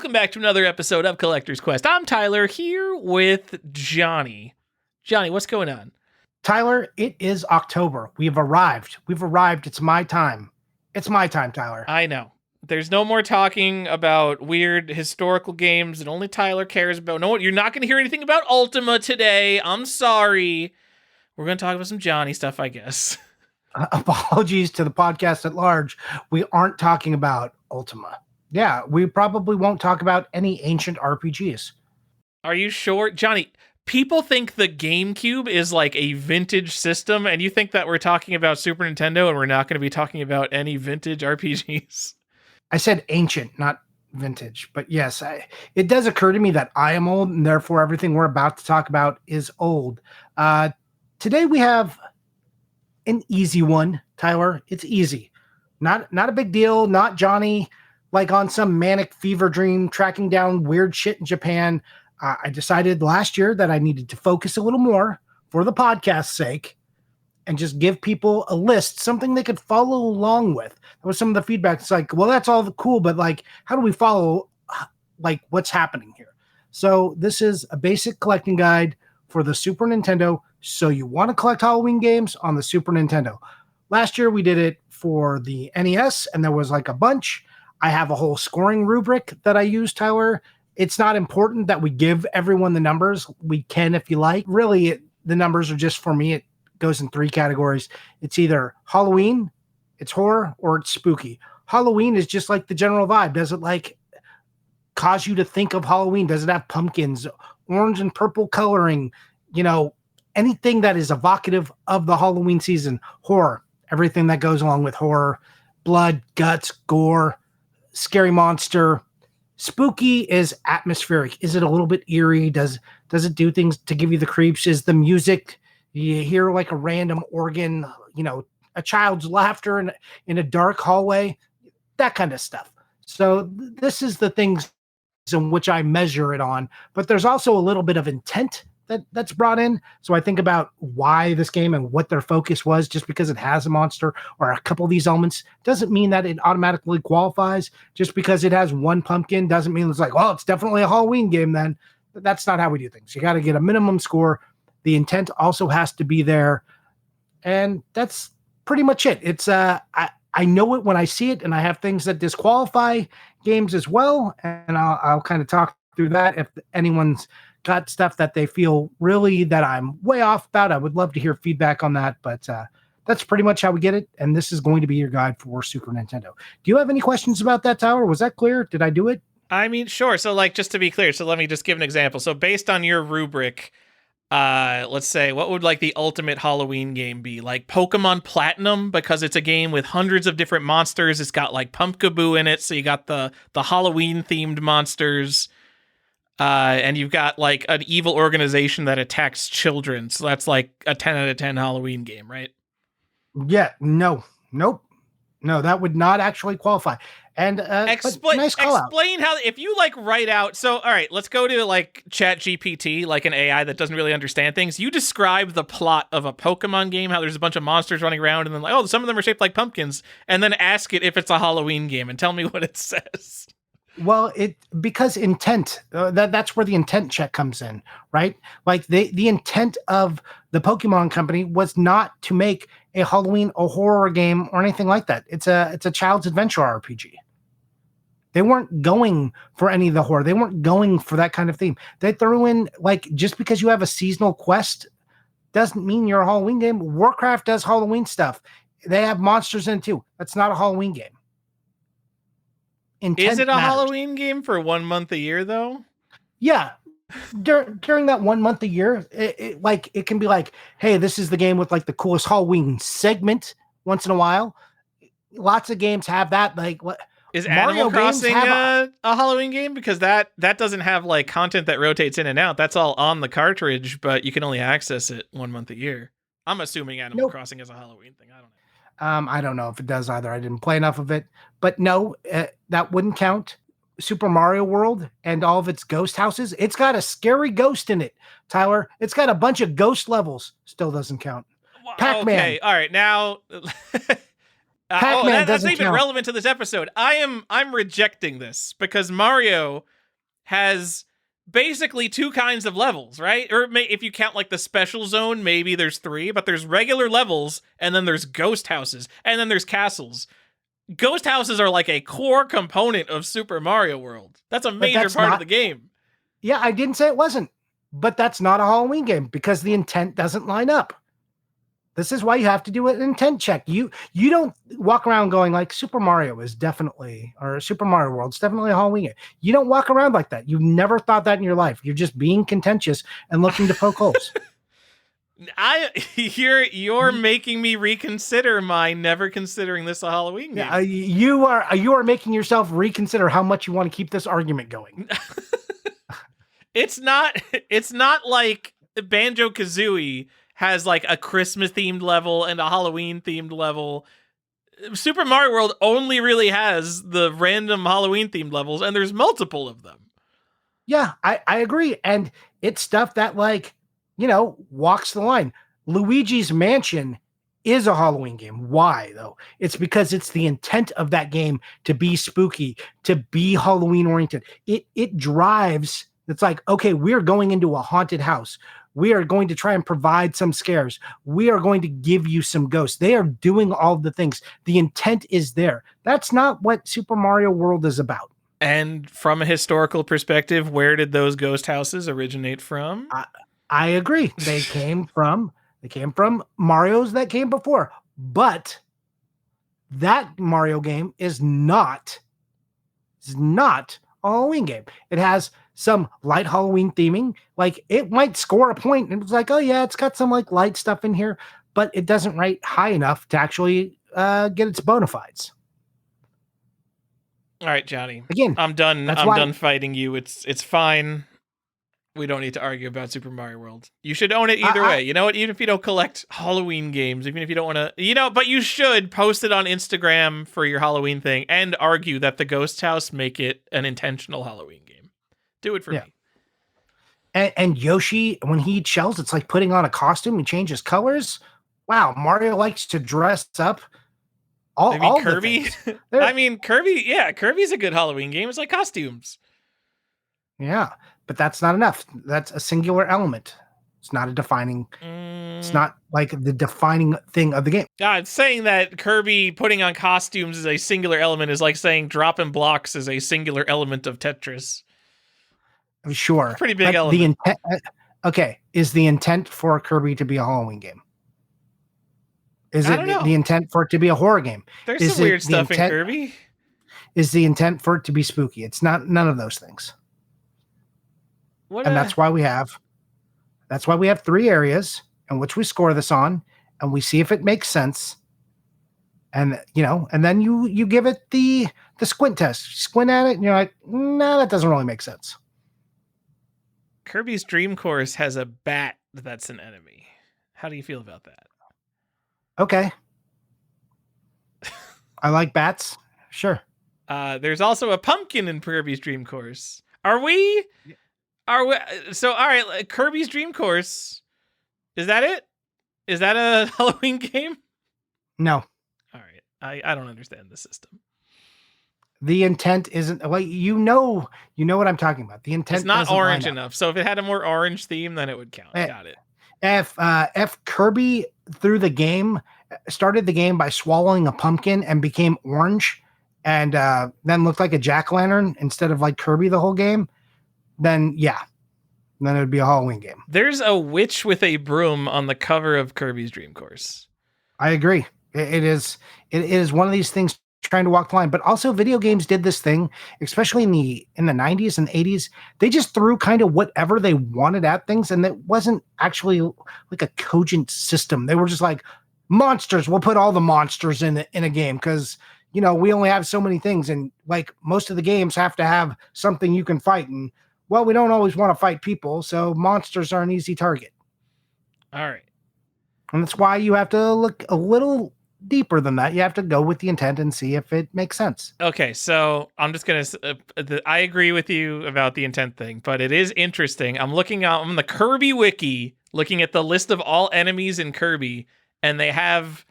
Welcome back to another episode of Collector's Quest. I'm Tyler, here with Johnny. Johnny, what's going on? Tyler, it is October. We've arrived. It's my time. It's my time, Tyler. I know. There's no more talking about weird historical games that only Tyler cares about. No, you're not going to hear anything about Ultima today. I'm sorry. We're going to talk about some Johnny stuff, I guess. Apologies to the podcast at large. We aren't talking about Ultima. Yeah, we probably won't talk about any ancient RPGs. Are you sure? Johnny, people think the GameCube is like a vintage system, and you think that we're talking about Super Nintendo and we're not going to be talking about any vintage RPGs? I said ancient, not vintage. But yes, it does occur to me that I am old, and therefore everything we're about to talk about is old. Today we have an easy one, Tyler. It's easy. Not a big deal. Not Johnny like on some manic fever dream tracking down weird shit in Japan. I decided last year that I needed to focus a little more for the podcast's sake and just give people a list, something they could follow along with. That was some of the feedback. It's like, well, that's all cool, but like, how do we follow like what's happening here? So this is a basic collecting guide for the Super Nintendo. So you want to collect Halloween games on the Super Nintendo. Last year we did it for the NES and there was like a bunch. I have a whole scoring rubric that I use, Tyler. It's not important that we give everyone the numbers. We can if you like. Really, the numbers are just for me. It goes in 3 categories. It's either Halloween, it's horror, or it's spooky. Halloween is just like the general vibe. Does it like cause you to think of Halloween? Does it have pumpkins, orange and purple coloring? You know, anything that is evocative of the Halloween season. Horror, everything that goes along with horror. Blood, guts, gore, scary monster. Spooky is atmospheric. Is it a little bit eerie? Does it do things to give you the creeps? Is the music, you hear like a random organ, you know, a child's laughter in a dark hallway, that kind of stuff. So this is the things in which I measure it on. But there's also a little bit of intent that's brought in. So I think about why this game and what their focus was. Just because it has a monster or a couple of these elements doesn't mean that it automatically qualifies. Just because it has one pumpkin doesn't mean it's like, well, it's definitely a Halloween game then. That's not how we do things. You got to get a minimum score. The intent also has to be there. And that's pretty much it. It's I know it when I see it, and I have things that disqualify games as well. And I'll kind of talk through that if anyone's got stuff that they feel really that I'm way off about. I would love to hear feedback on that, but that's pretty much how we get it. And this is going to be your guide for Super Nintendo. Do you have any questions about that, Tower? Was that clear? Did I do it? I mean, sure. So like, just to be clear, so let me just give an example. So based on your rubric, let's say, what would like the ultimate Halloween game be? Like Pokemon Platinum, because it's a game with hundreds of different monsters. It's got like Pumpkaboo in it. So you got the Halloween themed monsters. And you've got like an evil organization that attacks children. So that's like a 10 out of 10 Halloween game, right? Yeah, nope. No, that would not actually qualify. And explain how, if you like write out. So, all right, let's go to like Chat GPT, like an AI that doesn't really understand things. You describe the plot of a Pokemon game, how there's a bunch of monsters running around and then like, oh, some of them are shaped like pumpkins. And then ask it if it's a Halloween game and tell me what it says. Well, because intent, that's where the intent check comes in, right? Like the intent of the Pokemon company was not to make a Halloween or horror game or anything like that. It's a child's adventure RPG. They weren't going for any of the horror. They weren't going for that kind of theme. They threw in, like, just because you have a seasonal quest doesn't mean you're a Halloween game. Warcraft does Halloween stuff. They have monsters in it too. That's not a Halloween game. Is it a Halloween game for 1 month a year, though? Yeah. During that 1 month a year, it can be like, hey, this is the game with like the coolest Halloween segment once in a while. Lots of games have that. Like, what is Animal Crossing a Halloween game? Because that doesn't have like content that rotates in and out. That's all on the cartridge, but you can only access it 1 month a year. I'm assuming Animal Crossing is a Halloween thing. I don't know. I don't know if it does either. I didn't play enough of it, but no, that wouldn't count. Super Mario World and all of its ghost houses. It's got a scary ghost in it, Tyler. It's got a bunch of ghost levels. Still doesn't count. Pac-Man. Okay, all right. Now, Pac-Man That's doesn't not even count. relevant to this episode. I'm rejecting this because Mario has basically two kinds of levels, right? Or if you count like the special zone, maybe there's three, but there's regular levels, and then there's ghost houses, and then there's castles. Ghost houses are like a core component of Super Mario World. That's a major part of the game. Yeah, I didn't say it wasn't, but that's not a Halloween game because the intent doesn't line up. This is why you have to do an intent check. You don't walk around going like Super Mario is definitely, or Super Mario World's definitely a Halloween game. You don't walk around like that. You've never thought that in your life. You're just being contentious and looking to poke holes. You're making me reconsider my never considering this a Halloween game. Yeah, you are making yourself reconsider how much you want to keep this argument going. It's not like Banjo-Kazooie has like a Christmas themed level and a Halloween themed level. Super Mario World only really has the random Halloween themed levels, and there's multiple of them. Yeah, I agree. And it's stuff that like, walks the line. Luigi's Mansion is a Halloween game. Why though? It's because it's the intent of that game to be spooky, to be Halloween oriented. It drives. It's like, okay, we're going into a haunted house. We are going to try and provide some scares. We are going to give you some ghosts. They are doing all the things. The intent is there. That's not what Super Mario World is about. And from a historical perspective, where did those ghost houses originate from? I agree. They came from Mario's that came before. But that Mario game is not a Halloween game. It has some light Halloween theming. Like it might score a point and it's like, oh yeah, it's got some like light stuff in here, but it doesn't rate high enough to actually get its bona fides. All right, Johnny. Again, I'm done. I'm done fighting you. It's fine. We don't need to argue about Super Mario World. You should own it either way. You know what? Even if you don't collect Halloween games, even if you don't want to, but you should post it on Instagram for your Halloween thing and argue that the Ghost House make it an intentional Halloween game. Do it for me. And Yoshi, when he eats shells, it's like putting on a costume and changes colors. Wow, Mario likes to dress up. All Kirby. I mean, Kirby. Yeah, Kirby's a good Halloween game. It's like costumes. Yeah, but that's not enough. That's a singular element. It's not a defining. It's not like the defining thing of the game. It's saying that Kirby putting on costumes is a singular element is like saying dropping blocks is a singular element of Tetris. Sure, pretty big element. The intent. Okay, is the intent for Kirby to be a Halloween game? Is it the intent for it to be a horror game? There's some weird stuff in Kirby. Is the intent for it to be spooky? It's not. None of those things. That's why we have 3 areas in which we score this on, and we see if it makes sense. And and then you give it the squint test. You squint at it, and you're like, no, that doesn't really make sense. Kirby's Dream Course has a bat that's an enemy. How do you feel about that? Okay. I like bats. Sure. There's also a pumpkin in Kirby's Dream Course. Are we? So, all right, Kirby's Dream Course. Is that it? Is that a Halloween game? No. All right. I don't understand the system. The intent isn't like you know what I'm talking about. The intent is not orange enough. So if it had a more orange theme, then it would count. Got it. If Kirby started the game by swallowing a pumpkin and became orange, and then looked like a jack-o'-lantern instead of like Kirby the whole game, then it would be a Halloween game. There's a witch with a broom on the cover of Kirby's Dream Course. I agree. It is one of these things trying to walk the line, but also video games did this thing, especially in the 90s and 80s. They just threw kind of whatever they wanted at things, and it wasn't actually like a cogent system. They were just like monsters. We'll put all the monsters in a game because we only have so many things, and like most of the games have to have something you can fight, and well, we don't always want to fight people, so monsters are an easy target. All right. And that's why you have to look a little deeper than that. You have to go with the intent and see if it makes sense. Okay, so I'm just going to... I agree with you about the intent thing, but it is interesting. I'm looking out on the Kirby wiki, looking at the list of all enemies in Kirby, and they have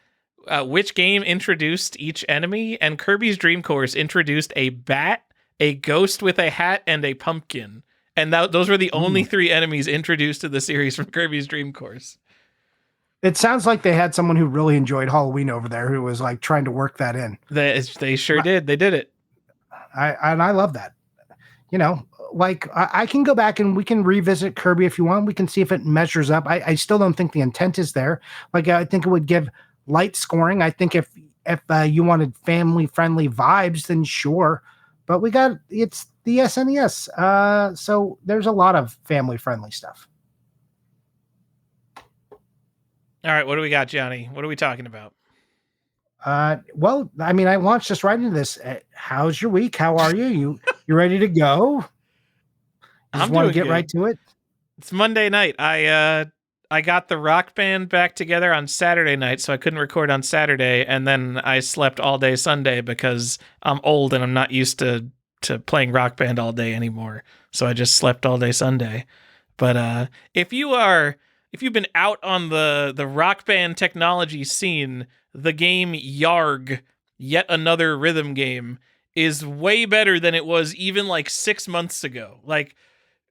which game introduced each enemy, and Kirby's Dream Course introduced a bat, a ghost with a hat, and a pumpkin. And those were the only three enemies introduced to the series from Kirby's Dream Course. It sounds like they had someone who really enjoyed Halloween over there who was like trying to work that in. They sure did. They did it. I love that. You know, like I can go back and we can revisit Kirby if you want. We can see if it measures up. I still don't think the intent is there. Like I think it would give light scoring. I think if you wanted family friendly vibes, then sure. But it's the SNES. So there's a lot of family friendly stuff. All right, what do we got, Johnny? What are we talking about? Well, I mean, I launched us right into this. How's your week? How are you? You ready to go? Just want to get right to it. It's Monday night. I got the Rock Band back together on Saturday night, so I couldn't record on Saturday, and then I slept all day Sunday because I'm old and I'm not used to playing Rock Band all day anymore. So I just slept all day Sunday. But if you've been out on the Rock Band technology scene, the game Yarg, yet another rhythm game, is way better than it was even like 6 months ago. Like,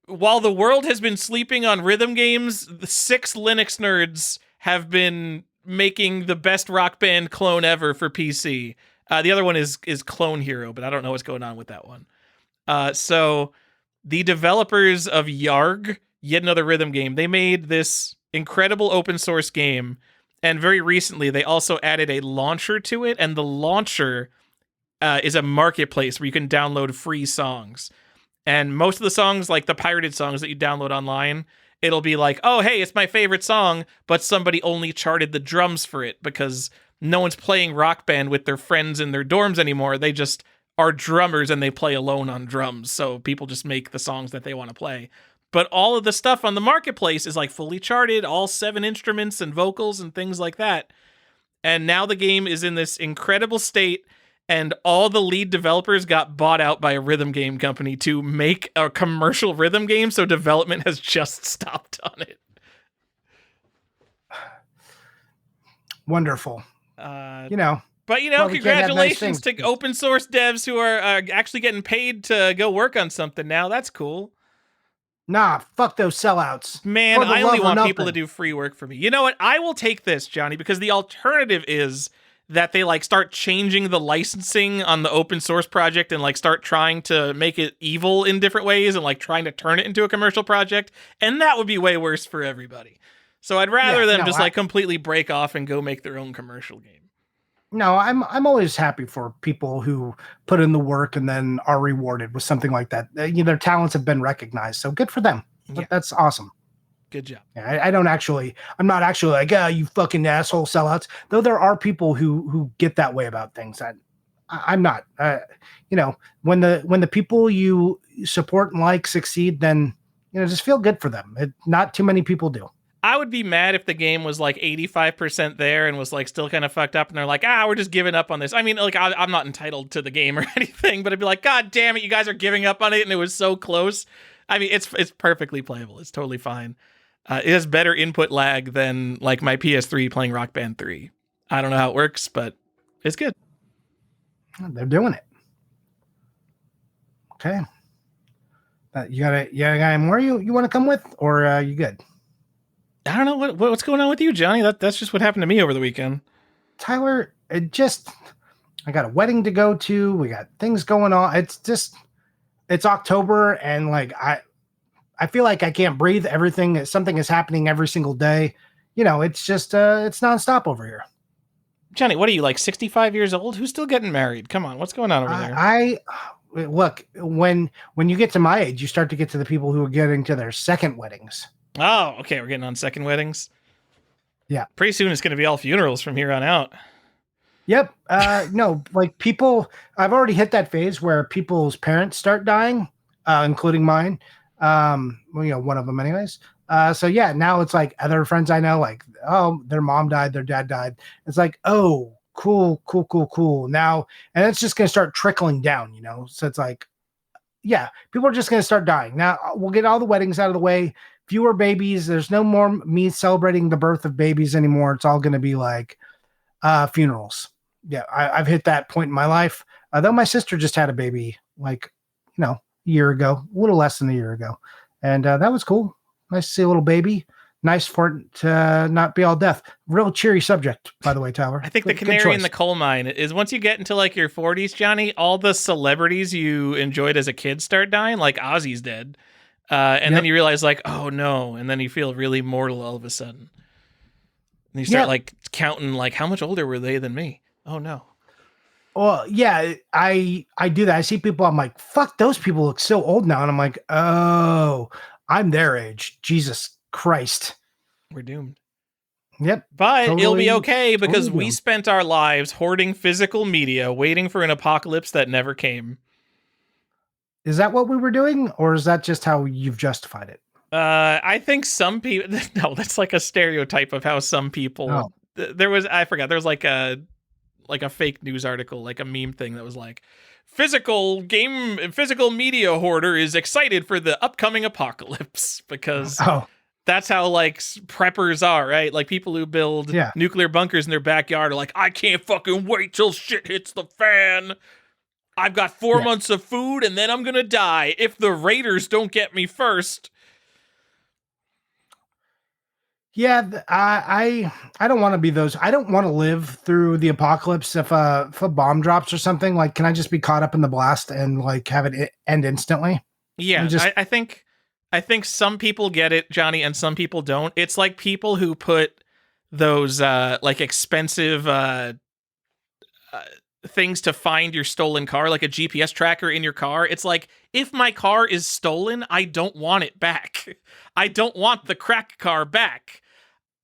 while the world has been sleeping on rhythm games, the 6 Linux nerds have been making the best Rock Band clone ever for PC. The other one is Clone Hero, but I don't know what's going on with that one. So the developers of Yarg, yet another rhythm game, they made this incredible open source game. And very recently, they also added a launcher to it, and the launcher is a marketplace where you can download free songs. And most of the songs, like the pirated songs that you download online, it'll be like, oh, hey, it's my favorite song, but somebody only charted the drums for it because no one's playing Rock Band with their friends in their dorms anymore. They just are drummers and they play alone on drums. So people just make the songs that they want to play. But all of the stuff on the marketplace is like fully charted, all 7 instruments and vocals and things like that. And now the game is in this incredible state, and all the lead developers got bought out by a rhythm game company to make a commercial rhythm game, so development has just stopped on it. Wonderful. But congratulations to open source devs who are actually getting paid to go work on something now. That's cool. Nah, fuck those sellouts. Man, I only want people to do free work for me. You know what? I will take this, Johnny, because the alternative is that they like start changing the licensing on the open source project and like start trying to make it evil in different ways and like trying to turn it into a commercial project. And that would be way worse for everybody. So I'd rather them just completely break off and go make their own commercial game. No, I'm always happy for people who put in the work and then are rewarded with something like that. Their talents have been recognized, so good for them. Yeah. That's awesome. Good job. I'm not actually like, you fucking asshole sellouts. Though there are people who get that way about things. I'm not. When the people you support and like succeed, then just feel good for them. Not too many people do. I would be mad if the game was like 85% there and was like still kind of fucked up and they're like, we're just giving up on this. I mean, like I'm not entitled to the game or anything, but I'd be like, God damn it, you guys are giving up on it and it was so close. I mean, it's perfectly playable. It's totally fine. It has better input lag than like my PS3 playing Rock Band 3. I don't know how it works, but it's good. They're doing it. Okay. You got a guy more you want to come with, or you good? I don't know what's going on with you, Johnny. That's just what happened to me over the weekend. Tyler, I got a wedding to go to. We got things going on. It's October, and like I feel like I can't breathe. Something is happening every single day. It's just it's nonstop over here. Johnny, what are you, like 65 years old? Who's still getting married? Come on, what's going on over there? Look, when you get to my age, you start to get to the people who are getting to their second weddings. Oh, okay. We're getting on second weddings. Yeah. Pretty soon it's going to be all funerals from here on out. Yep. No, like people, I've already hit that phase where people's parents start dying, including mine. One of them anyways. So yeah, now it's like other friends I know, like, oh, their mom died, their dad died. It's like, oh, cool. Now, and it's just going to start trickling down, So it's like, yeah, people are just going to start dying. Now we'll get all the weddings out of the way. Fewer babies. There's no more me celebrating the birth of babies anymore. It's all going to be like, Funerals. Yeah, I've hit that point in my life. Though my sister just had a baby, like, a year ago, a little less than a year ago. And that was cool. Nice to see a little baby. Nice for it to not be all death. Real cheery subject, by the way, Tyler. I think the canary in the coal mine is once you get into like your 40s, Johnny, all the celebrities you enjoyed as a kid start dying, like Ozzy's dead. And then you realize, like, oh no. And then you feel really mortal all of a sudden. And you start like counting, like, how much older were they than me? Oh no. Well, yeah, I do that. I see people, I'm like, fuck, those people look so old now. And I'm like, oh, I'm their age. Jesus Christ. We're doomed. Yep. But it'll be okay because we spent our lives hoarding physical media, waiting for an apocalypse that never came. Is that what we were doing? Or is that just how you've justified it? I think some people, no, that's like a stereotype of how some people, there was like a fake news article, like a meme thing that was like, physical media hoarder is excited for the upcoming apocalypse because that's how like preppers are, right? Like people who build nuclear bunkers in their backyard are like, I can't fucking wait till shit hits the fan. I've got 4 months of food and then I'm going to die if the raiders don't get me first. Yeah, I don't want to be those. I don't want to live through the apocalypse if a bomb drops or something. Like, can I just be caught up in the blast and like have it end instantly? Yeah, I think some people get it, Johnny, and some people don't. It's like people who put those like expensive things to find your stolen car, like a GPS tracker in your car. It's like, if my car is stolen, I don't want it back. I don't want the crack car back.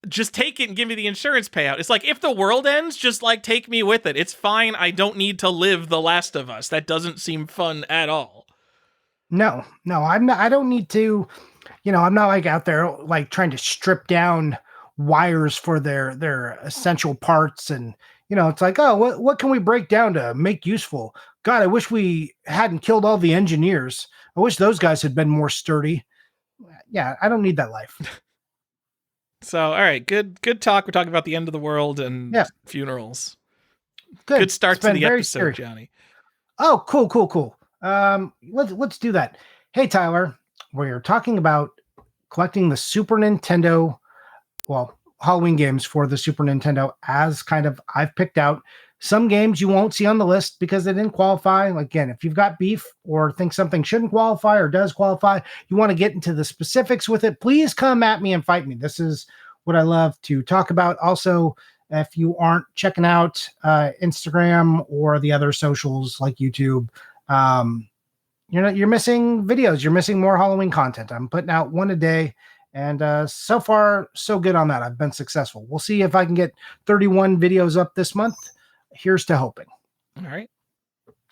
Just take it and give me the insurance payout. It's like, if the world ends, just like take me with it. It's fine. I don't need to live The Last of Us. That doesn't seem fun at all. No, I'm not. I don't need to, I'm not like out there like trying to strip down wires for their essential parts. And, it's like, oh, what can we break down to make useful? God, I wish we hadn't killed all the engineers. I wish those guys had been more sturdy. Yeah, I don't need that life. So, all right, good talk. We're talking about the end of the world and funerals. Good start to the episode, Johnny. Oh, cool. Let's do that. Hey, Tyler, we're talking about collecting the Super Nintendo, Halloween games for the Super Nintendo, as kind of I've picked out some games you won't see on the list because they didn't qualify. Again, if you've got beef or think something shouldn't qualify or does qualify, you want to get into the specifics with it, please come at me and fight me. This is what I love to talk about. Also, if you aren't checking out Instagram or the other socials like YouTube, you're missing videos. You're missing more Halloween content. I'm putting out one a day. And so far, so good on that. I've been successful. We'll see if I can get 31 videos up this month. Here's to hoping. All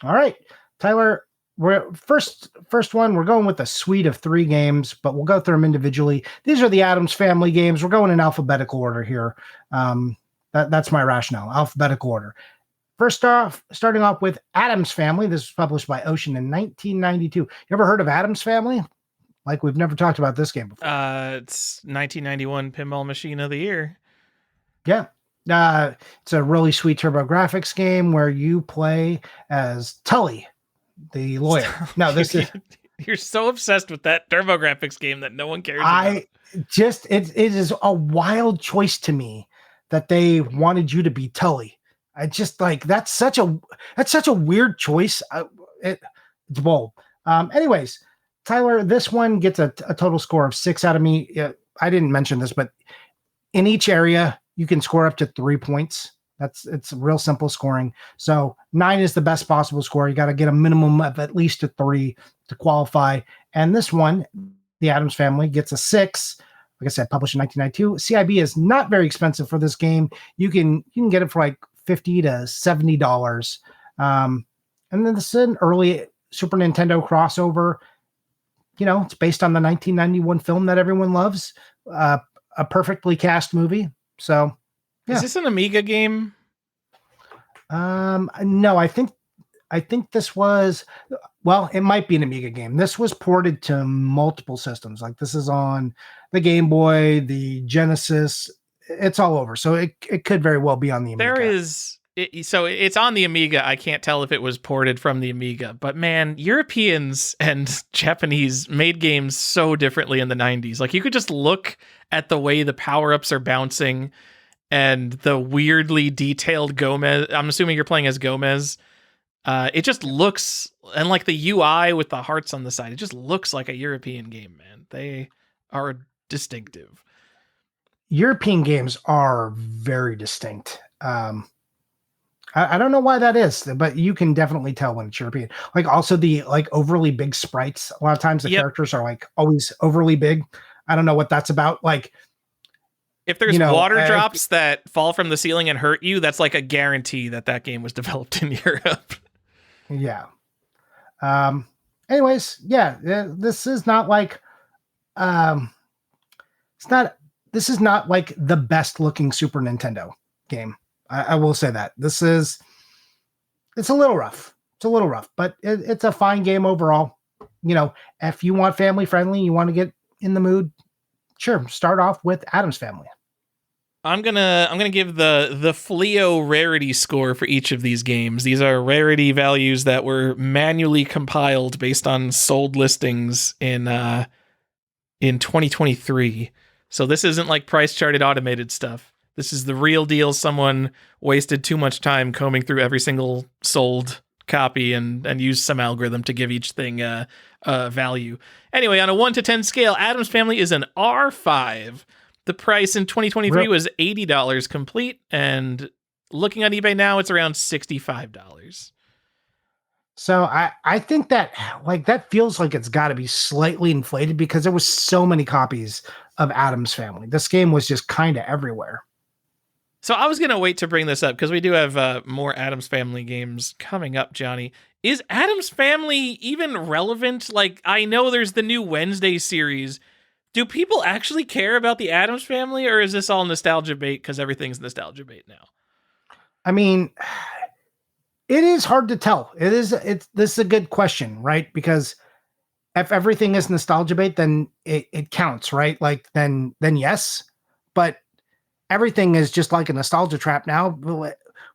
right. Tyler, we're first one. We're going with a suite of 3 games, but we'll go through them individually. These are the Addams Family games. We're going in alphabetical order here. That's my rationale, alphabetical order. First off, starting off with Addams Family. This was published by Ocean in 1992. You ever heard of Addams Family? Like, we've never talked about this game before. It's 1991 Pinball Machine of the Year. Yeah. It's a really sweet TurboGrafx game where you play as Tully, the lawyer. No, this is... You're so obsessed with that TurboGrafx game that no one cares about. It is a wild choice to me that they wanted you to be Tully. I just like, that's such a weird choice. It's bold. Anyways, Tyler, this one gets a total score of 6 out of me. I didn't mention this, but in each area, you can score up to 3 points. It's real simple scoring. So 9 is the best possible score. You got to get a minimum of at least a 3 to qualify. And this one, the Addams Family, gets a 6. Like I said, published in 1992. CIB is not very expensive for this game. You can get it for like $50 to $70. And then this is an early Super Nintendo crossover. It's based on the 1991 film that everyone loves, a perfectly cast movie. So, yeah. Is this an Amiga game? No, I think this was, it might be an Amiga game. This was ported to multiple systems. Like, this is on the Game Boy, the Genesis. it's all over. So it could very well be on the There Amiga. is so it's on the Amiga. I can't tell if it was ported from the Amiga, but man, Europeans and Japanese made games so differently in the 90s. Like you could just look at the way the power-ups are bouncing and the weirdly detailed Gomez. I'm assuming you're playing as Gomez. It just looks, and like the UI with the hearts on the side, it just looks like a European game, man. They are distinctive. European games are very distinct. I don't know why that is, but you can definitely tell when it's European. Like also the like overly big sprites. A lot of times the characters are like always overly big. I don't know what that's about. Like if there's water drops that fall from the ceiling and hurt you, that's like a guarantee that that game was developed in Europe. Yeah. Anyways, yeah, this is not like this is not like the best looking Super Nintendo game. I will say that it's a little rough. It's a little rough, but it's a fine game overall. You know, if you want family friendly, you want to get in the mood, sure, start off with Addams Family. I'm gonna give the Fleo rarity score for each of these games. These are rarity values that were manually compiled based on sold listings in 2023. So this isn't like price charted automated stuff. This is the real deal. Someone wasted too much time combing through every single sold copy and used some algorithm to give each thing a value. Anyway, on a 1 to 10 scale, Addams Family is an R5. The price in 2023 was $80 complete, and looking on eBay now, it's around $65. So I think that like that feels like it's got to be slightly inflated because there was so many copies of Addams Family. This game was just kind of everywhere. So I was going to wait to bring this up because we do have more Addams Family games coming up, Johnny. Is Addams Family even relevant? Like, I know there's the new Wednesday series. Do people actually care about the Addams Family, or is this all nostalgia bait because everything's nostalgia bait now? I mean, it is hard to tell. This is a good question, right? Because if everything is nostalgia bait, then it counts, right? Like then yes, but everything is just like a nostalgia trap now.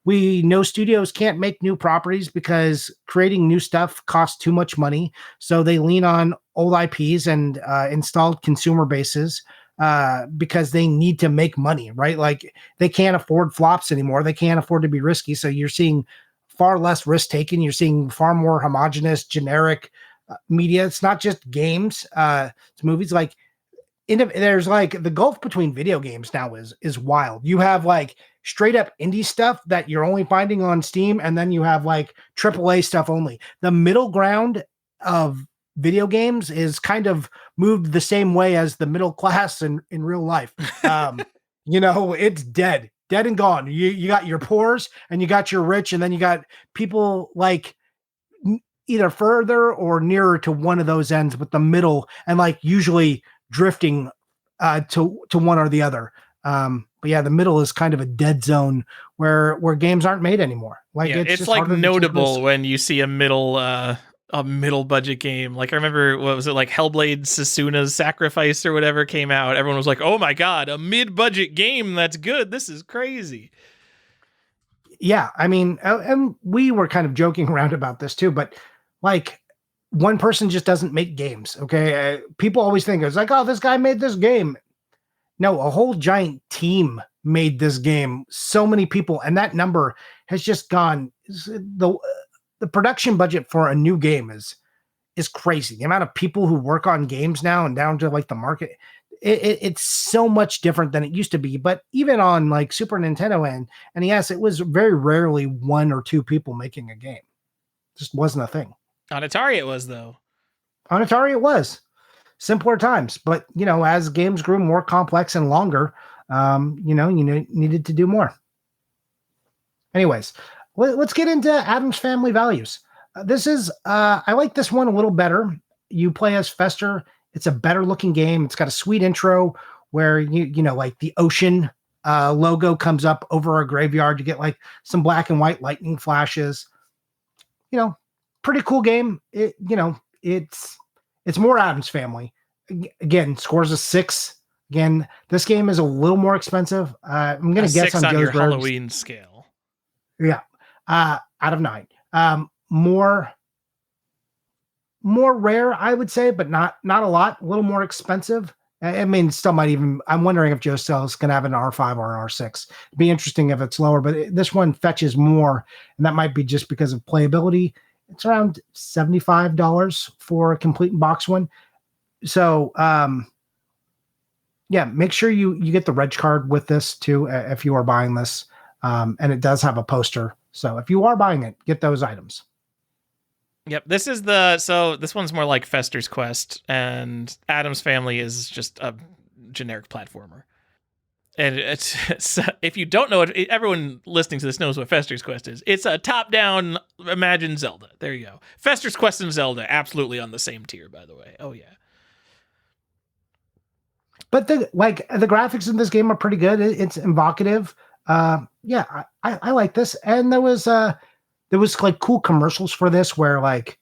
We know studios can't make new properties because creating new stuff costs too much money. So they lean on old IPs and installed consumer bases because they need to make money, right? Like they can't afford flops anymore. They can't afford to be risky. So you're seeing far less risk taken. You're seeing far more homogenous, generic media. It's not just games. It's movies. Like there's like the gulf between video games now is wild. You have like straight up indie stuff that you're only finding on Steam, and then you have like AAA stuff only. The middle ground of video games is kind of moved the same way as the middle class in real life. You know, it's dead and gone. You got your poors and you got your rich, and then you got people like either further or nearer to one of those ends, but the middle and like usually drifting to one or the other. But yeah, the middle is kind of a dead zone where games aren't made anymore. Like yeah, it's like notable when you see a middle budget game. Like I remember, what was it, like Hellblade Susuna's Sacrifice or whatever came out. Everyone was like, "Oh my god, a mid-budget game that's good. This is crazy." Yeah, I mean, and we were kind of joking around about this too, but like one person just doesn't make games. Okay. People always think it's like, oh, this guy made this game. No, a whole giant team made this game. So many people. And that number has just gone. The production budget for a new game is crazy. The amount of people who work on games now and down to like the market, it's so much different than it used to be. But even on like Super Nintendo and NES, it was very rarely one or two people making a game. It just wasn't a thing. On Atari it was, though. On Atari it was. Simpler times. But, you know, as games grew more complex and longer, you know, you needed to do more. Anyways, let's get into Addams Family values. This is, I like this one a little better. You play as Fester. It's a better looking game. It's got a sweet intro where, you know, like the ocean logo comes up over a graveyard. You get like some black and white lightning flashes. You know, pretty cool game. You know, it's more Addams Family. Again, scores a 6 Again, this game is a little more expensive. I'm going A to guess 6 on on Joe's your Birds. Halloween scale. Yeah. Out of 9. More rare, I would say, but not a lot. A little more expensive. I mean, still might even. I'm wondering if Joe Still is going to have an R5 or an R6. It'd be interesting if it's lower, but this one fetches more, and that might be just because of playability. It's around $75 for a complete box one. So, yeah, make sure you get the reg card with this too if you are buying this, and it does have a poster. So if you are buying it, get those items. Yep, this one's more like Fester's Quest, and Adam's Family is just a generic platformer. And it's if you don't know it, everyone listening to this knows what Fester's Quest is. It's a top-down Imagine Zelda. There you go. Fester's Quest and Zelda, absolutely on the same tier, by the way. Oh yeah. But the graphics in this game are pretty good. It's evocative. Yeah, I like this. And there was like cool commercials for this where like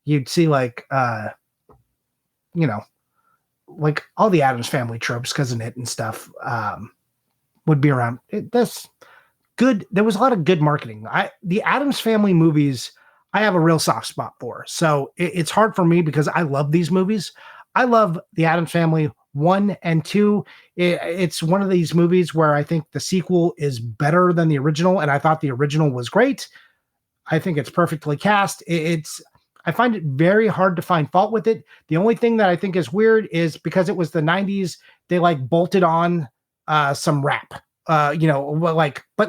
you'd see like like all the Addams Family tropes, cousin it and stuff would be around. That's good. There was a lot of good marketing. The Addams Family movies I have a real soft spot for. So it's hard for me because I love these movies. I love the Addams Family 1 and 2. It's one of these movies where I think the sequel is better than the original, and I thought the original was great. I think it's perfectly cast. I find it very hard to find fault with it. The only thing that I think is weird is because it was the 90s, they like bolted on some rap, but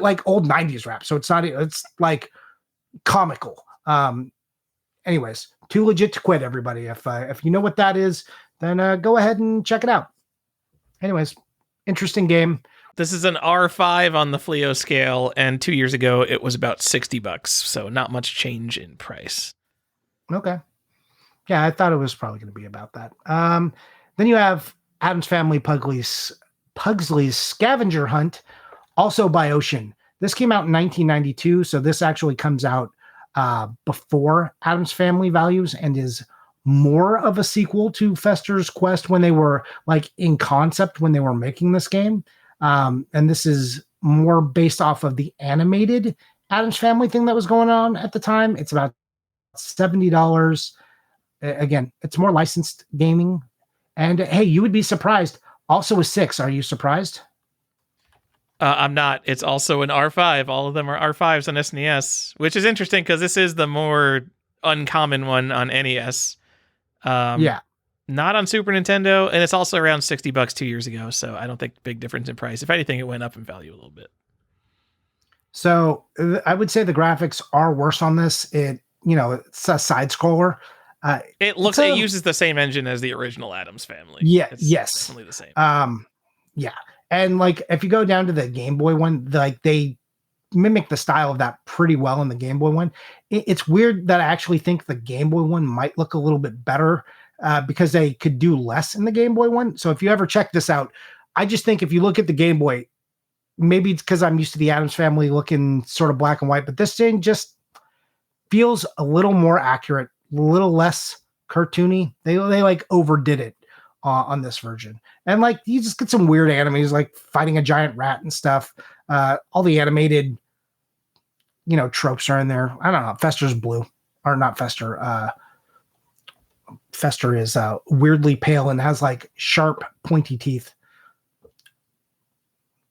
like old 90s rap. So it's like comical. Anyways, too legit to quit, everybody. If you know what that is, then go ahead and check it out. Anyways, interesting game. This is an R5 on the Fleo scale, and 2 years ago it was about $60, so not much change in price. Okay. Yeah, I thought it was probably going to be about that. Then you have Addams Family Pugsley's Scavenger Hunt, also by Ocean. This came out in 1992, so this actually comes out before Addams Family Values and is more of a sequel to Fester's Quest when they were like in concept when they were making this game. And this is more based off of the animated Addams Family thing that was going on at the time. It's about $70. Again, it's more licensed gaming. And hey, you would be surprised. Also a 6. Are you surprised? I'm not. It's also an R5. All of them are R5s on SNES, which is interesting because this is the more uncommon one on NES. Yeah. Not on Super Nintendo, and it's also around $60 2 years ago, so I don't think big difference in price. If anything, it went up in value a little bit. So I would say the graphics are worse on this. It's a side scroller. It uses the same engine as the original Addams Family. Yeah, it's yes, definitely the same. Yeah, and like if you go down to the Game Boy one, like they mimic the style of that pretty well in the Game Boy one. It's weird that I actually think the Game Boy one might look a little bit better because they could do less in the Game Boy one. So if you ever check this out, I just think if you look at the Game Boy, maybe it's because I'm used to the Addams Family looking sort of black and white, but this thing just feels a little more accurate, a little less cartoony. They like overdid it on this version. And like you just get some weird enemies like fighting a giant rat and stuff. All the animated, tropes are in there. I don't know. Fester's blue, or not Fester. Fester is weirdly pale and has like sharp, pointy teeth.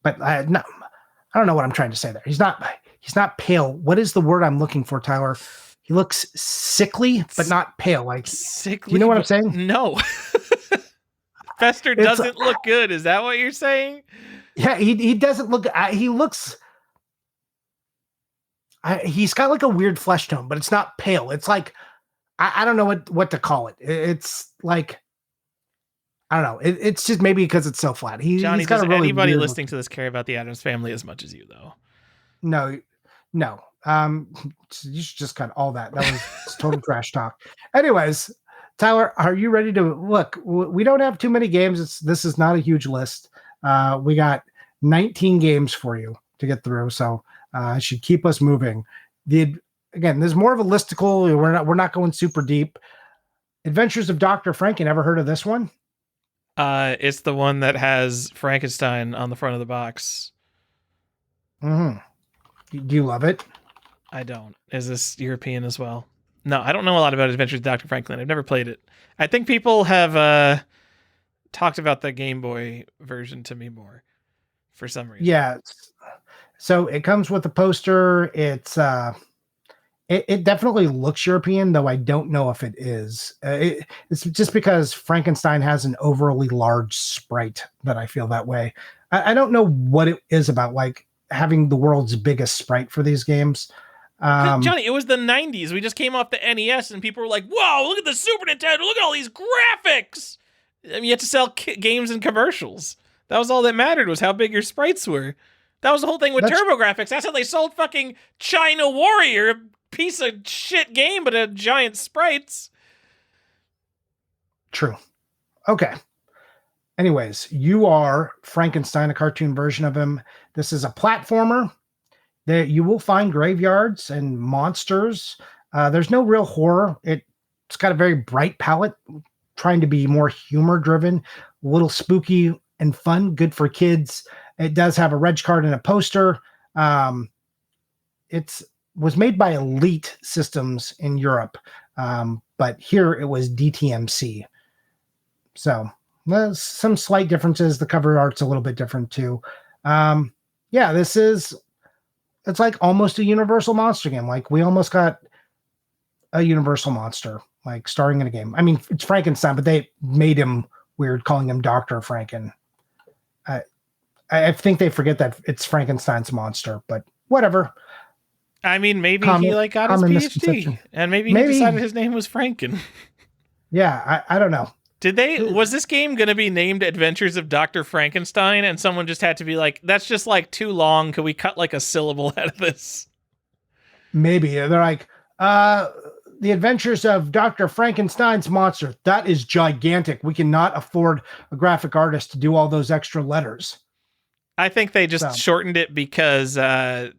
But I don't know what I'm trying to say there. He's not pale. What is the word I'm looking for, Tyler? He looks sickly, but not pale. Like sickly. You know what I'm saying? No. Fester doesn't look good. Is that what you're saying? Yeah, he doesn't look. He looks. He's got like a weird flesh tone, but it's not pale. It's like I don't know what to call it. It's like I don't know. It's just maybe because it's so flat. Johnny, he's got does a really anybody weird listening to this care about the Addams Family as much as you, though? No. You should just cut all that. That was total trash talk. Anyways, Tyler, are you ready to look? We don't have too many games. This is not a huge list. We got 19 games for you to get through, so it should keep us moving. Again, there's more of a listicle. We're not going super deep. Adventures of Dr. Franken. Ever heard of this one? It's the one that has Frankenstein on the front of the box. Mm-hmm. Do you love it? I don't. Is this European as well? No, I don't know a lot about Adventures of Dr. Franklin. I've never played it. I think people have talked about the Game Boy version to me more for some reason. Yeah. So it comes with a poster. It definitely looks European, though I don't know if it is. It's just because Frankenstein has an overly large sprite that I feel that way. I don't know what it is about, like having the world's biggest sprite for these games. Johnny, it was the 90s. We just came off the NES and people were like, whoa, look at the Super Nintendo. Look at all these graphics. I mean, you had to sell games and commercials. That was all that mattered, was how big your sprites were. That was the whole thing with TurboGrafx. That's how they sold fucking China Warrior, a piece of shit game, but a giant sprites. True. Okay. Anyways, you are Frankenstein, a cartoon version of him. This is a platformer. There you will find graveyards and monsters. There's no real horror. It's got a very bright palette, trying to be more humor driven, a little spooky and fun, good for kids. It does have a reg card and a poster. It was made by Elite Systems in Europe, but here it was DTMC. So there's some slight differences. The cover art's a little bit different too. Yeah, it's like almost a Universal monster game. Like we almost got a Universal monster, like starring in a game. I mean, it's Frankenstein, but they made him weird, calling him Dr. Franken. I think they forget that it's Frankenstein's monster, but whatever. I mean, maybe he got his PhD, and maybe he decided his name was Franken. Yeah, I don't know. Was this game going to be named Adventures of Dr. Frankenstein, and someone just had to be like, that's just like too long. Could we cut like a syllable out of this? Maybe. They're like, The Adventures of Dr. Frankenstein's Monster. That is gigantic. We cannot afford a graphic artist to do all those extra letters. I think they just shortened it because, the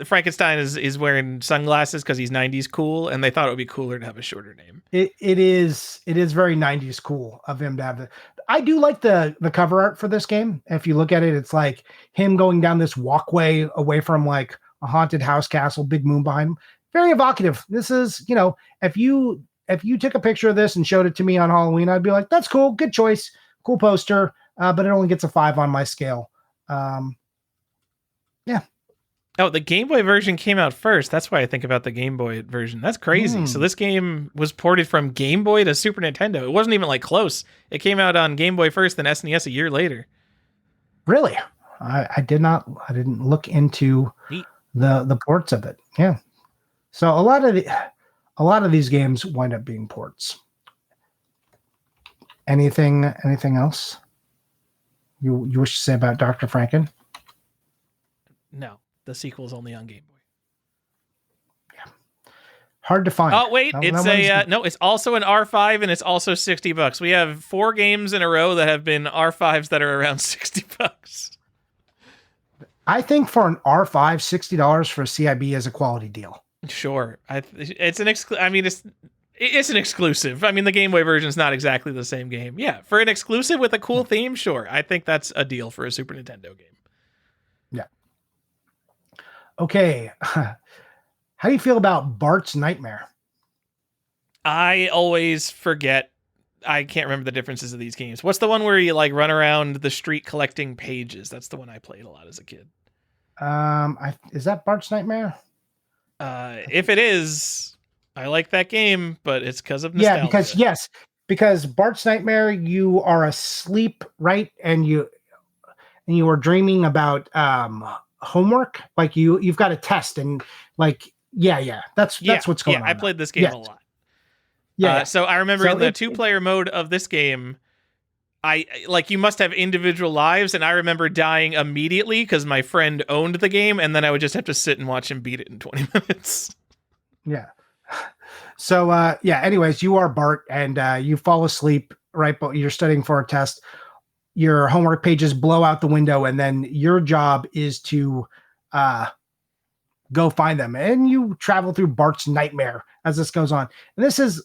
Frankenstein is wearing sunglasses because he's 90s cool, and they thought it would be cooler to have a shorter name. It is very 90s cool of him to have it. I do like the cover art for this game. If you look at it, it's like him going down this walkway away from like a haunted house castle, big moon behind him. Very evocative. This is, if you took a picture of this and showed it to me on Halloween, I'd be like, that's cool. Good choice. Cool poster. But it only gets a 5 on my scale. Yeah. Oh, the Game Boy version came out first. That's why I think about the Game Boy version. That's crazy. So this game was ported from Game Boy to Super Nintendo. It wasn't even like close. It came out on Game Boy first, then SNES a year later. Really? I didn't look into the ports of it. Yeah. So a lot of these games wind up being ports. Anything else you wish to say about Dr. Franken? No, the sequel is only on Game Boy. Yeah, hard to find. Oh wait, it's also an R5 and it's also $60. We have 4 games in a row that have been R5s that are around $60. I think for an R5, $60 for a CIB is a quality deal. Sure, it's an exclusive. I mean, the Game Boy version is not exactly the same game. Yeah, for an exclusive with a cool theme, sure. I think that's a deal for a Super Nintendo game. Yeah. Okay. How do you feel about Bart's Nightmare? I always forget. I can't remember the differences of these games. What's the one where you like run around the street collecting pages? That's the one I played a lot as a kid. Is that Bart's Nightmare? If it is, I like that game, but it's because of nostalgia. Yeah, because Bart's Nightmare, you are asleep, right? And you are dreaming about homework. Like you've got a test, and like that's what's going on. I played this game a lot. So I remember in the 2-player mode of this game, you must have individual lives, and I remember dying immediately because my friend owned the game, and then I would just have to sit and watch him beat it in 20 minutes. Yeah. So, anyways, you are Bart, and you fall asleep, right? But you're studying for a test. Your homework pages blow out the window, and then your job is to go find them. And you travel through Bart's Nightmare as this goes on. And this is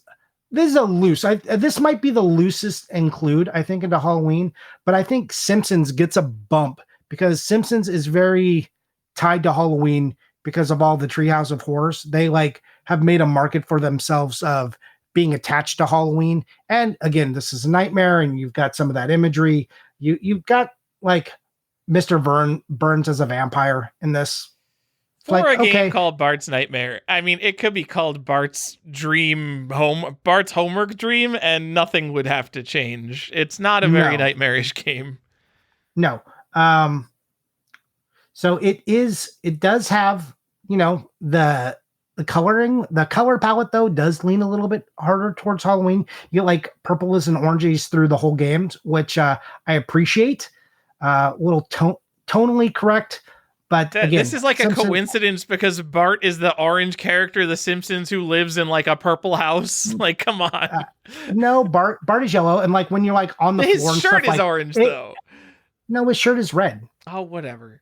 this is a loose. This might be the loosest include, I think, into Halloween, but I think Simpsons gets a bump because Simpsons is very tied to Halloween because of all the Treehouse of Horrors. They like have made a market for themselves of being attached to Halloween. And again, this is a nightmare, and you've got some of that imagery. You've got like Mr. Burns as a vampire in this. For Like, a game okay, called Bart's Nightmare, I mean, it could be called Bart's Bart's Homework Dream, and nothing would have to change. It's not a very no, nightmarish game. no. So it does have, the color palette though does lean a little bit harder towards Halloween. You get like purples and oranges through the whole game, which I appreciate. A little tonally correct. But again, this is like Simpsons, a coincidence because Bart is the orange character of The Simpsons who lives in like a purple house. Like, come on. No, Bart is yellow, and like when you're like on the floor, his shirt is orange though. No, his shirt is red. Oh, whatever.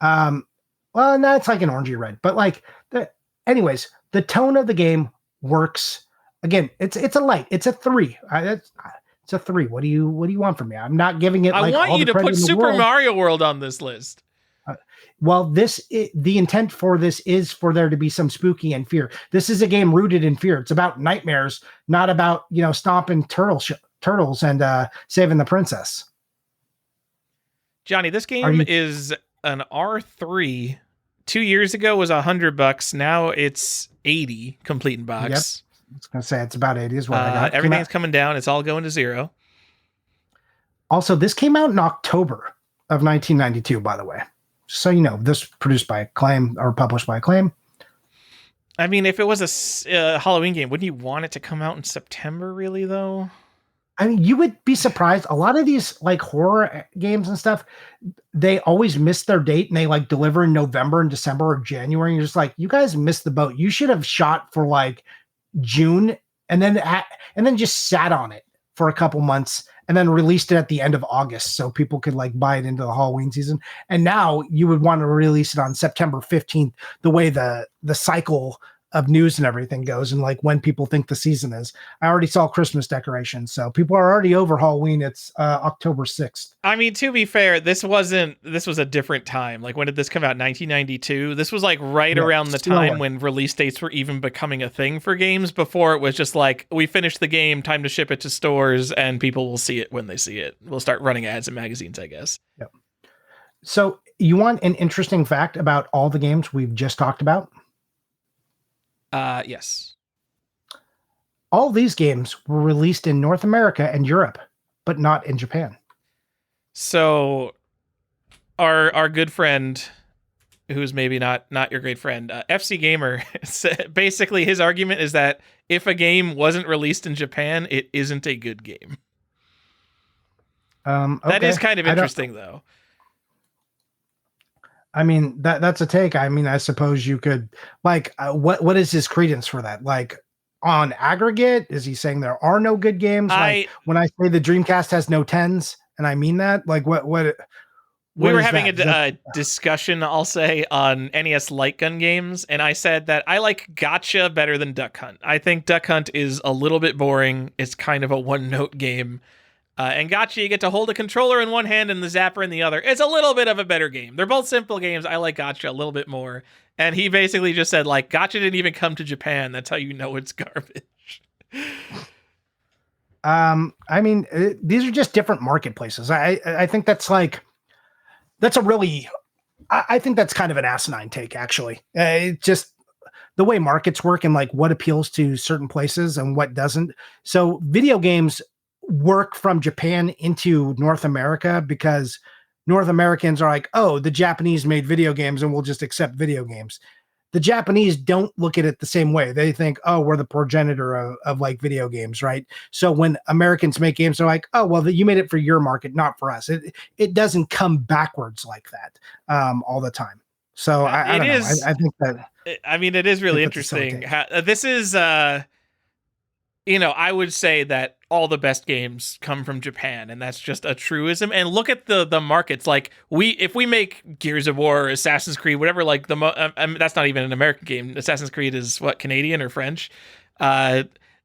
Well, no, it's like an orangey red, but like anyways, the tone of the game works. Again, it's a light. It's a 3. It's a 3. What do you want from me? I'm not giving it. I want you to put Super Mario World on this list. Well, the intent for this is for there to be some spooky and fear. This is a game rooted in fear. It's about nightmares, not about stomping turtles and saving the princess. Johnny, this game is an R3. 2 years ago was $100. Now it's 80 complete in box. Yep. I was gonna say it's about 80 is what I got. Everything's coming down. It's all going to 0. Also, this came out in October of 1992, by the way. So this produced by Acclaim or published by Acclaim. I mean, if it was a Halloween game, wouldn't you want it to come out in September, really, though? I mean, you would be surprised. A lot of these like horror games and stuff, they always miss their date and they like deliver in November and December or January. And you're just like, you guys missed the boat. You should have shot for like June and then just sat on it for a couple months and then released it at the end of August so people could like buy it into the Halloween season. And now you would want to release it on September 15th, the way the cycle of news and everything goes and like when people think the season is. I already saw Christmas decorations, so people are already over Halloween. It's October 6th. I mean, to be fair, this was a different time. Like, when did this come out? 1992. This was like right around the time when release dates were even becoming a thing for games, before it was just like, we finished the game, time to ship it to stores, and people will see it when they see it. We'll start running ads in magazines, I guess. Yep. So you want an interesting fact about all the games we've just talked about? Yes. All these games were released in North America and Europe, but not in Japan. So our good friend, who's maybe not your great friend, FC Gamer, basically his argument is that if a game wasn't released in Japan, it isn't a good game. Okay. That is kind of interesting, though. I mean, that's a take. I mean, I suppose you could like, what is his credence for that? Like, on aggregate, is he saying there are no good games? Like, when I say the Dreamcast has no 10s, and I mean that, like, what we were having a discussion, I'll say, on NES light gun games, and I said that I like Gotcha better than Duck Hunt. I think Duck Hunt is a little bit boring. It's kind of a one-note game. And Gotcha, you get to hold a controller in one hand and the zapper in the other. It's a little bit of a better game. They're both simple games. I like Gotcha a little bit more. And he basically just said, like, Gotcha didn't even come to Japan. That's how you know it's garbage. I mean, these are just different marketplaces. I think that's like, that's a really, I think that's kind of an asinine take, actually. It just, the way markets work and like what appeals to certain places and what doesn't. So video games work from Japan into North America because North Americans are like, oh, the Japanese made video games and we'll just accept video games. The Japanese don't look at it the same way. They think, oh, we're the progenitor of like video games, right? So when Americans make games, they're like, oh, well, you made it for your market, not for us. It doesn't come backwards like that all the time. So I don't know. I think that. I mean, it is really interesting. This is, I would say that all the best games come from Japan, and that's just a truism. And look at the markets. Like, if we make Gears of War, or Assassin's Creed, whatever, like that's not even an American game. Assassin's Creed is what, Canadian or French?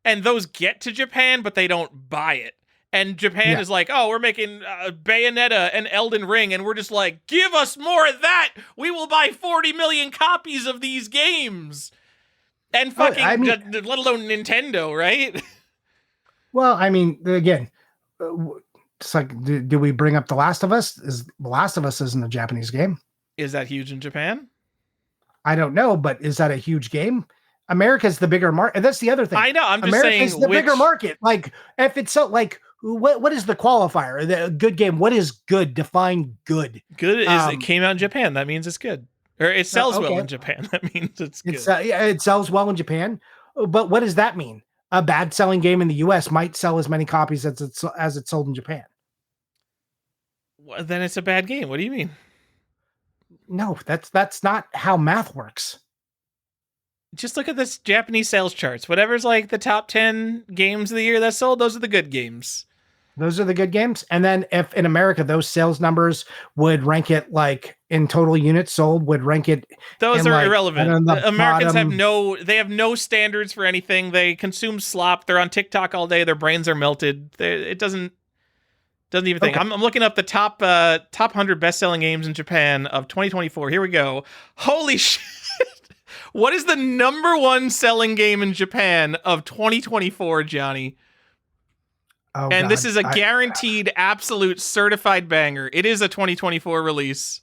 and those get to Japan, but they don't buy it. And Japan Yeah. is like, oh, we're making Bayonetta and Elden Ring, and we're just like, give us more of that. We will buy 40 million copies of these games. And fucking, I mean, let alone Nintendo, right? well, I mean, again, it's like, do we bring up The Last of Us? Is The Last of Us isn't a Japanese game? Is that huge in Japan? I don't know, but is that a huge game? America's the bigger market. That's the other thing. I know. I'm just America's saying the bigger market. Like, if it's so, like, what is the qualifier? The good game. What is good? Define good. Good is it came out in Japan. That means it's good. Or it sells well okay. in Japan. That means it's good. Yeah, it sells well in Japan. But what does that mean? A bad selling game in the US might sell as many copies as it's sold in Japan. Well, then it's a bad game. What do you mean? No, that's not how math works. Just look at this Japanese sales charts. Whatever's like the top 10 games of the year that sold, those are the good games. Those are the good games. And then if in America, those sales numbers would rank it like in total units sold, would rank it. Those are like, irrelevant. Americans bottom. have no standards for anything. They consume slop. They're on TikTok all day. Their brains are melted. It doesn't even think. Okay. I'm looking up the top 100 best-selling games in Japan of 2024. Here we go. Holy shit. What is the number one selling game in Japan of 2024, Johnny? Oh, and God. this is a guaranteed, absolute, certified banger. It is a 2024 release.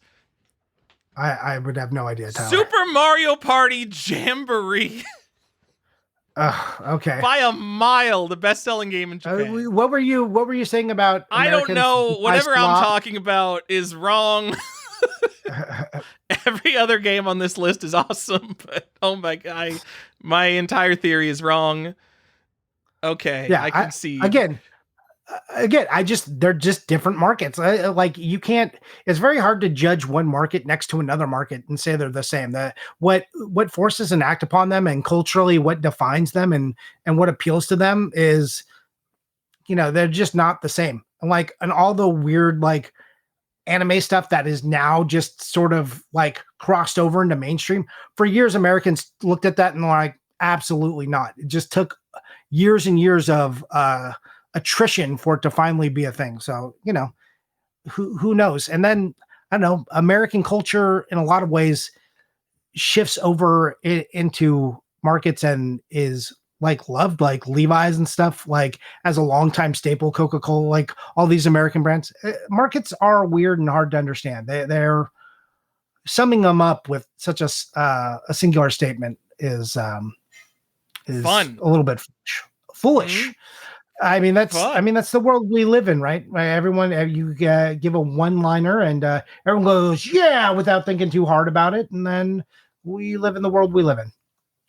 I would have no idea, Tyler. Super Mario Party Jamboree. Okay. By a mile, the best-selling game in Japan. What were you saying about I don't know. Whatever I'm Flop? talking about is wrong. Every other game on this list is awesome, but oh my god, my entire theory is wrong. Okay, Yeah, I can see. Again, they're just different markets. Like you can't. It's very hard to judge one market next to another market and say they're the same. What forces an act upon them, and culturally what defines them, and what appeals to them is, they're just not the same. And all the weird like anime stuff that is now just sort of like crossed over into mainstream. For years, Americans looked at that and were like, absolutely not. It just took years and years of attrition for it to finally be a thing. So, who knows? And then I don't know, American culture in a lot of ways shifts over into markets and is like loved, like Levi's and stuff, like as a longtime staple, Coca-Cola, like all these American brands. Markets are weird and hard to understand. They're summing them up with such a singular statement is fun, a little bit foolish. Mm-hmm. I mean that's the world we live in, right? Everyone, you give a one-liner and everyone goes, yeah, without thinking too hard about it, and then we live in the world we live in.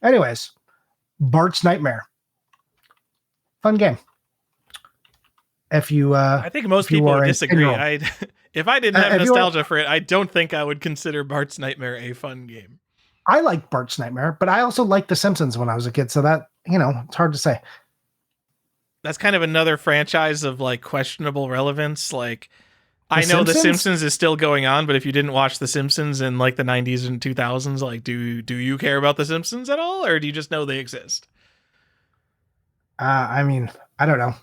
Anyways. Bart's Nightmare. Fun game. If you I think most people would disagree. If I didn't have nostalgia for it, I don't think I would consider Bart's Nightmare a fun game. I like Bart's Nightmare, but I also liked The Simpsons when I was a kid, so that, it's hard to say. That's kind of another franchise of like questionable relevance. Like I know The Simpsons is still going on, but if you didn't watch The Simpsons in like the 90s and 2000s, like do you care about The Simpsons at all, or do you just know they exist? I mean, I don't know.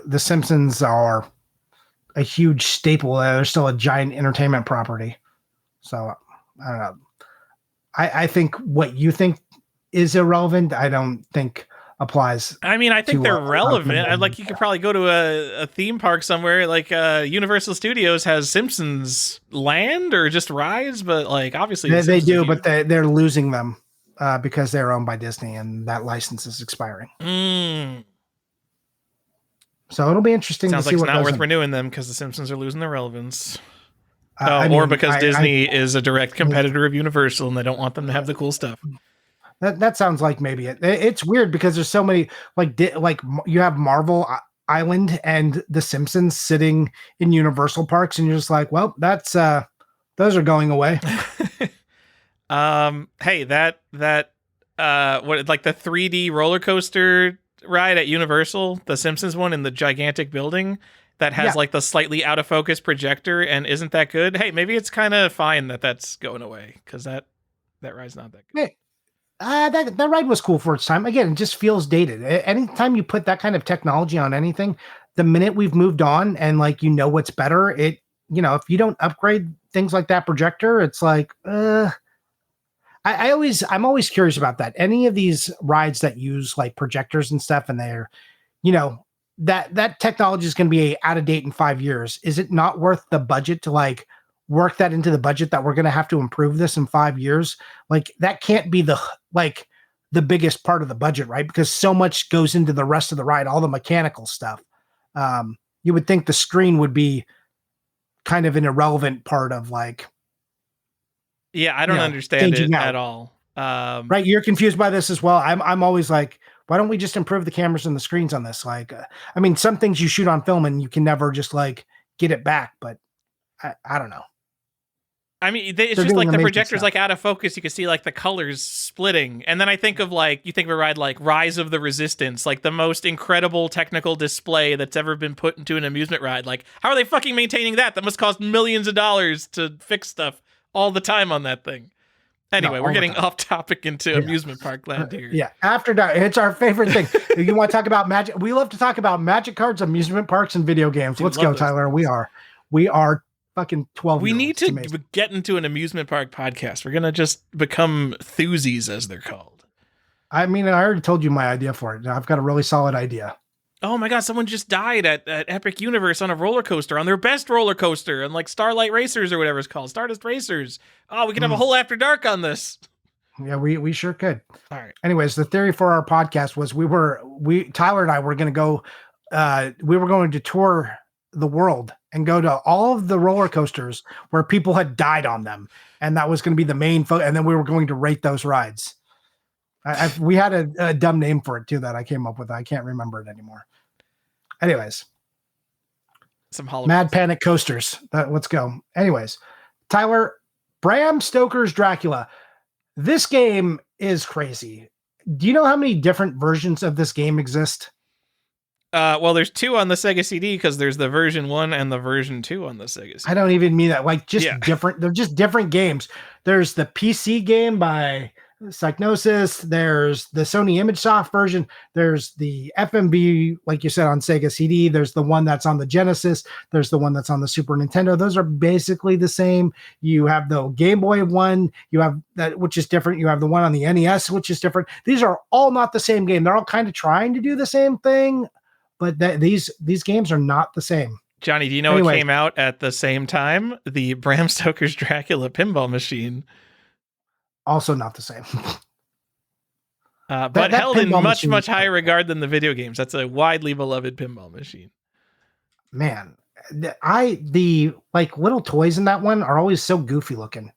The Simpsons are a huge staple. They're still a giant entertainment property. So I don't know. I think what you think is irrelevant, I don't think applies. I mean, I think they're relevant. Like you could probably go to a theme park somewhere, like Universal Studios has Simpsons Land or just rides, but like obviously they do, but they're losing them because they're owned by Disney and that license is expiring. So it'll be interesting to see like what it's not worth renewing them because the Simpsons are losing their relevance. Or because Disney is a direct competitor of Universal and they don't want them to have the cool stuff. That sounds like maybe it. It's weird because there's so many like you have Marvel Island and The Simpsons sitting in Universal parks, and you're just like, well, that's those are going away. Hey, that what like the 3D roller coaster ride at Universal, the Simpsons one in the gigantic building that has like the slightly out of focus projector and isn't that good. Hey, maybe it's kind of fine that that's going away because that ride's not that good. Hey. That ride was cool for its time. Again, it just feels dated. Anytime you put that kind of technology on anything, the minute we've moved on and like what's better, if you don't upgrade things like that projector, it's like I'm always curious about that. Any of these rides that use like projectors and stuff, and they're you know that technology is going to be out of date in 5 years. Is it not worth the budget to like work that into the budget that we're going to have to improve this in 5 years? Like that can't be the biggest part of the budget, right? Because so much goes into the rest of the ride, all the mechanical stuff. You would think the screen would be kind of an irrelevant part of like, Yeah, I don't understand it out. at all. Right, you're confused by this as well. I'm always like, why don't we just improve the cameras and the screens on this? Like, I mean, some things you shoot on film and you can never just like get it back, but I don't know. I mean, it's just like the projector's like out of focus. You can see like the colors splitting. And then I think of like, you think of a ride like Rise of the Resistance, like the most incredible technical display that's ever been put into an amusement ride. Like, how are they fucking maintaining that? That must cost millions of dollars to fix stuff all the time on that thing. Anyway, we're getting off topic into amusement park land here. Yeah, after dark, it's our favorite thing. If you want to talk about magic, we love to talk about magic cards, amusement parks, and video games. Let's go, Tyler. We are fucking 12. We need to get into an amusement park podcast. We're gonna just become thusies, as they're called. I mean, I already told you my idea for it. I've got a really solid idea. Oh my god, someone just died at Epic Universe on a roller coaster, on their best roller coaster, and like Starlight Racers or whatever it's called, Stardust Racers. Oh, we could have a whole After Dark on this. Yeah, we sure could. All right. Anyways, the theory for our podcast was Tyler and I were going to go. We were going to tour the world and go to all of the roller coasters where people had died on them, and that was going to be the main and then we were going to rate those rides. We had a dumb name for it too that I came up with. I can't remember it anymore. Anyways, some Halloween. Mad Panic coasters. Let's go. Anyways, Tyler, Bram Stoker's Dracula. This game is crazy. Do you know how many different versions of this game exist? Well, there's 2 on the Sega CD because there's the version 1 and the version 2 on the Sega CD. I don't even mean that. Like different. They're just different games. There's the PC game by Psygnosis. There's the Sony ImageSoft version. There's the FMV, like you said, on Sega CD. There's the one that's on the Genesis. There's the one that's on the Super Nintendo. Those are basically the same. You have the Game Boy one. You have that, which is different. You have the one on the NES, which is different. These are all not the same game. They're all kind of trying to do the same thing, but these games are not the same. Johnny, do you know what came out at the same time? The Bram Stoker's Dracula pinball machine. Also not the same. But held in much higher regard than the video games. That's a widely beloved pinball machine. Man, the like little toys in that one are always so goofy looking.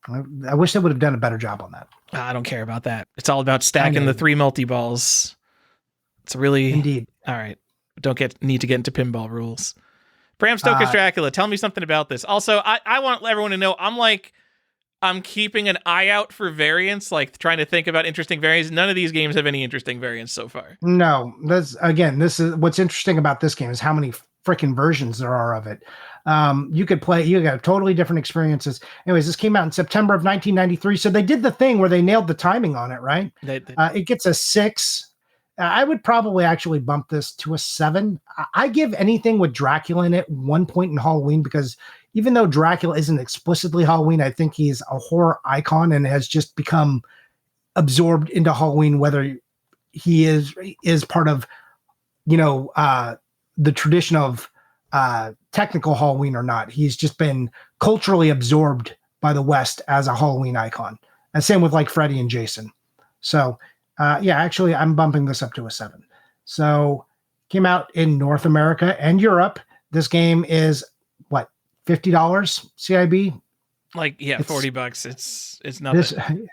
I wish they would have done a better job on that. I don't care about that. It's all about stacking the 3 multi-balls. It's really... Indeed. All right. Need to get into pinball rules. Bram Stoker's Dracula. Tell me something about this. Also, I want everyone to know I'm keeping an eye out for variants, like trying to think about interesting variants. None of these games have any interesting variants so far. No, this is what's interesting about this game is how many freaking versions there are of it. You got totally different experiences. Anyways, this came out in September of 1993. So they did the thing where they nailed the timing on it, right? It gets a 6. I would probably actually bump this to a 7. I give anything with Dracula in it 1 point in Halloween because even though Dracula isn't explicitly Halloween, I think he's a horror icon and has just become absorbed into Halloween, whether he is part of, the tradition of technical Halloween or not. He's just been culturally absorbed by the West as a Halloween icon. And same with like Freddy and Jason. So actually I'm bumping this up to a 7. So came out in North America and Europe. This game is what? $50 CIB, like $40. It's nothing.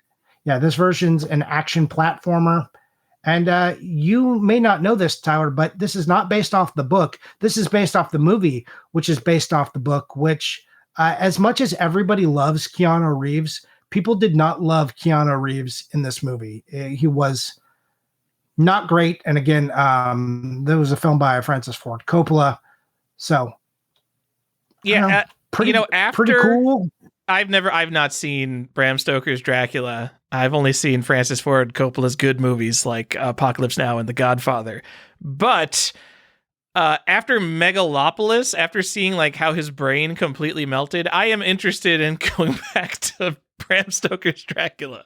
This version's an action platformer, and you may not know this, Tyler, but this is not based off the book. This is based off the movie, which is based off the book. Which, as much as everybody loves Keanu Reeves, people did not love Keanu Reeves in this movie. He was not great, and again, there was a film by Francis Ford Coppola, so. Yeah, pretty cool. I've not seen Bram Stoker's Dracula. I've only seen Francis Ford Coppola's good movies like Apocalypse Now and The Godfather. But after Megalopolis, after seeing like how his brain completely melted, I am interested in going back to Bram Stoker's Dracula.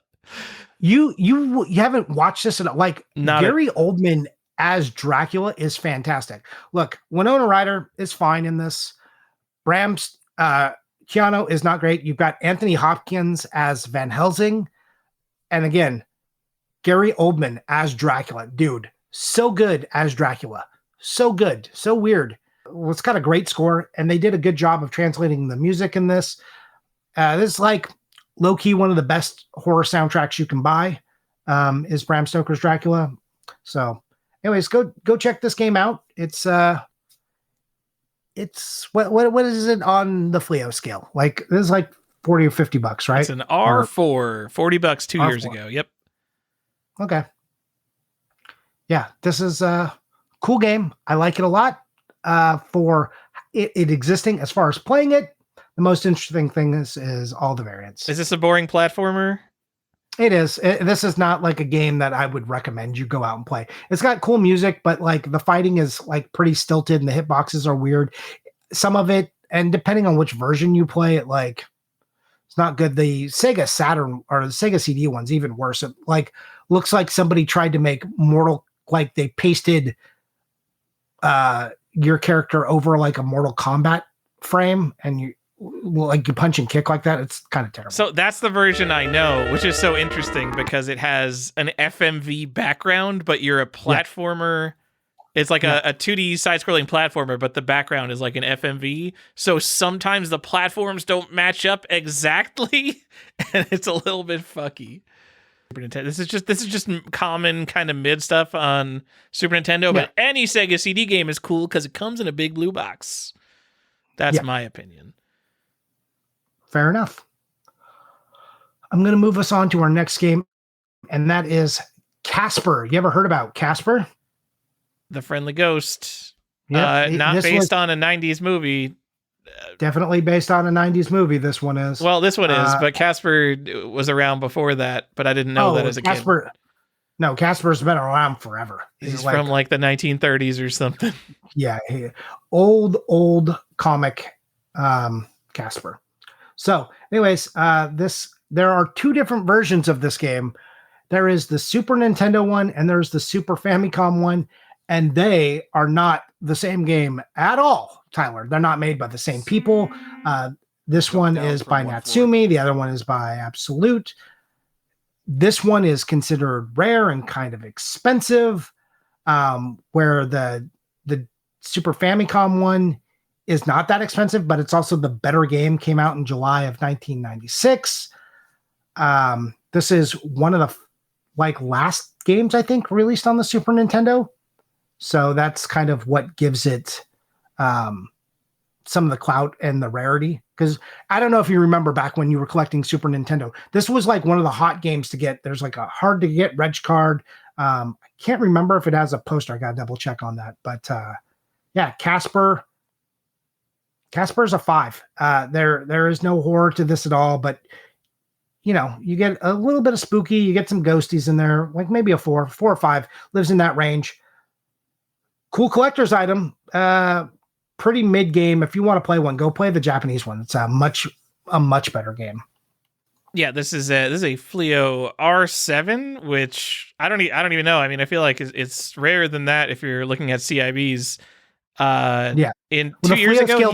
You haven't watched this at all. Like Gary Oldman as Dracula is fantastic. Look, Winona Ryder is fine in this. Bram's Keanu is not great. You've got Anthony Hopkins as Van Helsing. And again, Gary Oldman as Dracula. Dude, so good as Dracula. So good. So weird. Well, it's got a great score, and they did a good job of translating the music in this. This is like low-key one of the best horror soundtracks you can buy, is Bram Stoker's Dracula. So anyways, go check this game out. It's what is it on the Fleo scale? Like this is like $40 or $50, right? It's an R4, $40 2 years ago. Yep. Okay. Yeah, this is a cool game. I like it a lot. For it existing, as far as playing it, the most interesting thing is all the variants. Is this a boring platformer? It is. This is not like a game that I would recommend you go out and play. It's got cool music, but like the fighting is like pretty stilted and the hitboxes are weird. Some of it, and depending on which version you play, it like it's not good. The Sega Saturn or the Sega CD one's even worse. It like looks like somebody tried to make like they pasted your character over like a Mortal Kombat frame, and you punch and kick like that. It's kind of terrible. So that's the version I know, which is so interesting because it has an FMV background, but you're a platformer. Yeah. It's like a 2D side-scrolling platformer, but the background is like an FMV. So sometimes the platforms don't match up exactly, and it's a little bit fucky. Super Nintendo. This is just common kind of mid stuff on Super Nintendo, but any Sega CD game is cool because it comes in a big blue box. That's my opinion. Fair enough. I'm going to move us on to our next game, and that is Casper. You ever heard about Casper? The Friendly Ghost. Yeah, not based on a 90s movie. Definitely based on a 90s movie, this one is. Well, this one is, but Casper was around before that, but I didn't know that as a kid. No, Casper's been around forever. He's from like the 1930s or something. Yeah, old comic Casper. So, anyways, there are two different versions of this game. There is the Super Nintendo one, and there's the Super Famicom one, and they are not the same game at all, Tyler. They're not made by the same people. This one is by Natsumi. The other one is by Absolute. This one is considered rare and kind of expensive, where the Super Famicom one is not that expensive, but it's also the better game. Came out in July of 1996. This is one of the last games, I think, released on the Super Nintendo. So that's kind of what gives it some of the clout and the rarity. Because I don't know if you remember back when you were collecting Super Nintendo, this was like one of the hot games to get. There's like a hard to get reg card. I can't remember if it has a poster. I got to double check on that. But yeah, Casper's a 5. There is no horror to this at all, but you know, you get a little bit of spooky, you get some ghosties in there, like maybe a 4 or 5, lives in that range. Cool collector's item. Pretty mid game. If you want to play one, go play the Japanese one. It's a much better game. Yeah, this is a Fleo R7, which I don't even know. I mean, I feel like it's rarer than that if you're looking at CIBs. In 2 years ago,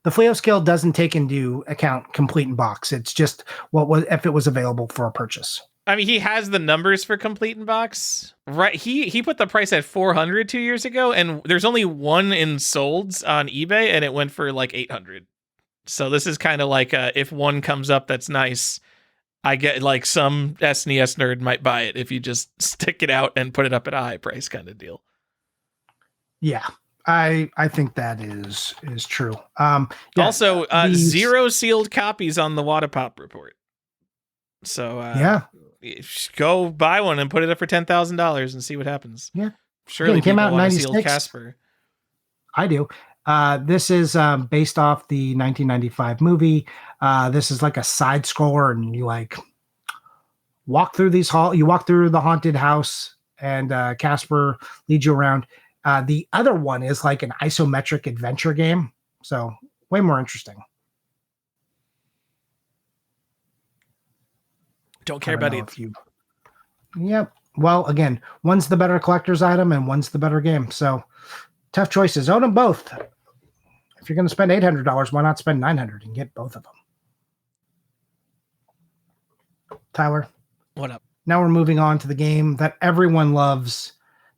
the Fleo scale doesn't take into account complete in box. It's just if it was available for a purchase. I mean, he has the numbers for complete in box, right? He put the price at $400 2 years ago, and there's only one in solds on eBay, and it went for like $800. So this is kind of like if one comes up that's nice, I get like some SNES nerd might buy it if you just stick it out and put it up at a high price kind of deal. Yeah, I think that is true. Also, 0 sealed copies on the Wadapop report. So go buy one and put it up for $10,000 and see what happens. Yeah, surely it came out in '96. Casper. I do. This is based off the 1995 movie. This is like a side scroller, and you like walk through these hall. You walk through the haunted house, and Casper leads you around. The other one is like an isometric adventure game, so way more interesting. Don't care about it. Yep. Well, again, one's the better collector's item, and one's the better game. So tough choices. Own them both. If you're going to spend $800, why not spend $900 and get both of them? Tyler, what up? Now we're moving on to the game that everyone loves.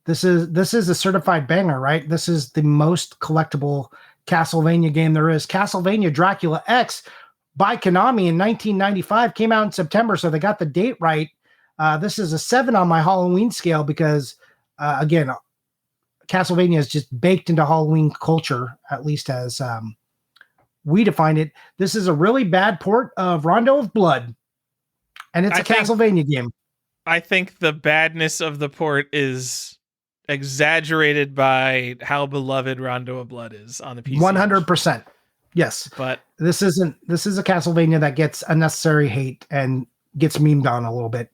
This is a certified banger, right? This is the most collectible Castlevania game there is. Castlevania Dracula X by Konami in 1995 came out in September, so they got the date right. This is a 7 on my Halloween scale because, again, Castlevania is just baked into Halloween culture, at least as we define it. This is a really bad port of Rondo of Blood, and it's a Castlevania game. I think the badness of the port is exaggerated by how beloved Rondo of Blood is on the PC. 100%. Yes. But this is a Castlevania that gets unnecessary hate and gets memed on a little bit.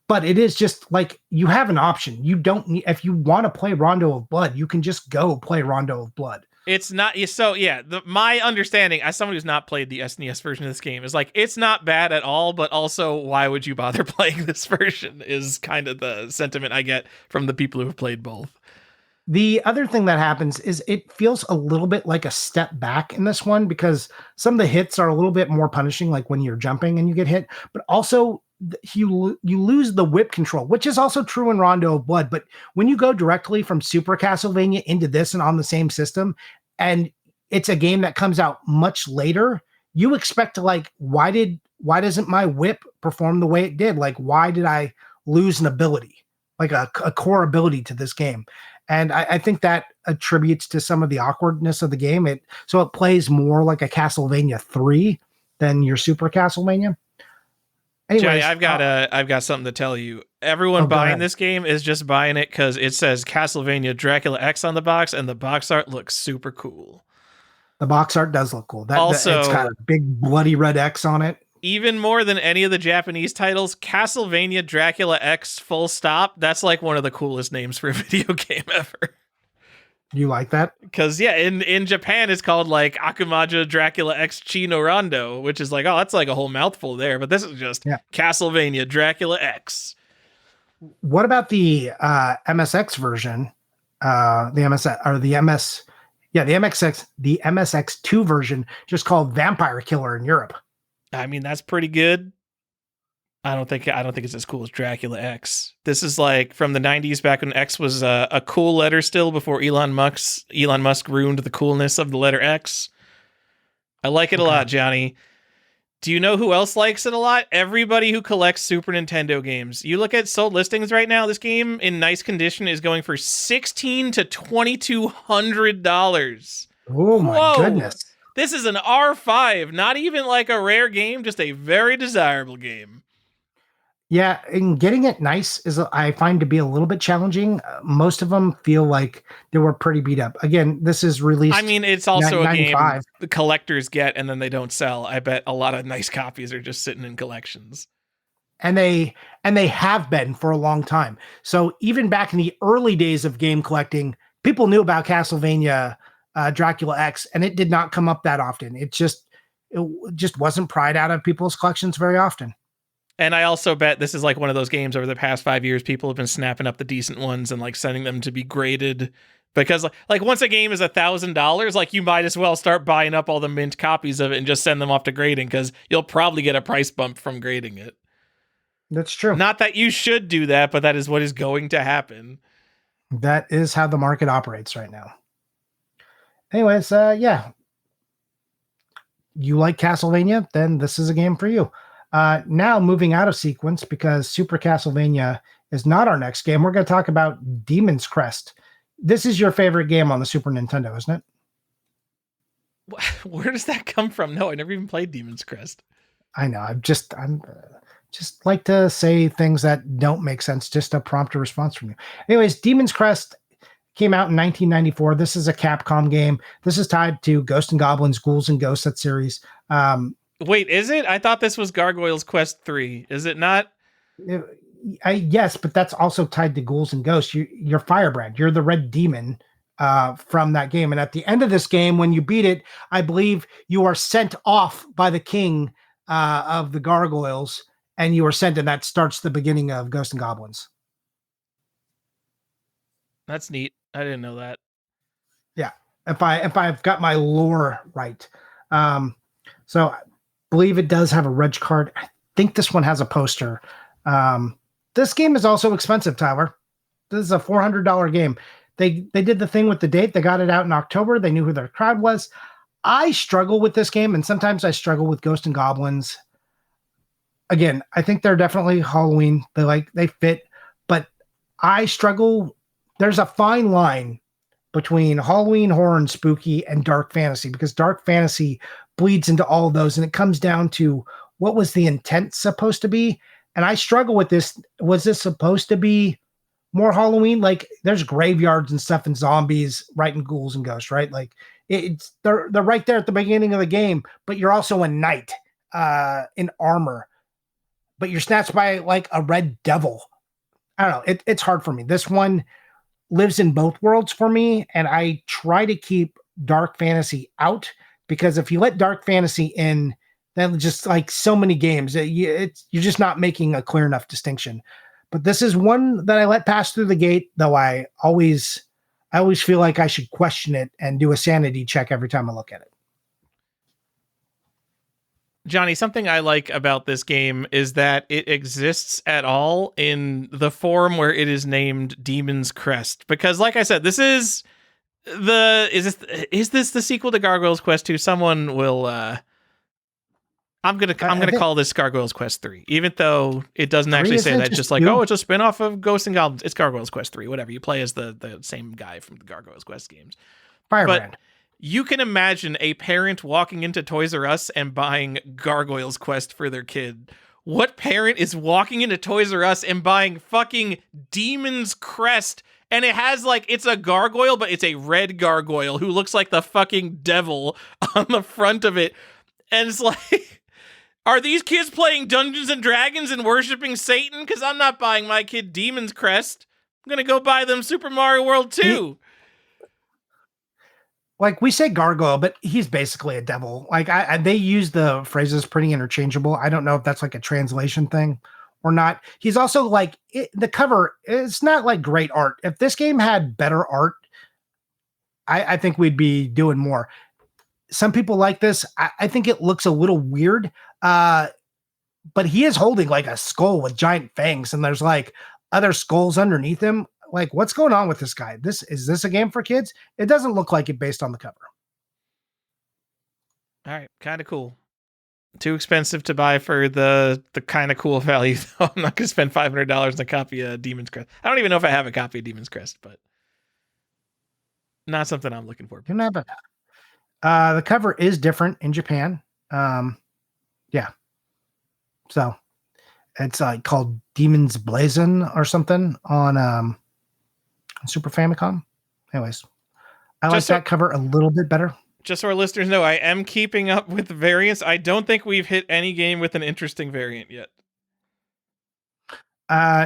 But it is just like you have an option. You don't need, if you want to play Rondo of Blood, you can just go play Rondo of Blood. It's not so. Yeah, my understanding as someone who's not played the SNES version of this game is like it's not bad at all, but also why would you bother playing this version is kind of the sentiment I get from the people who have played both. The other thing that happens is it feels a little bit like a step back in this one because some of the hits are a little bit more punishing, like when you're jumping and you get hit, but also you lose the whip control, which is also true in Rondo of Blood. But when you go directly from Super Castlevania into this and on the same system, and it's a game that comes out much later, you expect to like, why doesn't my whip perform the way it did? Like, why did I lose an ability, like a core ability to this game? And I think that attributes to some of the awkwardness of the game. So it plays more like a Castlevania 3 than your Super Castlevania. Anyways, Johnny, I've got something to tell you. Everyone buying this game is just buying it because it says Castlevania Dracula X on the box, and the box art looks super cool. The box art does look cool. It's got a big bloody red X on it. Even more than any of the Japanese titles, Castlevania Dracula X full stop, that's like one of the coolest names for a video game ever. You like that? Because, yeah, in Japan, it's called, like, Akumaja Dracula X Chino Rondo, which is like, oh, that's like a whole mouthful there. But this is just Castlevania Dracula X. What about the MSX version? The MSX2 version, just called Vampire Killer in Europe. I mean, that's pretty good. I don't think it's as cool as Dracula X. This is like from the 90s, back when X was a cool letter still before Elon Musk ruined the coolness of the letter X. I like it a lot, Johnny. Do you know who else likes it a lot? Everybody who collects Super Nintendo games. You look at sold listings right now, this game in nice condition is going for $1,600 to $2,200. Oh my goodness. This is an R5, not even like a rare game, just a very desirable game. Yeah, and getting it nice I find to be a little bit challenging. Most of them feel like they were pretty beat up. Again, this is released. I mean, it's also a game the collectors get and then they don't sell. I bet a lot of nice copies are just sitting in collections. And they have been for a long time. So even back in the early days of game collecting, people knew about Castlevania Dracula X, and it did not come up that often. It just wasn't pried out of people's collections very often. And I also bet this is like one of those games over the past 5 years, people have been snapping up the decent ones and like sending them to be graded because like once a game is $1,000, like you might as well start buying up all the mint copies of it and just send them off to grading because you'll probably get a price bump from grading it. That's true. Not that you should do that, but that is what is going to happen. That is how the market operates right now. Anyways, yeah. You like Castlevania? Then this is a game for you. Now moving out of sequence because Super Castlevania is not our next game. We're going to talk about Demon's Crest. This is your favorite game on the Super Nintendo, isn't it? Where does that come from? No, I never even played Demon's Crest. I know. I'm just like to say things that don't make sense just to prompt a response from you. Anyways, Demon's Crest came out in 1994. This is a Capcom game. This is tied to Ghosts and Goblins, Ghouls and Ghosts, that series. Wait, is it? I thought this was Gargoyles Quest 3. Is it not? Yes, but that's also tied to Ghouls and Ghosts. You're Firebrand. You're the red demon from that game. And at the end of this game, when you beat it, I believe you are sent off by the king of the gargoyles, and you are sent, and that starts the beginning of Ghosts and Goblins. That's neat. I didn't know that. Yeah, if I've got my lore right. So I believe it does have a reg card. I think this one has a poster. This game is also expensive, Tyler. This is a $400 game. They did the thing with the date. They got it out in October. They knew who their crowd was. I struggle with this game, and sometimes I struggle with Ghosts and Goblins. Again, I think they're definitely Halloween. They fit, but I struggle. There's a fine line between Halloween, horror, and spooky, and dark fantasy, because dark fantasy bleeds into all of those, and it comes down to what was the intent supposed to be. And I struggle with this. Was this supposed to be more Halloween? Like, there's graveyards and stuff and zombies right in Ghouls and Ghosts, right? Like, they're right there at the beginning of the game, but you're also a knight in armor, but you're snatched by like a red devil. I don't know. It's hard for me. This one lives in both worlds for me, and I try to keep dark fantasy out, because if you let dark fantasy in, then just like so many games, you're just not making a clear enough distinction. But this is one that I let pass through the gate, though I always feel like I should question it and do a sanity check every time I look at it. Johnny, something I like about this game is that it exists at all in the form where it is named Demon's Crest. Because, like I said, this is this the sequel to Gargoyles Quest 2? Someone will I'm gonna call this Gargoyles Quest 3, even though it doesn't actually say that. Just like, oh, it's a spin-off of Ghosts and Goblins. It's Gargoyles Quest 3, whatever. You play as the same guy from the Gargoyles Quest games. Firebrand. But you can imagine a parent walking into Toys R Us and buying Gargoyles Quest for their kid. What parent is walking into Toys R Us and buying fucking Demon's Crest? And it has it's a gargoyle, but it's a red gargoyle who looks like the fucking devil on the front of it. And it's like, are these kids playing Dungeons and Dragons and worshiping Satan? Because I'm not buying my kid Demon's Crest. I'm going to go buy them Super Mario World 2. Like, we say gargoyle, but he's basically a devil. Like, they use the phrases pretty interchangeable. I don't know if that's like a translation thing or not. He's also the cover, it's not like great art. If this game had better art, I think we'd be doing more. Some people like this. I think it looks a little weird, but he is holding like a skull with giant fangs, and there's like other skulls underneath him. Like, what's going on with this guy? Is this a game for kids? It doesn't look like it based on the cover. All right, kind of cool. Too expensive to buy for the kind of cool value, though. I'm not going to spend $500 on a copy of Demon's Crest. I don't even know if I have a copy of Demon's Crest, but not something I'm looking for. You have it. The cover is different in Japan. Yeah. So it's called Demon's Blazon or something on Super Famicom. Anyways, I like that cover a little bit better. Just so our listeners know, I am keeping up with the variants. I don't think we've hit any game with an interesting variant yet.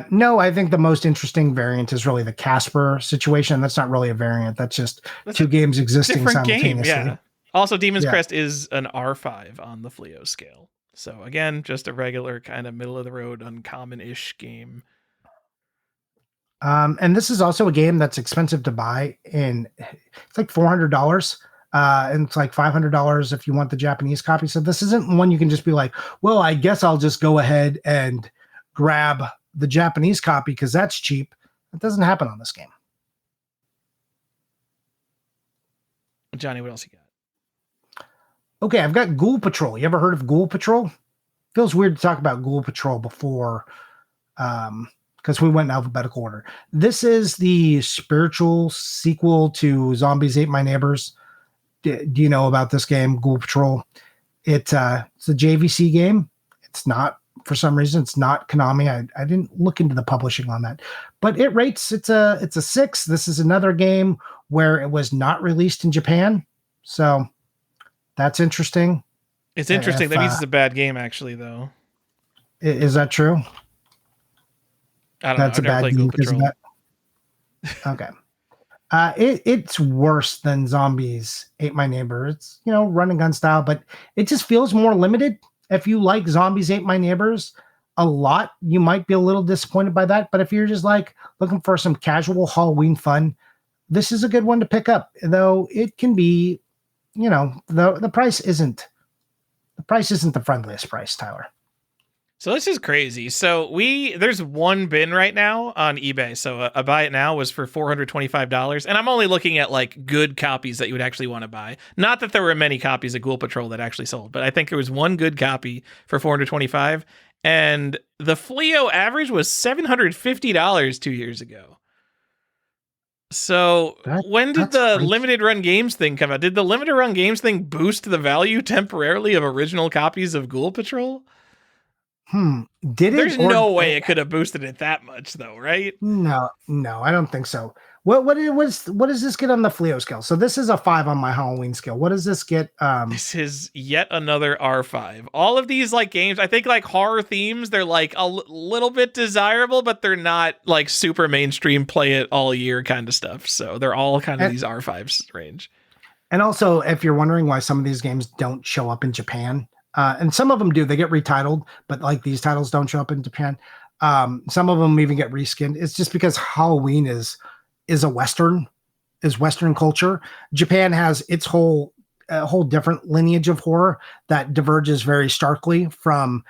No, I think the most interesting variant is really the Casper situation. That's not really a variant. That's just two games existing simultaneously. Game, yeah. Also, Demon's Crest is an R5 on the Fleo scale. So again, just a regular kind of middle of the road, uncommon-ish game. And this is also a game that's expensive to buy, and it's like $400. And it's like $500 if you want the Japanese copy. So this isn't one you can just be like, well, I guess I'll just go ahead and grab the Japanese copy because that's cheap. It doesn't happen on this game. Johnny, what else you got? Okay, I've got Ghoul Patrol. You ever heard of Ghoul Patrol? Feels weird to talk about Ghoul Patrol before, because we went in alphabetical order. This is the spiritual sequel to Zombies Ate My Neighbors. Do you know about this game, Ghoul Patrol? It's a JVC game. It's not for some reason. It's not Konami. I didn't look into the publishing on that, but it rates it's a 6. This is another game where it was not released in Japan, so that's interesting. It's interesting. That means it's a bad game, actually, though. Is that true? I don't That's know. I've never a bad played game Ghoul Patrol. Okay. It's worse than Zombies Ate My Neighbor. It's, run and gun style, but it just feels more limited. If you like Zombies Ate My Neighbors a lot, you might be a little disappointed by that. But if you're just like looking for some casual Halloween fun, this is a good one to pick up. Though it can be, the price isn't the friendliest price, Tyler. So this is crazy. So there's one bin right now on eBay. So a buy it now was for $425, and I'm only looking at like good copies that you would actually want to buy. Not that there were many copies of Ghoul Patrol that actually sold, but I think there was one good copy for $425, and the Fleo average was $750 2 years ago. So when did the limited run games thing come out? Did the limited run games thing boost the value temporarily of original copies of Ghoul Patrol? Did it? There's no way it could have boosted it that much, though, right? No, I don't think so. What does this get on the Fleo scale? So this is a 5 on my Halloween scale. What does this get? This is yet another R5. All of these like games, I think like horror themes, they're like a little bit desirable, but they're not like super mainstream, play it all year kind of stuff. So they're all kind of these R5s range. And also, if you're wondering why some of these games don't show up in Japan, and some of them do, they get retitled, but like these titles don't show up in Japan. Some of them even get reskinned. It's just because Halloween is Western culture. Japan has its whole different lineage of horror that diverges very starkly from,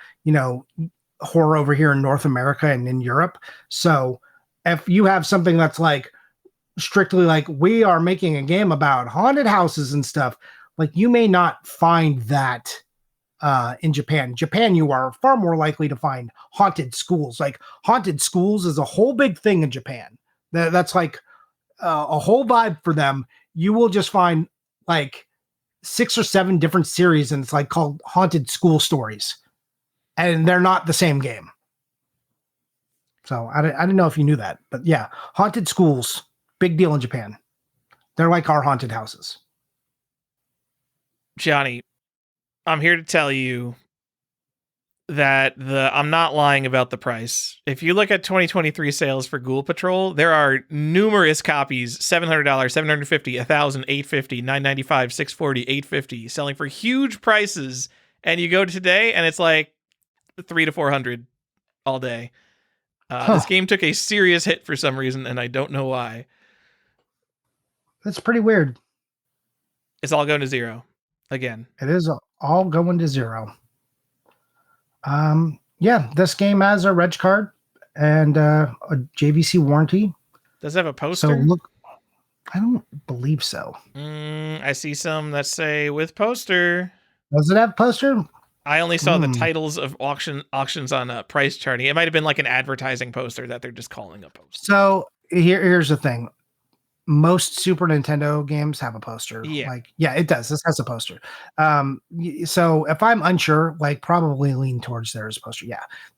horror over here in North America and in Europe. So if you have something that's like strictly like, we are making a game about haunted houses and stuff, like you may not find that in Japan. You are far more likely to find haunted schools. Like haunted schools is a whole big thing in Japan. That's like a whole vibe for them. You will just find like 6 or 7 different series, and it's like called Haunted School Stories, and they're not the same game. So I didn't know if you knew that, but yeah, haunted schools, big deal in Japan. They're like our haunted houses. Johnny, I'm here to tell you that I'm not lying about the price. If you look at 2023 sales for Ghoul Patrol, there are numerous copies, $700, $750, $1,000, $850, $995, $640, $850, selling for huge prices. And you go to today and it's like $300 to $400 all day. This game took a serious hit for some reason, and I don't know why. That's pretty weird. It's all going to zero again. It is all going to zero. Yeah, this game has a reg card and a JVC warranty. Does it have a poster? So look, I don't believe so. I see some that say with poster. Does it have poster? I only saw the titles of auctions on price charting. It might have been like an advertising poster that they're just calling a poster. So here's the thing. Most Super Nintendo games have a poster. Yeah, it does. This has a poster. So if I'm unsure, like probably lean towards there as a poster.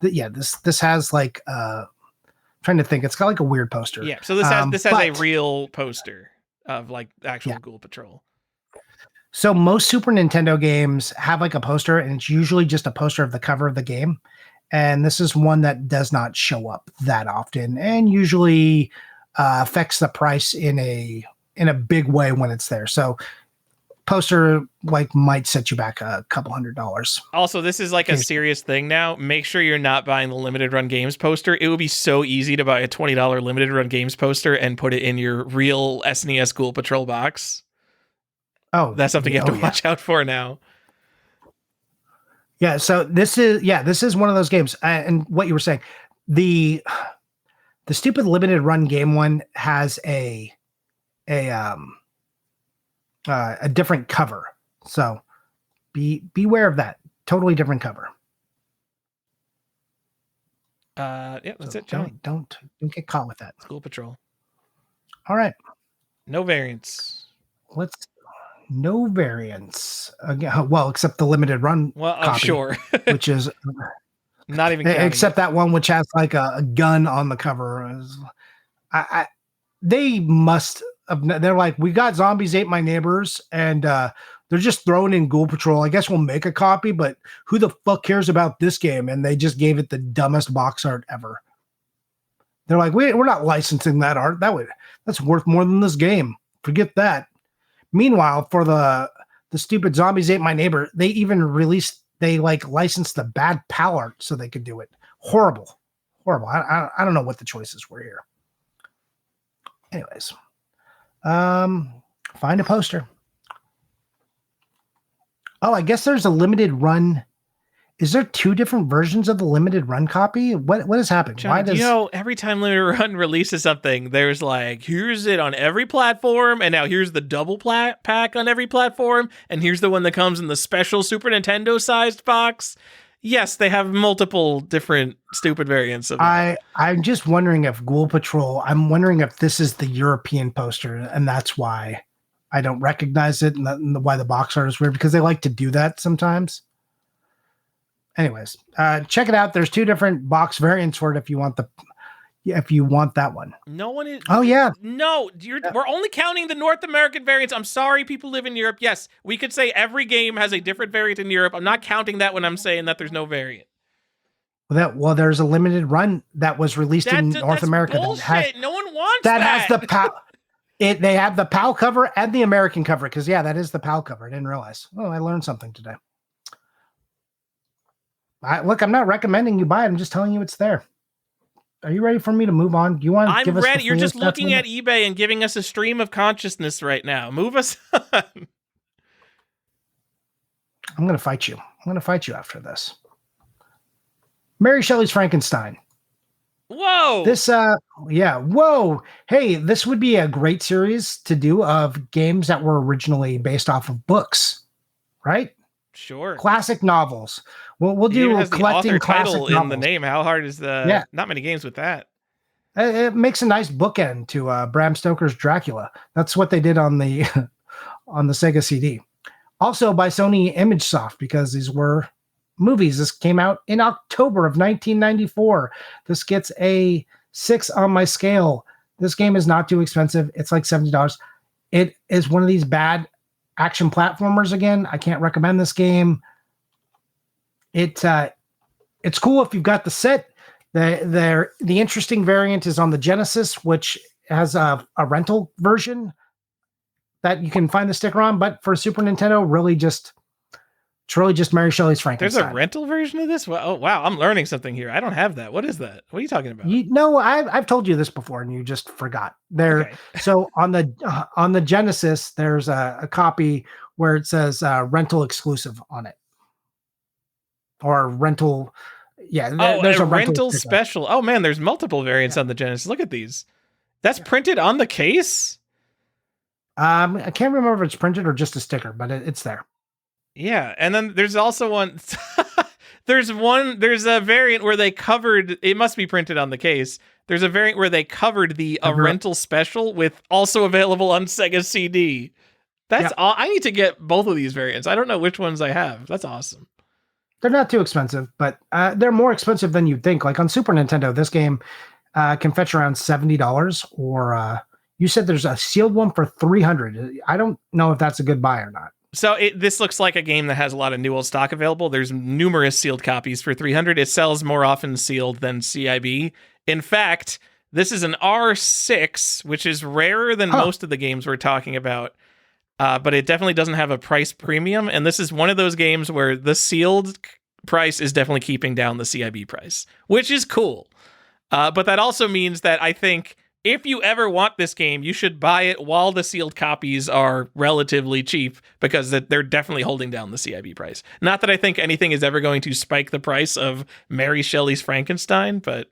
This has like trying to think. It's got like a weird poster. Yeah. So this has a real poster of like actual Ghoul Patrol. So most Super Nintendo games have like a poster, and it's usually just a poster of the cover of the game. And this is one that does not show up that often, and usually affects the price in a big way when it's there. So poster like might set you back a couple $100. Also, this is like a serious thing now. Make sure you're not buying the limited run games poster. It would be so easy to buy a $20 limited run games poster and put it in your real SNES Ghoul Patrol box. Oh, that's something you have to watch out for now. Yeah. So this is one of those games. And what you were saying, the stupid limited run game one has a different cover. So beware of that. Totally different cover. Yeah, that's it, Johnny. Don't get caught with that. Ghoul Patrol. All right. No variants. No variants again. Well, except the limited run. Well, I'm sure. which is Not even counting except it. that one which has like a gun on the cover. They must have, they're like, we got Zombies Ate My Neighbors, and they're just throwing in Ghoul Patrol. I guess we'll make a copy, but who the fuck cares about this game? And they just gave it the dumbest box art ever. They're like, we're not licensing that art. That's worth more than this game. Forget that. Meanwhile, for the stupid Zombies Ate My Neighbor, they like licensed the bad PAL art so they could do it. Horrible. I don't know what the choices were here. Anyways, find a poster. Oh, I guess there's a limited run. Is there two different versions of the limited run copy? What has happened? John, every time Limited Run releases something, there's like, here's it on every platform, and now here's the double pack on every platform, and here's the one that comes in the special Super Nintendo sized box. Yes, they have multiple different stupid variants of that. I'm just wondering if Ghoul Patrol, I'm wondering if this is the European poster, and that's why I don't recognize it, and why the box art is weird, because they like to do that sometimes. Anyways, check it out. There's two different box variants for it if you want that one. No one is. Oh yeah. No, we're only counting the North American variants. I'm sorry, people live in Europe. Yes, we could say every game has a different variant in Europe. I'm not counting that when I'm saying that there's no variant. Well, there's a limited run that was released in North America. Bullshit. No one wants that. That has the PAL. They have the PAL cover and the American cover, because that is the PAL cover. I didn't realize. Oh, I learned something today. Look, I'm not recommending you buy it. I'm just telling you it's there. Are you ready for me to move on? Do you want to give us? I'm ready. You're just looking at eBay and giving us a stream of consciousness right now. Move us on. I'm going to fight you. I'm going to fight you after this. Mary Shelley's Frankenstein. Whoa. Whoa. Hey, this would be a great series to do of games that were originally based off of books, right? Sure. Classic novels. We'll do collecting classic novels in the name. How hard is the? Yeah. Not many games with that. It makes a nice bookend to Bram Stoker's Dracula. That's what they did on the on the Sega CD. Also by Sony ImageSoft, because these were movies. This came out in October of 1994. This gets a 6 on my scale. This game is not too expensive. It's like $70. It is one of these bad action platformers again. I can't recommend this game. It's cool if you've got the set. The interesting variant is on the Genesis, which has a rental version that you can find the sticker on. But for Super Nintendo, it's really just Mary Shelley's Frankenstein. There's a rental version of this? Oh, wow. I'm learning something here. I don't have that. What is that? What are you talking about? I've told you this before and you just forgot. Okay. So on the Genesis, there's a copy where it says rental exclusive on it. Or rental. Yeah. There's a rental special. Oh, man. There's multiple variants on the Genesis. Look at these. That's printed on the case? I can't remember if it's printed or just a sticker, but it's there. Yeah, and then there's also one. There's a variant where they covered. It must be printed on the case. There's a variant where they covered the rental special with also available on Sega CD. That's all. I need to get both of these variants. I don't know which ones I have. That's awesome. They're not too expensive, but they're more expensive than you'd think. Like on Super Nintendo, this game can fetch around $70. Or you said there's a sealed one for $300. I don't know if that's a good buy or not. So this looks like a game that has a lot of new old stock available. There's numerous sealed copies for $300. It sells more often sealed than CIB. In fact, this is an R6, which is rarer than most of the games we're talking about. But it definitely doesn't have a price premium. And this is one of those games where the sealed price is definitely keeping down the CIB price, which is cool. But that also means that I think if you ever want this game, you should buy it while the sealed copies are relatively cheap, because they're definitely holding down the CIB price. Not that I think anything is ever going to spike the price of Mary Shelley's Frankenstein, but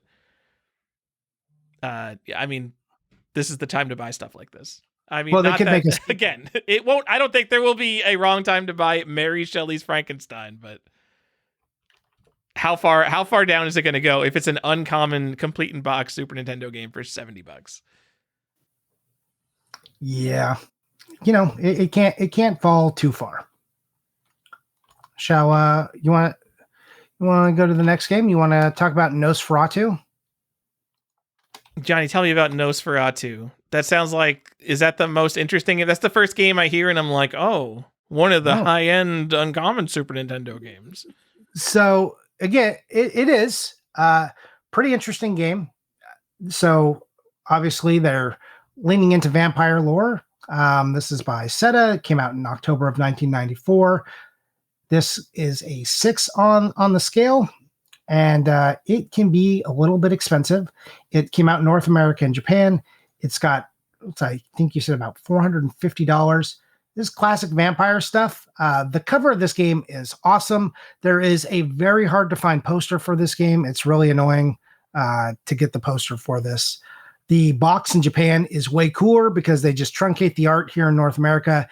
I mean, this is the time to buy stuff like this. I mean, they could make again, it won't. I don't think there will be a wrong time to buy Mary Shelley's Frankenstein, but how far down is it going to go if it's an uncommon complete in box Super Nintendo game for $70? Yeah, it can't fall too far. Shall you want You want to go to the next game? You want to talk about Nosferatu? Johnny, tell me about Nosferatu. That sounds like, is that the most interesting? That's the first game I hear, and I'm like, oh, one of the Oh, high-end uncommon Super Nintendo games. so again, it is pretty interesting game. So obviously they're leaning into vampire lore. This is by Seta. It came out in October of 1994. This is a 6 on the scale, and it can be a little bit expensive. It came out in North America and Japan. It's got, I think you said about $450. This classic vampire stuff. The cover of this game is awesome. There is a very hard to find poster for this game. It's really annoying to get the poster for this. The box in Japan is way cooler because they just truncate the art here in North America.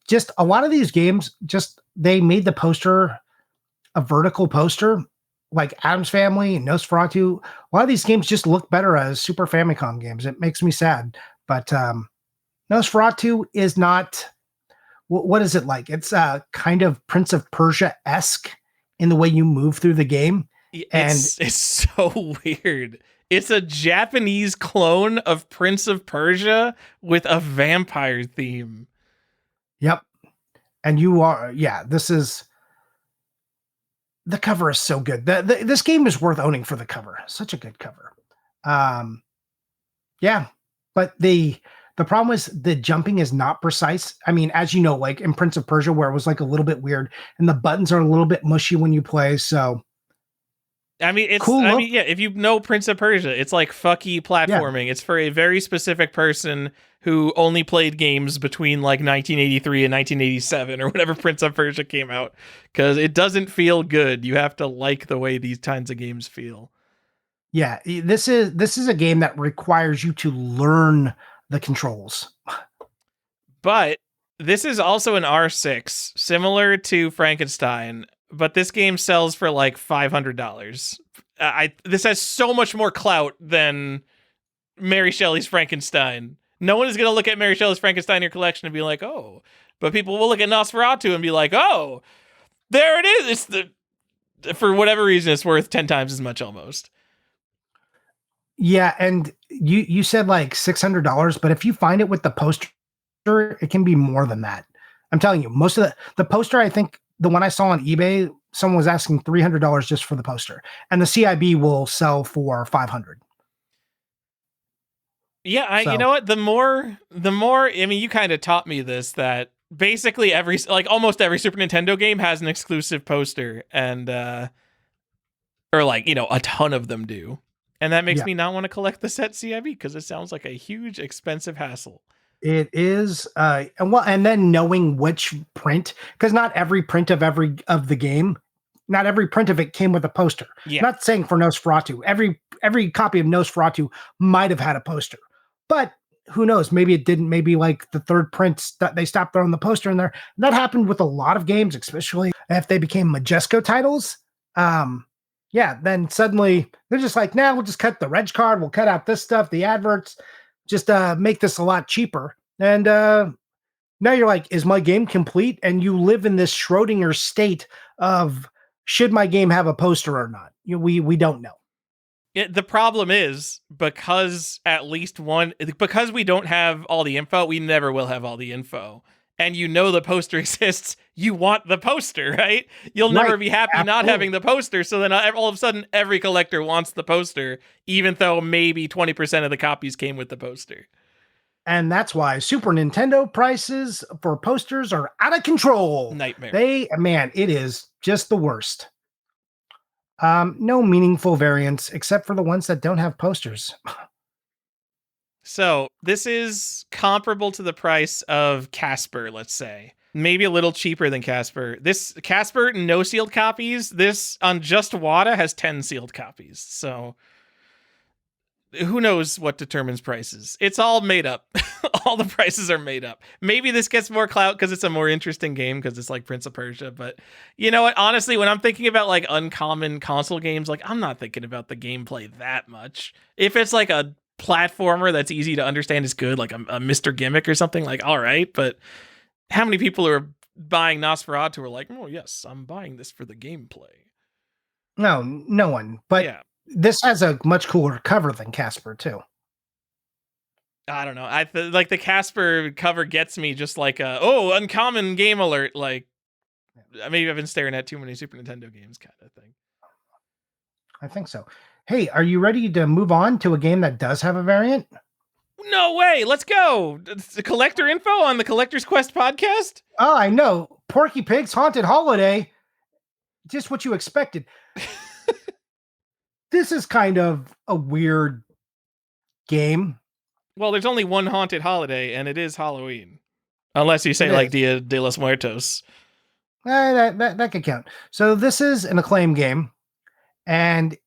Just a lot of these games, just they made the poster a vertical poster, like Adam's Family and Nosferatu. A lot of these games just look better as Super Famicom games. It makes me sad, but Nosferatu is not. What is it like? It's kind of Prince of Persia-esque in the way you move through the game. It's so weird. It's a Japanese clone of Prince of Persia with a vampire theme. Yep. And you are, yeah, this is, the cover is so good. This game is worth owning for the cover. Such a good cover. Yeah. But the problem is the jumping is not precise. I mean, as you know, like in Prince of Persia, where it was like a little bit weird and the buttons are a little bit mushy when you play. So I mean, it's cool. I mean, yeah, if you know Prince of Persia, it's like fucky platforming. Yeah. It's for a very specific person who only played games between like 1983 and 1987 or whenever Prince of Persia came out, because it doesn't feel good. You have to like the way these kinds of games feel. Yeah, this is a game that requires you to learn the controls. But this is also an R6, similar to Frankenstein, but this game sells for like $500. This has so much more clout than Mary Shelley's Frankenstein. No one is going to look at Mary Shelley's Frankenstein in your collection and be like, oh. But people will look at Nosferatu and be like, oh, there it is. For whatever reason, it's worth 10 times as much almost. Yeah, and you said like $600, but if you find it with the poster, it can be more than that. I'm telling you, most of the poster, I think the one I saw on eBay, someone was asking $300 just for the poster, and the CIB will sell for $500. Yeah, you know what? The more, I mean, you kind of taught me this, that basically almost every Super Nintendo game has an exclusive poster, and or like, you know, a ton of them do. And that makes me not want to collect the set CIB because it sounds like a huge, expensive hassle. It is, and then knowing which print, because not every print of the game, not every print of it came with a poster. Yeah. Not saying for Nosferatu, every copy of Nosferatu might have had a poster, but who knows? Maybe it didn't. Maybe like the third print that they stopped throwing the poster in there. And that happened with a lot of games, especially if they became Majesco titles. Yeah, then suddenly they're just like, nah, we'll just cut the reg card. We'll cut out this stuff, the adverts, just make this a lot cheaper. And now you're like, is my game complete? And you live in this Schrodinger state of, should my game have a poster or not? We don't know. The problem is, because because we don't have all the info, we never will have all the info. And you know the poster exists, you want the poster, right? You'll never be happy not having the poster, so then all of a sudden every collector wants the poster, even though maybe 20% of the copies came with the poster. And that's why Super Nintendo prices for posters are out of control. Nightmare. It is just the worst. No meaningful variants except for the ones that don't have posters. So this is comparable to the price of Casper, let's say. Maybe a little cheaper than Casper. This Casper, no sealed copies. This on just Wata has 10 sealed copies. So who knows what determines prices? It's all made up. All the prices are made up. Maybe this gets more clout because it's a more interesting game because it's like Prince of Persia. But you know what? Honestly, when I'm thinking about like uncommon console games, like I'm not thinking about the gameplay that much. If it's like a platformer that's easy to understand is good, like a Mr. Gimmick or something, like all right. But how many people are buying Nosferatu are like, oh yes, I'm buying this for the gameplay. No, no one. But Yeah. this has a much cooler cover than Casper too. I don't know. Like the Casper cover gets me just like uncommon game alert. Like maybe I've been staring at too many Super Nintendo games kind of thing. I think so. Hey, are you ready to move on to a game that does have a variant? No way. Let's go. It's the collector info on the Collector's Quest podcast. Oh, I know. Porky Pig's Haunted Holiday. Just what you expected. This is kind of a weird game. Well, there's only one haunted holiday, and it is Halloween. Unless you say It like is. Dia de los Muertos. That could count. So this is an Acclaim game, and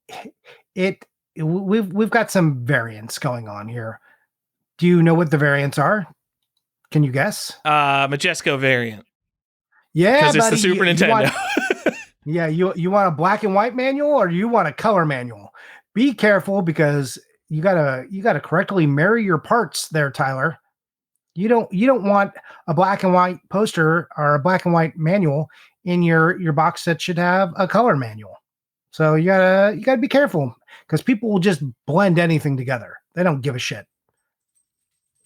we've got some variants going on here. Do you know what the variants are? Can you guess? Majesco variant. Yeah, Because it's buddy, the Super Nintendo. You want a black and white manual or you want a color manual? Be careful because you gotta correctly marry your parts there, Tyler. You don't want a black and white poster or a black and white manual in your box that should have a color manual. So you gotta be careful because people will just blend anything together. They don't give a shit.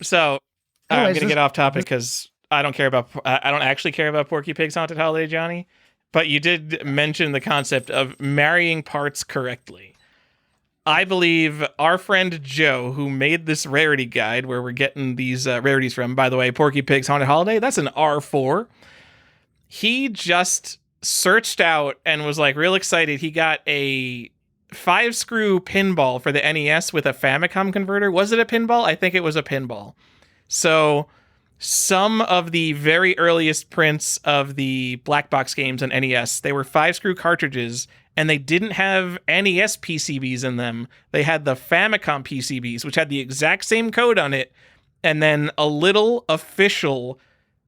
So Anyways, I'm gonna get off topic because I don't actually care about Porky Pig's Haunted Holiday, Johnny. But you did mention the concept of marrying parts correctly. I believe our friend Joe, who made this rarity guide where we're getting these rarities from, by the way, Porky Pig's Haunted Holiday, that's an R4. He just searched out and was like real excited. He got a 5-screw pinball for the NES with a Famicom converter. Was it a pinball? I think it was a pinball. So some of the very earliest prints of the black box games on NES, they were 5-screw cartridges, and they didn't have NES PCBs in them. They had the Famicom PCBs, which had the exact same code on it, and then a little official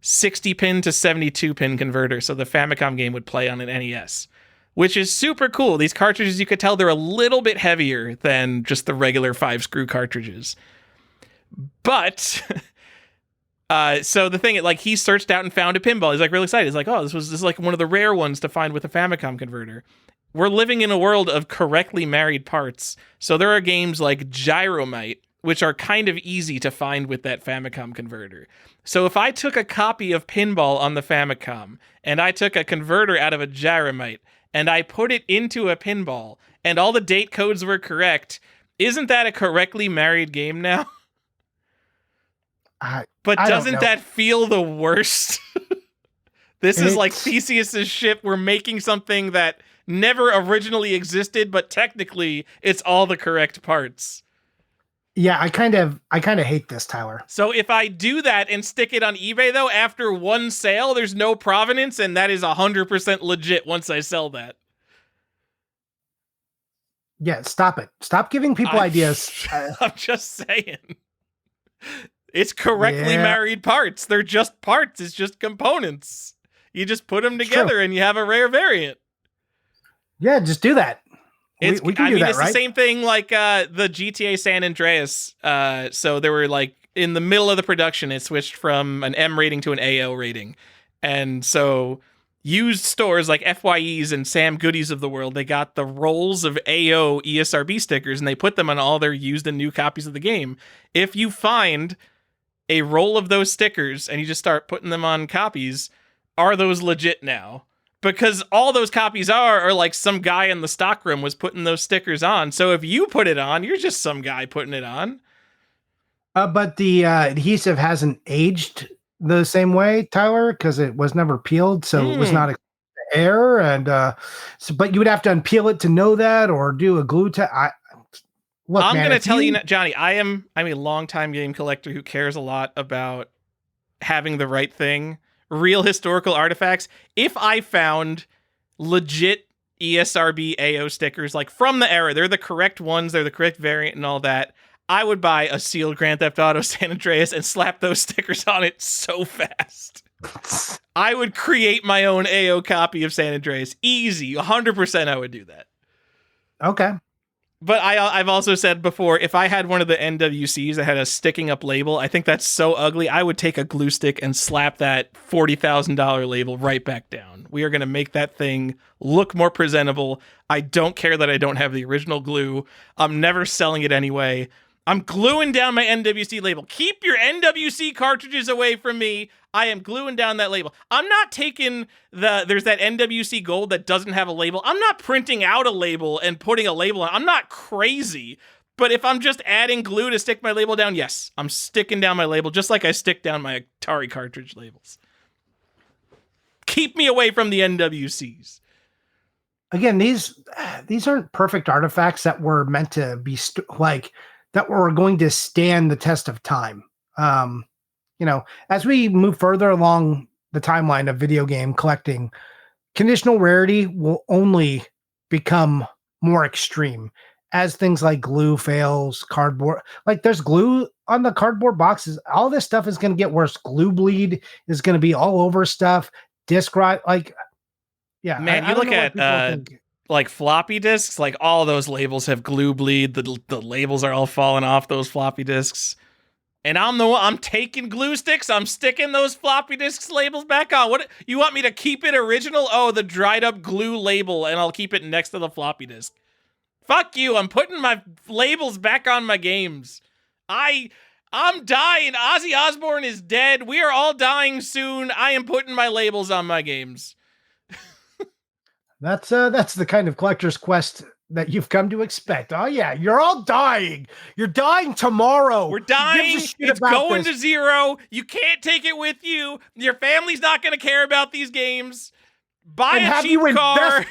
60-pin to 72-pin converter, so the Famicom game would play on an NES, which is super cool. These cartridges, you could tell they're a little bit heavier than just the regular 5-screw cartridges. But so the thing, like, he searched out and found a pinball. He's like really excited. He's like, oh, this is like one of the rare ones to find with a Famicom converter. We're living in a world of correctly married parts. So there are games like Gyromite, which are kind of easy to find with that Famicom converter. So if I took a copy of Pinball on the Famicom, and I took a converter out of a Gyromite, and I put it into a Pinball, and all the date codes were correct, isn't that a correctly married game now? But doesn't that feel the worst? This is like Theseus's ship. We're making something that never originally existed, but technically it's all the correct parts. Yeah, I kind of hate this, Tyler. So if I do that and stick it on eBay, though, after one sale, there's no provenance, and that is 100% legit once I sell that. Yeah, stop it. Stop giving people ideas. I'm just saying. It's correctly married parts. They're just parts. It's just components. You just put them together and you have a rare variant. Yeah, just do that. We can do that, it's right? The same thing like the GTA San Andreas. So they were like in the middle of the production, it switched from an M rating to an AO rating. And so used stores like FYEs and Sam Goodies of the world, they got the rolls of AO ESRB stickers and they put them on all their used and new copies of the game. If you find a roll of those stickers and you just start putting them on copies, are those legit now? Because all those copies are like some guy in the stockroom was putting those stickers on. So if you put it on, you're just some guy putting it on. But the adhesive hasn't aged the same way, Tyler, because it was never peeled, so it was not air. And but you would have to unpeel it to know that, or do a glue test. Look, I'm going to tell you, Johnny, I'm a longtime game collector who cares a lot about having the right thing. Real historical artifacts. If I found legit ESRB AO stickers, like from the era, they're the correct ones, they're the correct variant and all that, I would buy a sealed Grand Theft Auto San Andreas and slap those stickers on it so fast. I would create my own AO copy of San Andreas. Easy. 100% I would do that. Okay. But I've also said before, if I had one of the NWCs that had a sticking up label, I think that's so ugly. I would take a glue stick and slap that $40,000 label right back down. We are going to make that thing look more presentable. I don't care that I don't have the original glue. I'm never selling it anyway. I'm gluing down my NWC label. Keep your NWC cartridges away from me. I am gluing down that label. I'm not taking there's that NWC gold that doesn't have a label. I'm not printing out a label and putting a label on. I'm not crazy. But if I'm just adding glue to stick my label down, yes, I'm sticking down my label just like I stick down my Atari cartridge labels. Keep me away from the NWCs. Again, these aren't perfect artifacts that were meant to be that were going to stand the test of time. As we move further along the timeline of video game collecting, conditional rarity will only become more extreme as things like glue fails, cardboard, like there's glue on the cardboard boxes. All this stuff is going to get worse. Glue bleed is going to be all over stuff. Disk rot, yeah. Man, you look at like floppy disks, like all those labels have glue bleed. The labels are all falling off those floppy disks. And I'm taking glue sticks. I'm sticking those floppy disks labels back on. What, you want me to keep it original? Oh, the dried up glue label, and I'll keep it next to the floppy disk. Fuck you. I'm putting my labels back on my games. I'm dying. Ozzy Osbourne is dead. We are all dying soon. I am putting my labels on my games. That's the kind of collector's quest that you've come to expect. Oh yeah, you're all dying. You're dying tomorrow. We're dying. It's going to zero. You can't take it with you. Your family's not going to care about these games. Buy a cheap car.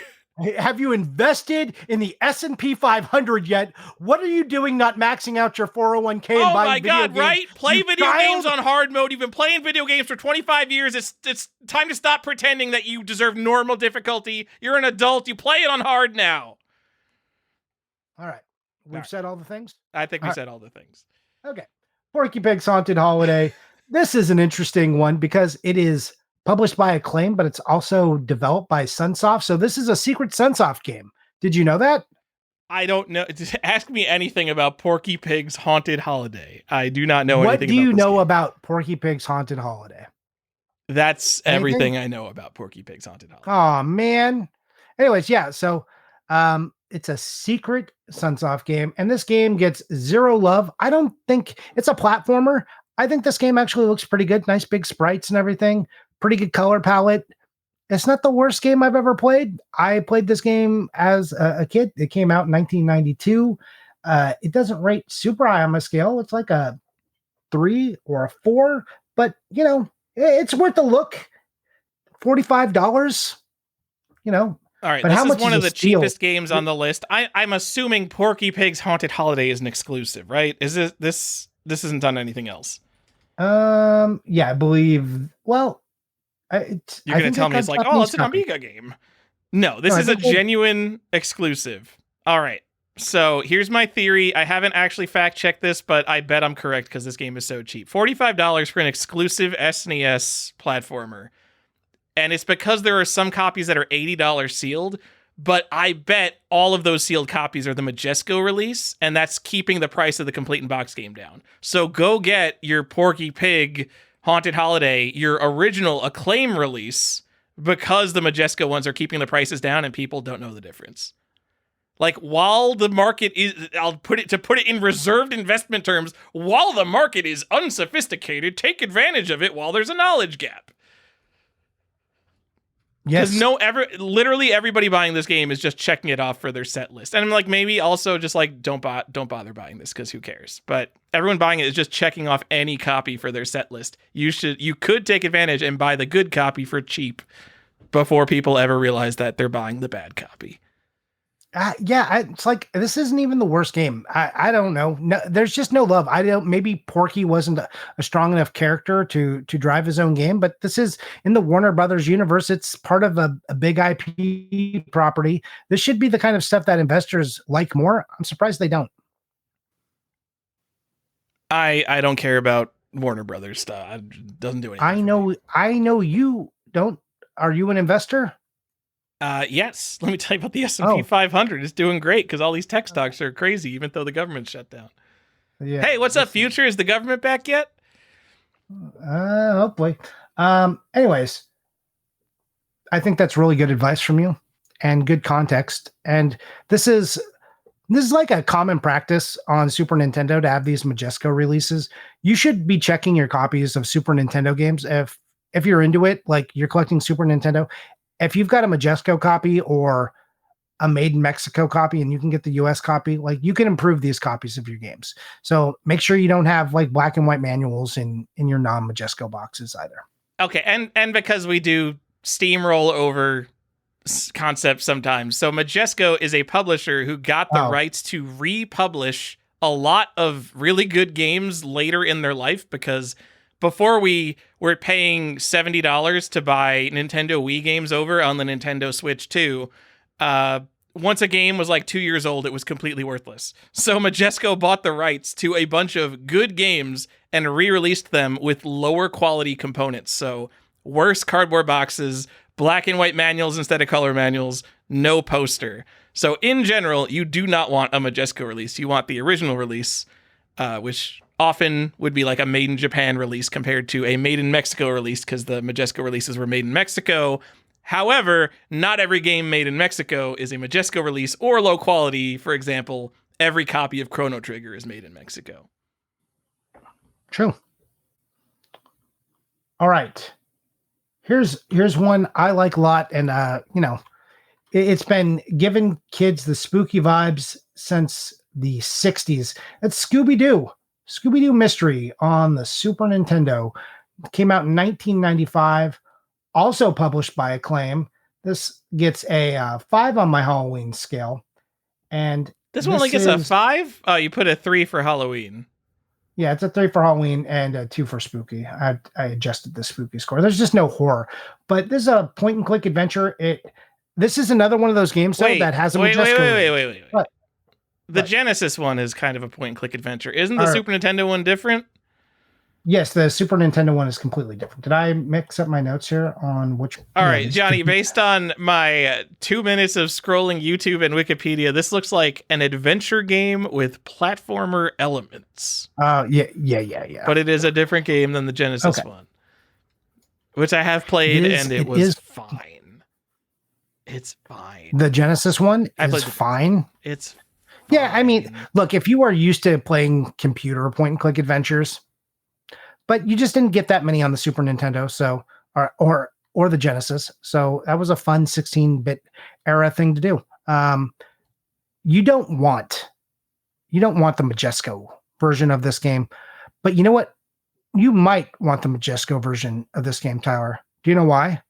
Have you invested in the S&P 500 yet? What are you doing not maxing out your 401k and buying video games? Oh my God, right? Play video games on hard mode. You've been playing video games for 25 years. It's time to stop pretending that you deserve normal difficulty. You're an adult. You play it on hard now. All right. We've said all the things? I think we said all the things. Okay. Porky Pig's Haunted Holiday. This is an interesting one because it is published by Acclaim, but it's also developed by Sunsoft. So this is a secret Sunsoft game. Did you know that? I don't know. Ask me anything about Porky Pig's Haunted Holiday. I do not know anything about this. What do you know about Porky Pig's Haunted Holiday? That's everything I know about Porky Pig's Haunted Holiday. Oh, man. Anyways, yeah. So it's a secret Sunsoft game, and this game gets zero love. I don't think it's a platformer. I think this game actually looks pretty good. Nice big sprites and everything. Pretty good color palette. It's not the worst game I've ever played. I played this game as a kid. It came out in 1992. It doesn't rate super high on my scale. It's like a 3 or a 4, but it's worth a look. $45, All right, but this is one of the cheapest games on the list. I'm assuming Porky Pig's Haunted Holiday is an exclusive, right? Is this isn't on anything else? Yeah, I believe. Well, you're going to tell me it's like, oh, it's an Amiga game. No, this is a genuine exclusive. All right. So here's my theory. I haven't actually fact-checked this, but I bet I'm correct because this game is so cheap. $45 for an exclusive SNES platformer. And it's because there are some copies that are $80 sealed, but I bet all of those sealed copies are the Majesco release, and that's keeping the price of the complete in-box game down. So go get your Porky Pig Haunted Holiday, your original Acclaim release, because the Majesco ones are keeping the prices down and people don't know the difference. Like, while the market is, put it in reserved investment terms, while the market is unsophisticated, take advantage of it while there's a knowledge gap. Yes. Because literally everybody buying this game is just checking it off for their set list. And I'm like, maybe also just like, don't bother buying this because who cares? But everyone buying it is just checking off any copy for their set list. You could take advantage and buy the good copy for cheap before people ever realize that they're buying the bad copy. It's like, this isn't even the worst game. I don't know. No, there's just no love. Maybe Porky wasn't a strong enough character to drive his own game, but this is in the Warner Brothers universe. It's part of a big IP property. This should be the kind of stuff that investors like more. I'm surprised they don't. I don't care about Warner Brothers stuff. It doesn't do anything. I know you don't. Are you an investor? Yes. Let me tell you about the S&P Oh, 500. It's doing great because all these tech stocks are crazy, even though the government's shut down. yeah. Hey, what's up, This is future? Is the government back yet? hopefully. Anyways, I think that's really good advice from you and good context. And this is this is like a common practice on Super Nintendo to have these Majesco releases. You should be checking your copies of Super Nintendo games if you're into it, like you're collecting Super Nintendo. If you've got a Majesco copy or a made in Mexico copy and you can get the US copy, like you can improve these copies of your games. So make sure you don't have like black and white manuals in your non-Majesco boxes either. Okay, and because we do steamroll over concepts sometimes. So Majesco is a publisher who got the Oh, rights to republish a lot of really good games later in their life because before we were paying $70 to buy Nintendo Wii games over on the Nintendo Switch 2, once a game was like 2 years old, it was completely worthless. So Majesco bought the rights to a bunch of good games and re-released them with lower quality components. So worse cardboard boxes, black and white manuals instead of color manuals, no poster. So in general, you do not want a Majesco release. You want the original release, which often would be like a made in Japan release compared to a made in Mexico release because the Majesco releases were made in Mexico. However, not every game made in Mexico is a Majesco release or low quality. For example, every copy of Chrono Trigger is made in Mexico. true. All right. Here's one I like a lot, and it's been giving kids the spooky vibes since the 60s. It's Scooby-Doo. Scooby-Doo Mystery on the Super Nintendo. It came out in 1995, also published by Acclaim. This gets a 5 on my Halloween scale. And This one only gets a 5? Oh, you put a 3 for Halloween. Yeah, it's a 3 for Halloween and a 2 for spooky. I adjusted the spooky score. There's just no horror, but this is a point and click adventure. This is another one of those games that has a Majesco. Wait. What? The Genesis one is kind of a point and click adventure. Isn't the Super Nintendo one different? Yes, the Super Nintendo one is completely different. Did I mix up my notes here on which? All right, Johnny, based on my 2 minutes of scrolling YouTube and Wikipedia, this looks like an adventure game with platformer elements. Yeah. But it is a different game than the Genesis one, which I have played, and it was fine. It's fine. The Genesis one is fine. It's fine. Yeah, I mean, look, if you are used to playing computer point and click adventures, but you just didn't get that many on the Super Nintendo, so or the Genesis. So that was a fun 16-bit era thing to do. You don't want the Majesco version of this game, but you know what? You might want the Majesco version of this game, Tyler. Do you know why?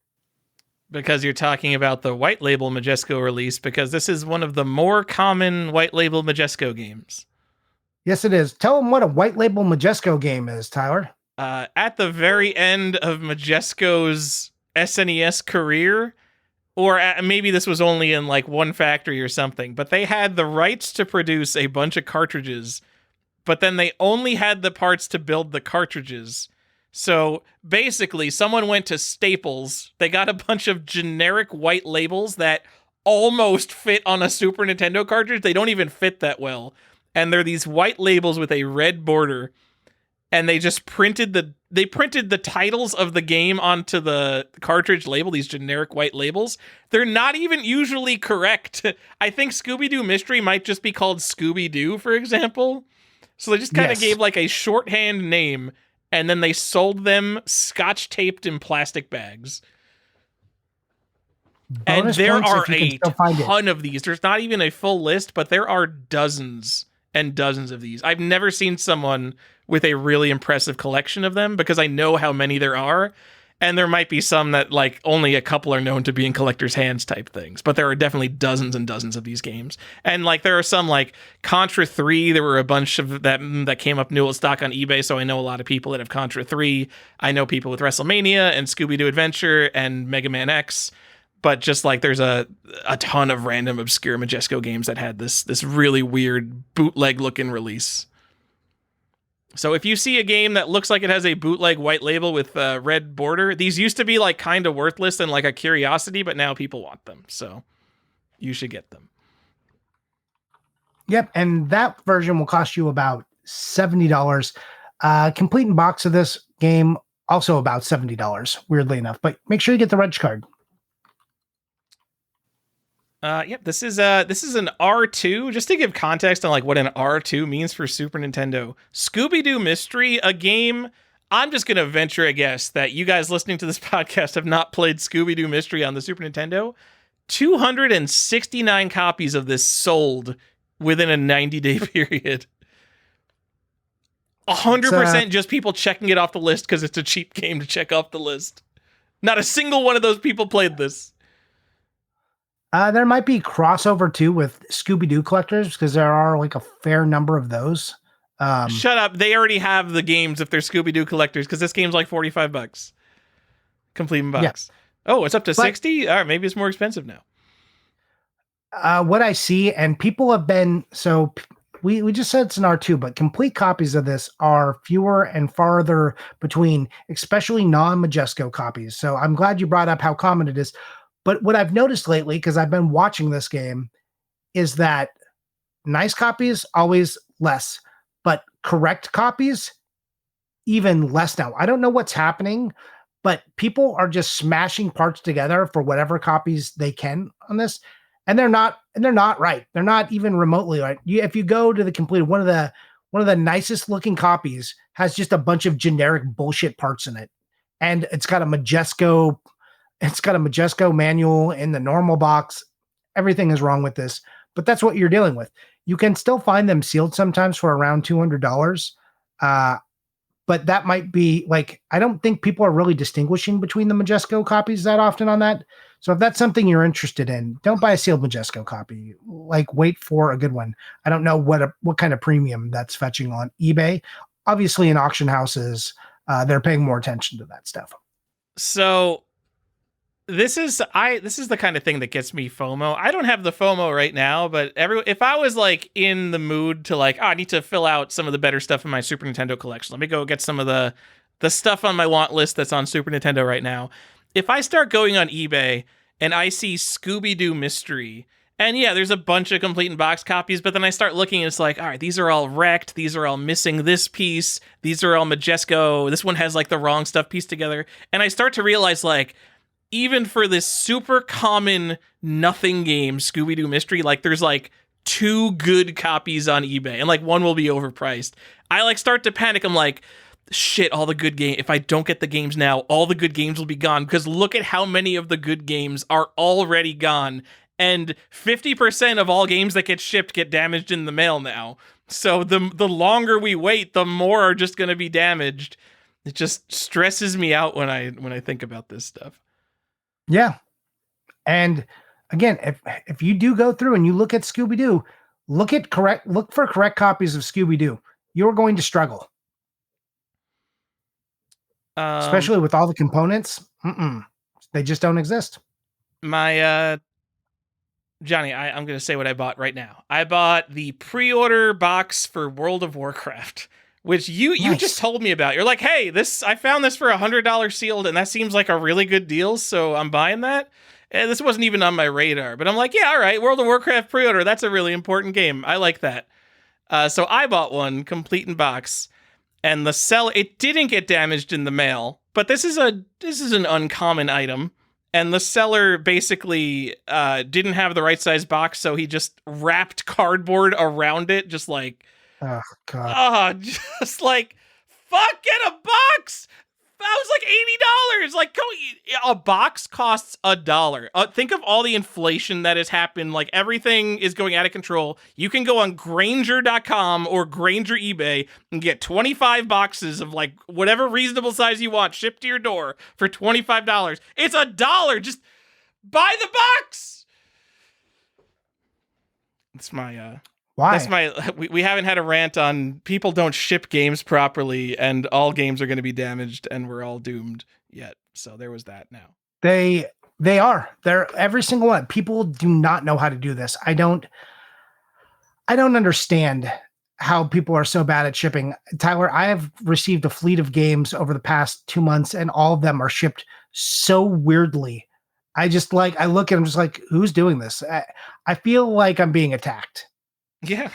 Because you're talking about the white label Majesco release, because this is one of the more common white label Majesco games. Yes, it is. Tell them what a white label Majesco game is, Tyler. At the very end of Majesco's SNES career, or maybe this was only in like one factory or something, but they had the rights to produce a bunch of cartridges, but then they only had the parts to build the cartridges. So basically, someone went to Staples, they got a bunch of generic white labels that almost fit on a Super Nintendo cartridge. They don't even fit that well. And they're these white labels with a red border. And they just printed the titles of the game onto the cartridge label, these generic white labels. They're not even usually correct. I think Scooby-Doo Mystery might just be called Scooby-Doo, for example. So they just kind of gave like a shorthand name, and then they sold them scotch taped in plastic bags. And there are a ton of these. There's not even a full list, but there are dozens and dozens of these. I've never seen someone with a really impressive collection of them because I know how many there are. And there might be some that like only a couple are known to be in collectors' hands type things. But there are definitely dozens and dozens of these games. And like there are some like Contra 3. There were a bunch of that came up new at stock on eBay. So I know a lot of people that have Contra 3. I know people with WrestleMania and Scooby-Doo Adventure and Mega Man X. But just like there's a ton of random obscure Majesco games that had this really weird bootleg looking release. So if you see a game that looks like it has a bootleg white label with a red border, these used to be like kind of worthless and like a curiosity, but now people want them. So you should get them. Yep, and that version will cost you about $70. Complete in box of this game also about $70, weirdly enough. But make sure you get the reg card. Yep, this is an R2. Just to give context on like what an R2 means for Super Nintendo. Scooby-Doo Mystery, a game. I'm just gonna venture a guess that you guys listening to this podcast have not played Scooby-Doo Mystery on the Super Nintendo. 269 copies of this sold within a 90-day period. 100% just people checking it off the list because it's a cheap game to check off the list. Not a single one of those people played this. There might be crossover too with Scooby-Doo collectors because there are like a fair number of those. Shut up. They already have the games if they're Scooby-Doo collectors because this game's like $45. Complete in box. Yeah. Oh, it's up to 60? All right, maybe it's more expensive now. What I see, and people have been, so we just said it's an R2, but complete copies of this are fewer and farther between, especially non-Majesco copies. So I'm glad you brought up how common it is. But what I've noticed lately, because I've been watching this game, is that nice copies, always less, but correct copies, even less now. I don't know what's happening, but people are just smashing parts together for whatever copies they can on this. And they're not right. They're not even remotely right. If you go to the complete, one of the nicest looking copies has just a bunch of generic bullshit parts in it. And it's got a Majesco manual in the normal box. Everything is wrong with this, but that's what you're dealing with. You can still find them sealed sometimes for around $200. But that might be like, I don't think people are really distinguishing between the Majesco copies that often on that. So if that's something you're interested in, don't buy a sealed Majesco copy. Like, wait for a good one. I don't know what kind of premium that's fetching on eBay. Obviously in auction houses, they're paying more attention to that stuff. So this is the kind of thing that gets me FOMO. I don't have the FOMO right now, but if I was like in the mood to like, I need to fill out some of the better stuff in my Super Nintendo collection. Let me go get some of the stuff on my want list that's on Super Nintendo right now. If I start going on eBay and I see Scooby-Doo Mystery, and yeah, there's a bunch of complete in box copies, but then I start looking and it's like, all right, these are all wrecked. These are all missing this piece. These are all Majesco. This one has like the wrong stuff pieced together. And I start to realize like, even for this super common nothing game, Scooby-Doo Mystery, like there's like 2 good copies on eBay and like one will be overpriced. I like start to panic. I'm like, shit, all the good game. If I don't get the games now, all the good games will be gone because look at how many of the good games are already gone. And 50% of all games that get shipped get damaged in the mail now. So the longer we wait, the more are just going to be damaged. It just stresses me out when I think about this stuff. Yeah. And again, if you do go through and you look at Scooby-Doo, look for correct copies of Scooby-Doo. You're going to struggle. Especially with all the components. They just don't exist. My Johnny, I'm going to say what I bought right now. I bought the pre-order box for World of Warcraft, which you just told me about. You're like, hey, I found this for $100 sealed, and that seems like a really good deal, so I'm buying that. And this wasn't even on my radar, but I'm like, yeah, all right, World of Warcraft pre-order, that's a really important game. I like that. So I bought one, complete in box, and it didn't get damaged in the mail, but this is an uncommon item. And the seller basically didn't have the right size box, so he just wrapped cardboard around it, just like, oh god, just like, fuck, get a box. That was like $80. Like, a box costs $1. Think of all the inflation that has happened. Like, everything is going out of control. You can go on Grainger.com or Grainger eBay and get 25 boxes of like whatever reasonable size you want shipped to your door for $25. It's $1. Just buy the box. It's my Why? That's my. We haven't had a rant on people don't ship games properly, and all games are going to be damaged, and we're all doomed yet. So there was that. Now they are. They're every single one. People do not know how to do this. I don't understand. how people are so bad at shipping. Tyler, I have received a fleet of games over the past 2 months, and all of them are shipped so weirdly. I look at them just like, who's doing this? I feel like I'm being attacked. Yeah.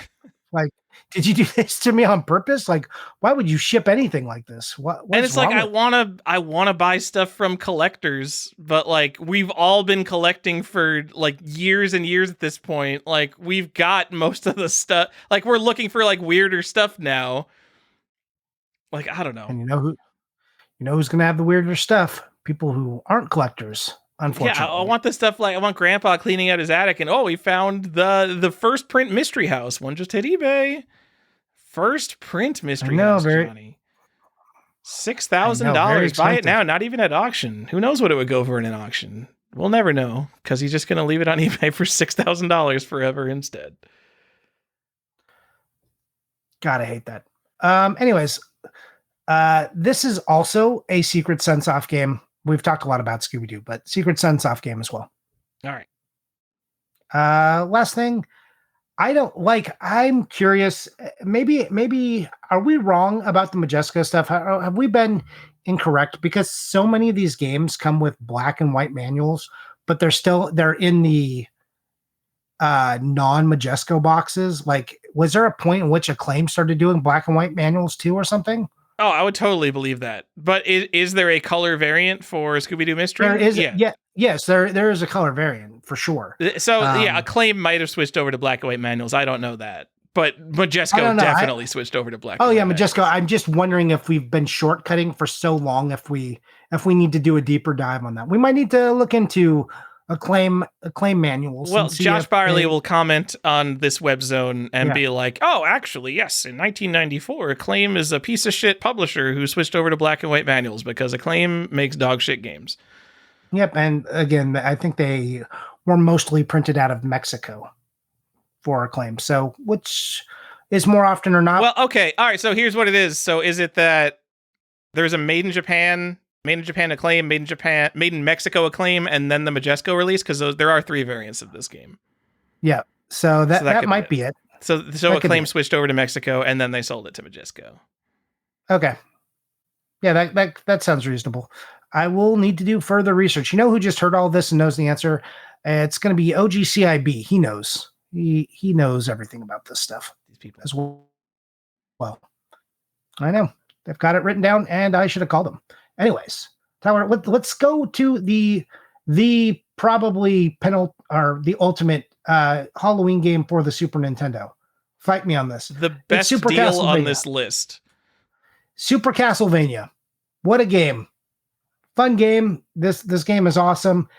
Like, did you do this to me on purpose? Like, why would you ship anything like this? What's And it's like wrong I wanna buy stuff from collectors, but like we've all been collecting for like years and years at this point. Like we've got most of the stuff. Like we're looking for like weirder stuff now. Like I don't know. And you know who's gonna have the weirder stuff? People who aren't collectors, Yeah, I unfortunately. want the stuff like I want Grandpa cleaning out his attic, and oh, we found the first print mystery house. One just hit eBay. First print mystery house, Johnny. Very $6,000. Buy it expensive. now, not even at auction. Who knows what it would go for in an auction? We'll never know because he's just going to leave it on eBay for $6,000 forever instead. God, I hate that. Anyways, this is also a Secret Sense-Off game. We've talked a lot about Scooby-Doo, but Secret Sense-Off game as well. All right. Last thing, I'm curious, maybe are we wrong about the Majesco stuff? Have we been incorrect? Because so many of these games come with black and white manuals, but they're in the non-Majesco boxes. Like, was there a point in which Acclaim started doing black and white manuals too or something? Oh, I would totally believe that. But is there a color variant for Scooby-Doo Mystery? There is, yes, there is a color variant for sure. So yeah, Acclaim might have switched over to black and white manuals. I don't know that, but Majesco definitely switched over to black. Oh yeah, Majesco. I'm just wondering if we've been shortcutting for so long. If we need to do a deeper dive on that, we might need to look into Acclaim manuals. Well, Josh Byerly will comment on this web zone and be like, "Oh, actually, yes. In 1994, Acclaim is a piece of shit publisher who switched over to black and white manuals because Acclaim makes dog shit games." Yep, and again, I think they were mostly printed out of Mexico for Acclaim. So, which is more often or not? Well, okay, all right. So here's what it is. So is it that there's a made in Japan Acclaim, made in Mexico Acclaim, and then the Majesco release? Because there are 3 variants of this game. Yeah, so that might be it. So Acclaim switched over to Mexico, and then they sold it to Majesco. Okay, yeah, that sounds reasonable. I will need to do further research. You know who just heard all this and knows the answer? It's going to be OGCIB. He knows. He knows everything about this stuff. These people as well. Well, I know they've got it written down, and I should have called them. Anyways, Tyler, let's go to the probably the ultimate Halloween game for the Super Nintendo. Fight me on this. The best deal on this list. Super Castlevania. What a game. Fun game. This game is awesome.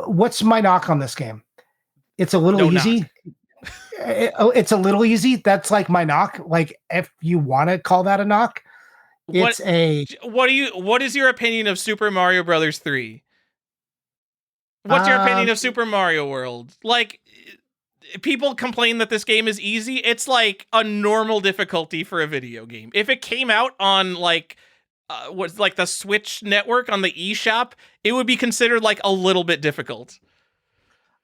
What's my knock on this game? It's a little easy. It's a little easy. That's like my knock. Like, if you want to call that a knock, what is your opinion of Super Mario Brothers 3? What's your opinion of Super Mario World? Like, people complain that this game is easy. It's like a normal difficulty for a video game. If it came out on like what's like the Switch network on the eShop, it would be considered like a little bit difficult.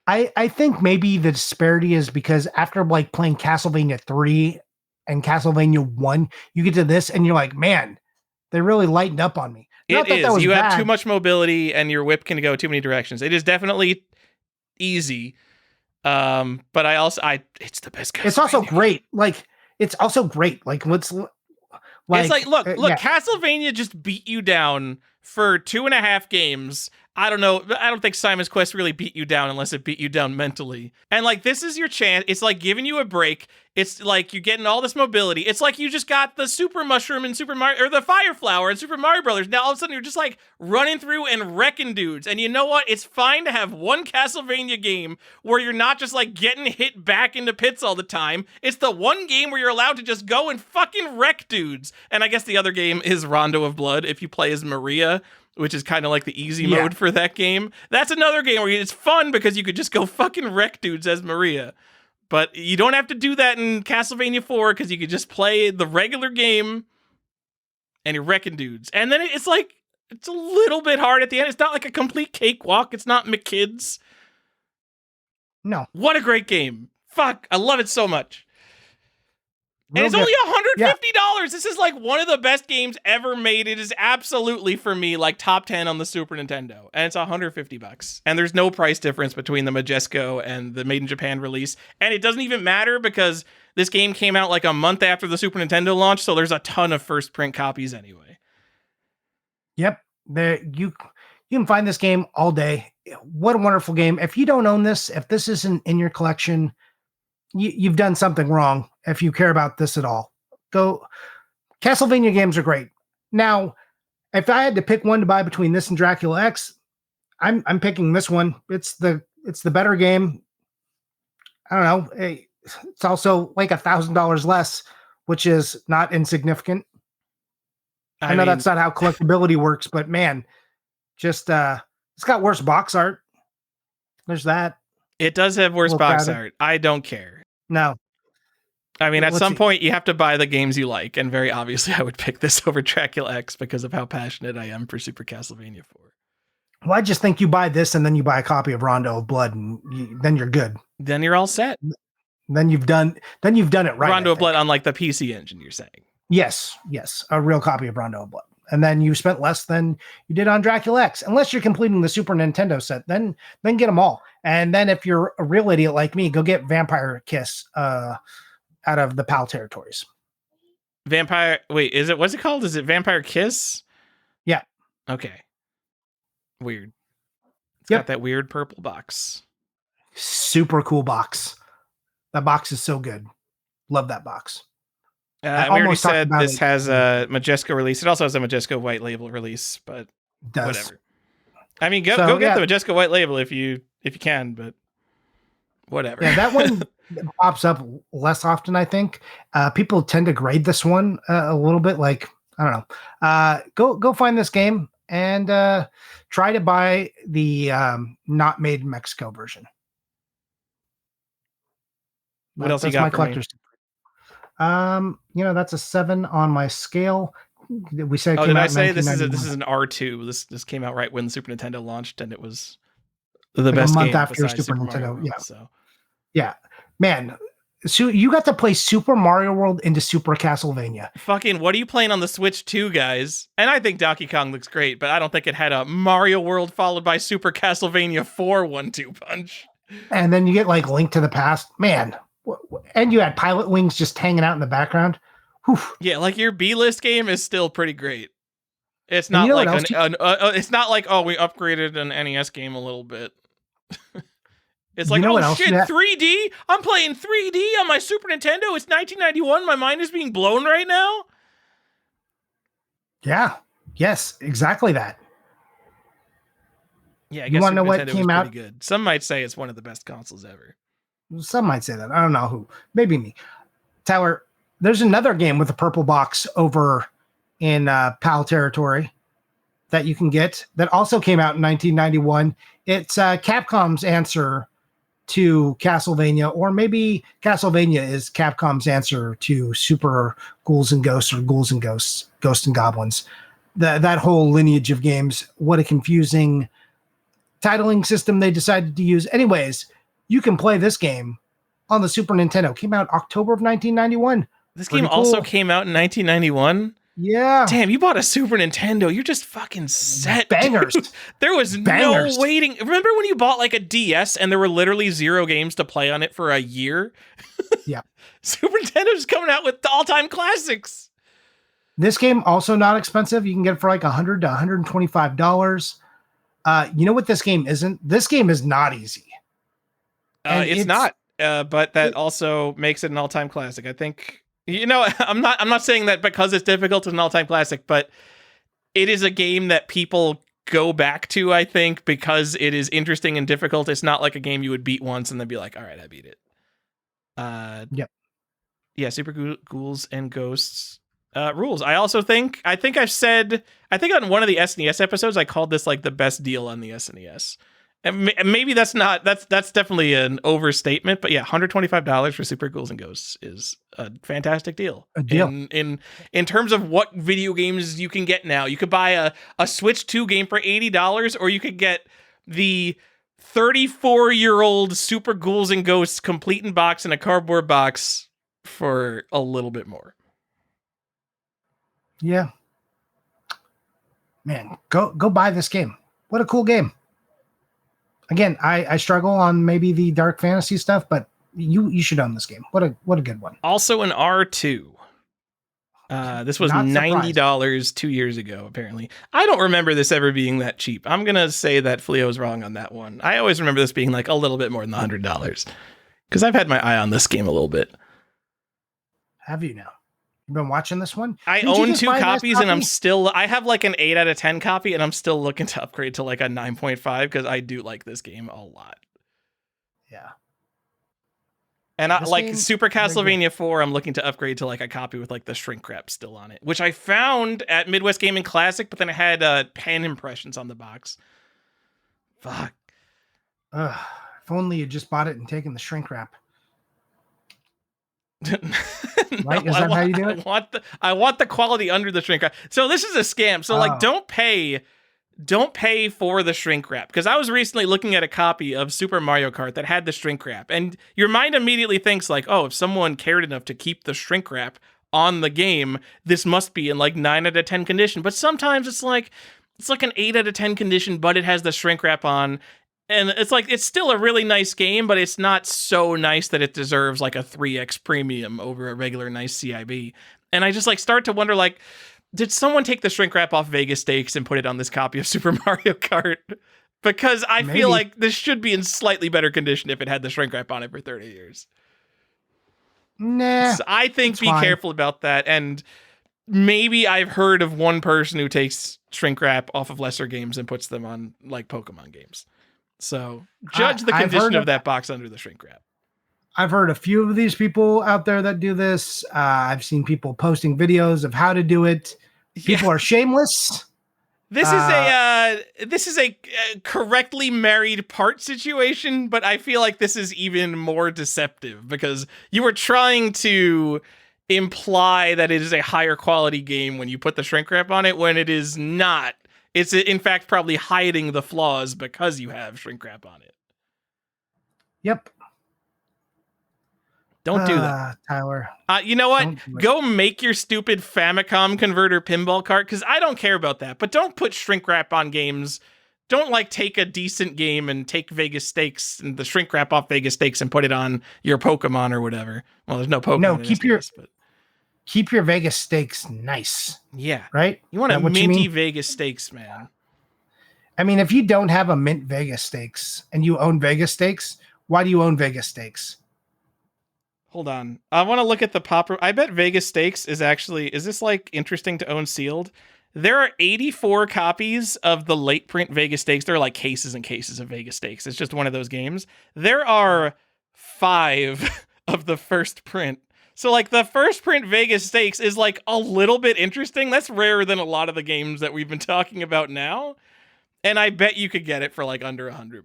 I think maybe the disparity is because after like playing Castlevania 3 and Castlevania 1, you get to this and you're like, man, they really lightened up on me. Not that was you bad. Have too much mobility and your whip can go too many directions. It is definitely easy. But it's the best Castlevania. It's also great. Like, it's also great. Like, look, Castlevania just beat you down for 2.5 games. I don't know. I don't think Simon's Quest really beat you down unless it beat you down mentally. And like, this is your chance. It's like giving you a break. It's like you're getting all this mobility. It's like you just got the super mushroom in Super Mario, or the fire flower in Super Mario Brothers. Now all of a sudden you're just like running through and wrecking dudes. And you know what? It's fine to have one Castlevania game where you're not just like getting hit back into pits all the time. It's the one game where you're allowed to just go and fucking wreck dudes. And I guess the other game is Rondo of Blood if you play as Maria, which is kind of like the easy mode for that game. That's another game where it's fun because you could just go fucking wreck dudes as Maria. But you don't have to do that in Castlevania 4 because you could just play the regular game and you're wrecking dudes. And then it's like, it's a little bit hard at the end. It's not like a complete cakewalk. It's not McKids. No. What a great game. Fuck, I love it so much. And Real it's good. only Yeah. $150. This is like one of the best games ever made. It is absolutely, for me, like top 10 on the Super Nintendo. And it's $150. And there's no price difference between the Majesco and the Made in Japan release. And it doesn't even matter because this game came out like a month after the Super Nintendo launch. So there's a ton of first print copies anyway. Yep. You can find this game all day. What a wonderful game. If you don't own this, if this isn't in your collection, you've done something wrong if you care about this at all. Go. Castlevania games are great. Now, if I had to pick one to buy between this and Dracula X, I'm picking this one. It's the better game. I don't know. It's also like $1,000 less, which is not insignificant. I know that's not how collectability works, but man, just it's got worse box art. There's that. It does have worse box art. I don't care. No. I mean, at some point, you have to buy the games you like, and very obviously, I would pick this over Dracula X because of how passionate I am for Super Castlevania 4. Well, I just think you buy this, and then you buy a copy of Rondo of Blood, and then you're good. Then you're all set. Then you've done it right. Rondo of Blood on like the PC engine, you're saying? Yes, a real copy of Rondo of Blood, and then you spent less than you did on Dracula X, unless you're completing the Super Nintendo set. Then get them all, and then if you're a real idiot like me, go get Vampire Kiss. Out of the PAL territories. What's it called? Is it Vampire Kiss? Yeah. Okay. Weird. It's got that weird purple box. Super cool box. That box is so good. Love that box. We already said this has a Majesco release. It also has a Majesco white label release, but whatever. I mean, go get the Majesco white label if you can, but whatever. Yeah, that one pops up less often, I think. People tend to grade this one a little bit like, I don't know. Go find this game and try to buy the not made in Mexico version. What else you got for me? That's a 7 on my scale. We said. Did I say this is an R2? This came out right when the Super Nintendo launched, and it was the best a month game after Super Nintendo. World, yeah. So. Yeah, man. So you got to play Super Mario World into Super Castlevania. Fucking, what are you playing on the Switch 2, guys? And I think Donkey Kong looks great, but I don't think it had a Mario World followed by Super Castlevania 4 1-2 punch. And then you get like Link to the Past, man. And you had Pilot Wings just hanging out in the background. Whew. Yeah, like your B-list game is still pretty great. It's not like it's not like, oh, we upgraded an NES game a little bit. It's like, oh shit, 3D? I'm playing 3D on my Super Nintendo. It's 1991. My mind is being blown right now. Yeah. Yes, exactly that. Yeah, I guess you want to know what came out? Good. Some might say it's one of the best consoles ever. Some might say that. I don't know who. Maybe me. Tyler, there's another game with a purple box over in PAL territory that you can get that also came out in 1991. It's Capcom's answer to Castlevania, or maybe Castlevania is Capcom's answer to Super Ghouls and Ghosts or Ghouls and Ghosts, Ghosts and Goblins. That whole lineage of games. What a confusing titling system they decided to use. Anyways, you can play this game on the Super Nintendo. Came out October of 1991. This game also came out in 1991? Yeah. Damn, you bought a Super Nintendo. You're just fucking set. Bangers. Dude. There was no waiting. Remember when you bought like a DS and there were literally 0 games to play on it for a year? Yeah. Super Nintendo's coming out with all-time classics. This game also not expensive. You can get it for like $100 to $125. You know what this game isn't? This game is not easy. It's not. But that also makes it an all-time classic. I think. I'm not saying that because it's difficult, it's an all-time classic, but it is a game that people go back to, I think, because it is interesting and difficult. It's not like a game you would beat once and then be like, all right, I beat it. Yep. Yeah, Super Ghouls and Ghosts rules. I think on one of the SNES episodes, I called this like the best deal on the SNES. And maybe that's definitely an overstatement, but yeah, $125 for Super Ghouls and Ghosts is a fantastic deal. A deal. In terms of what video games you can get now, you could buy a Switch 2 game for $80, or you could get the 34-year-old Super Ghouls and Ghosts complete in box in a cardboard box for a little bit more. Yeah. Man, go buy this game. What a cool game. Again, I struggle on maybe the dark fantasy stuff, but you should own this game. What a good one. Also an R2. This was Not surprised. $90 2 years ago, apparently. I don't remember this ever being that cheap. I'm going to say that Fleo's wrong on that one. I always remember this being like a little bit more than $100. Because I've had my eye on this game a little bit. Have you now? You've been watching this one? I Didn't you own just 2 buy a nice copies and copy? I have like an 8 out of 10 copy and I'm still looking to upgrade to like a 9.5 because I do like this game a lot. Yeah. And I This like game- Super Castlevania 4, I'm looking to upgrade to like a copy with like the shrink wrap still on it, which I found at Midwest Gaming Classic, but then it had pan impressions on the box. Fuck. Ugh, if only you just bought it and taken the shrink wrap. Right? Is that how you do it? I want the quality under the shrink wrap. So this is a scam. So like, don't pay for the shrink wrap, because I was recently looking at a copy of Super Mario Kart that had the shrink wrap, and your mind immediately thinks like, oh, if someone cared enough to keep the shrink wrap on the game, this must be in like 9 out of 10 condition. But sometimes it's like an 8 out of 10 condition, but it has the shrink wrap on. And it's like, it's still a really nice game, but it's not so nice that it deserves like a 3x premium over a regular nice CIB. And I just like start to wonder, like, did someone take the shrink wrap off Vegas Stakes and put it on this copy of Super Mario Kart? Because I feel like this should be in slightly better condition if it had the shrink wrap on it for 30 years. Nah. So I think be fine. careful about that. And maybe I've heard of one person who takes shrink wrap off of lesser games and puts them on like Pokemon games. So judge the I've condition heard of that box under the shrink wrap. I've heard a few of these people out there that do this. I've seen people posting videos of how to do it. People are shameless. This is a correctly married part situation, but I feel like this is even more deceptive because you are trying to imply that it is a higher quality game when you put the shrink wrap on it, when it is not. It's in fact probably hiding the flaws because you have shrink wrap on it. Yep. Don't do that, Tyler. You know what? Go make your stupid Famicom converter pinball cart, because I don't care about that. But don't put shrink wrap on games. Don't like take a decent game and take Vegas Stakes and the shrink wrap off Vegas Stakes and put it on your Pokemon or whatever. Well, there's no Pokemon. No, keep your Vegas Stakes nice. Yeah. Right? You want a minty Vegas Stakes, man. I mean, if you don't have a mint Vegas Stakes and you own Vegas Stakes, why do you own Vegas Stakes? Hold on. I want to look at the popper. I bet Vegas Stakes is this like interesting to own sealed? There are 84 copies of the late print Vegas Stakes. There are like cases and cases of Vegas Stakes. It's just one of those games. There are 5 of the first print. So like the first print Vegas Stakes is like a little bit interesting. That's rarer than a lot of the games that we've been talking about now. And I bet you could get it for like under $100.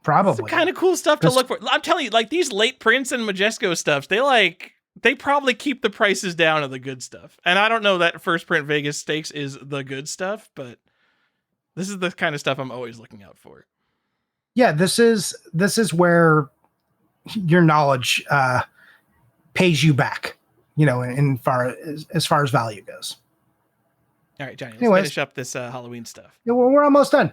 Probably. It's kind of cool stuff to look for. I'm telling you, like these late prints and Majesco stuffs, they probably keep the prices down of the good stuff. And I don't know that first print Vegas Stakes is the good stuff, but this is the kind of stuff I'm always looking out for. Yeah, this is where your knowledge pays you back, as far as value goes. All right, Johnny, let's finish up this Halloween stuff. Yeah, well, we're almost done.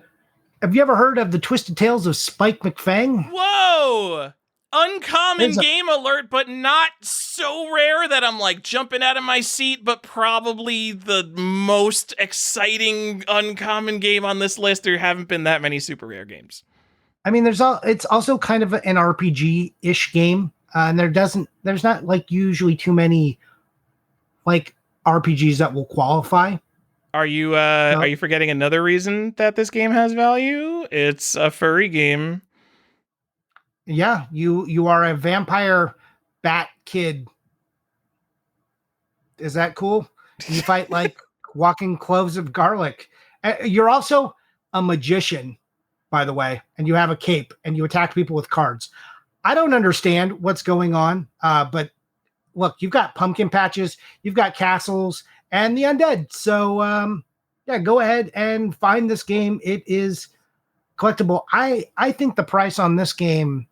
Have you ever heard of the Twisted Tales of Spike McFang? Whoa! Uncommon game alert, but not so rare that I'm like jumping out of my seat, but probably the most exciting uncommon game on this list. There haven't been that many super rare games. I mean, it's also kind of an RPG-ish game. And there's not like usually too many like RPGs that will qualify. Are you forgetting another reason that this game has value? It's a furry game. Yeah, you are a vampire bat kid. Is that cool? You fight like walking cloves of garlic. You're also a magician, by the way, and you have a cape and you attack people with cards. I don't understand what's going on, but look, you've got pumpkin patches, you've got castles, and the undead. So, yeah, go ahead and find this game. It is collectible. I think the price on this game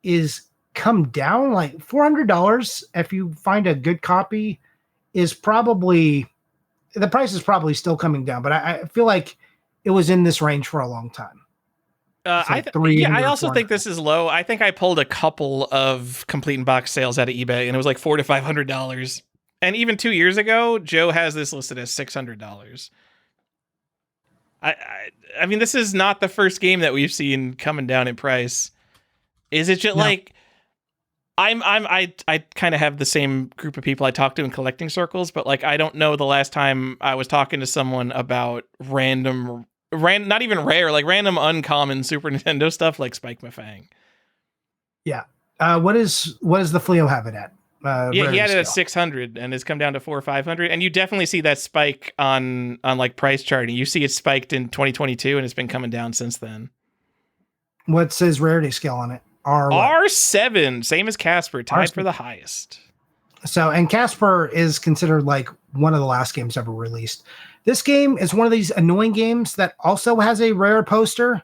is come down. Like $400 if you find a good copy is probably, the price is probably still coming down, but I feel like it was in this range for a long time. It's like I 300 or also think 400. this is low. I think I pulled a couple of complete in box sales out of eBay, and it was like $400 to $500. And even 2 years ago, Joe has this listed as $600. I mean, this is not the first game that we've seen coming down in price. Is it just No. like I kind of have the same group of people I talk to in collecting circles, but like I don't know the last time I was talking to someone about not even rare, like random uncommon Super Nintendo stuff like Spike Mafang. Yeah. What is the Fleo have it at? Yeah, he Rarity had it at scale. 600 and it's come down to 400 or 500, and you definitely see that spike on like price charting. You see it spiked in 2022 and it's been coming down since then. What says rarity scale on it? What? R7, same as Casper, tied R7. for the highest. So, and Casper is considered like one of the last games ever released. This game is one of these annoying games that also has a rare poster.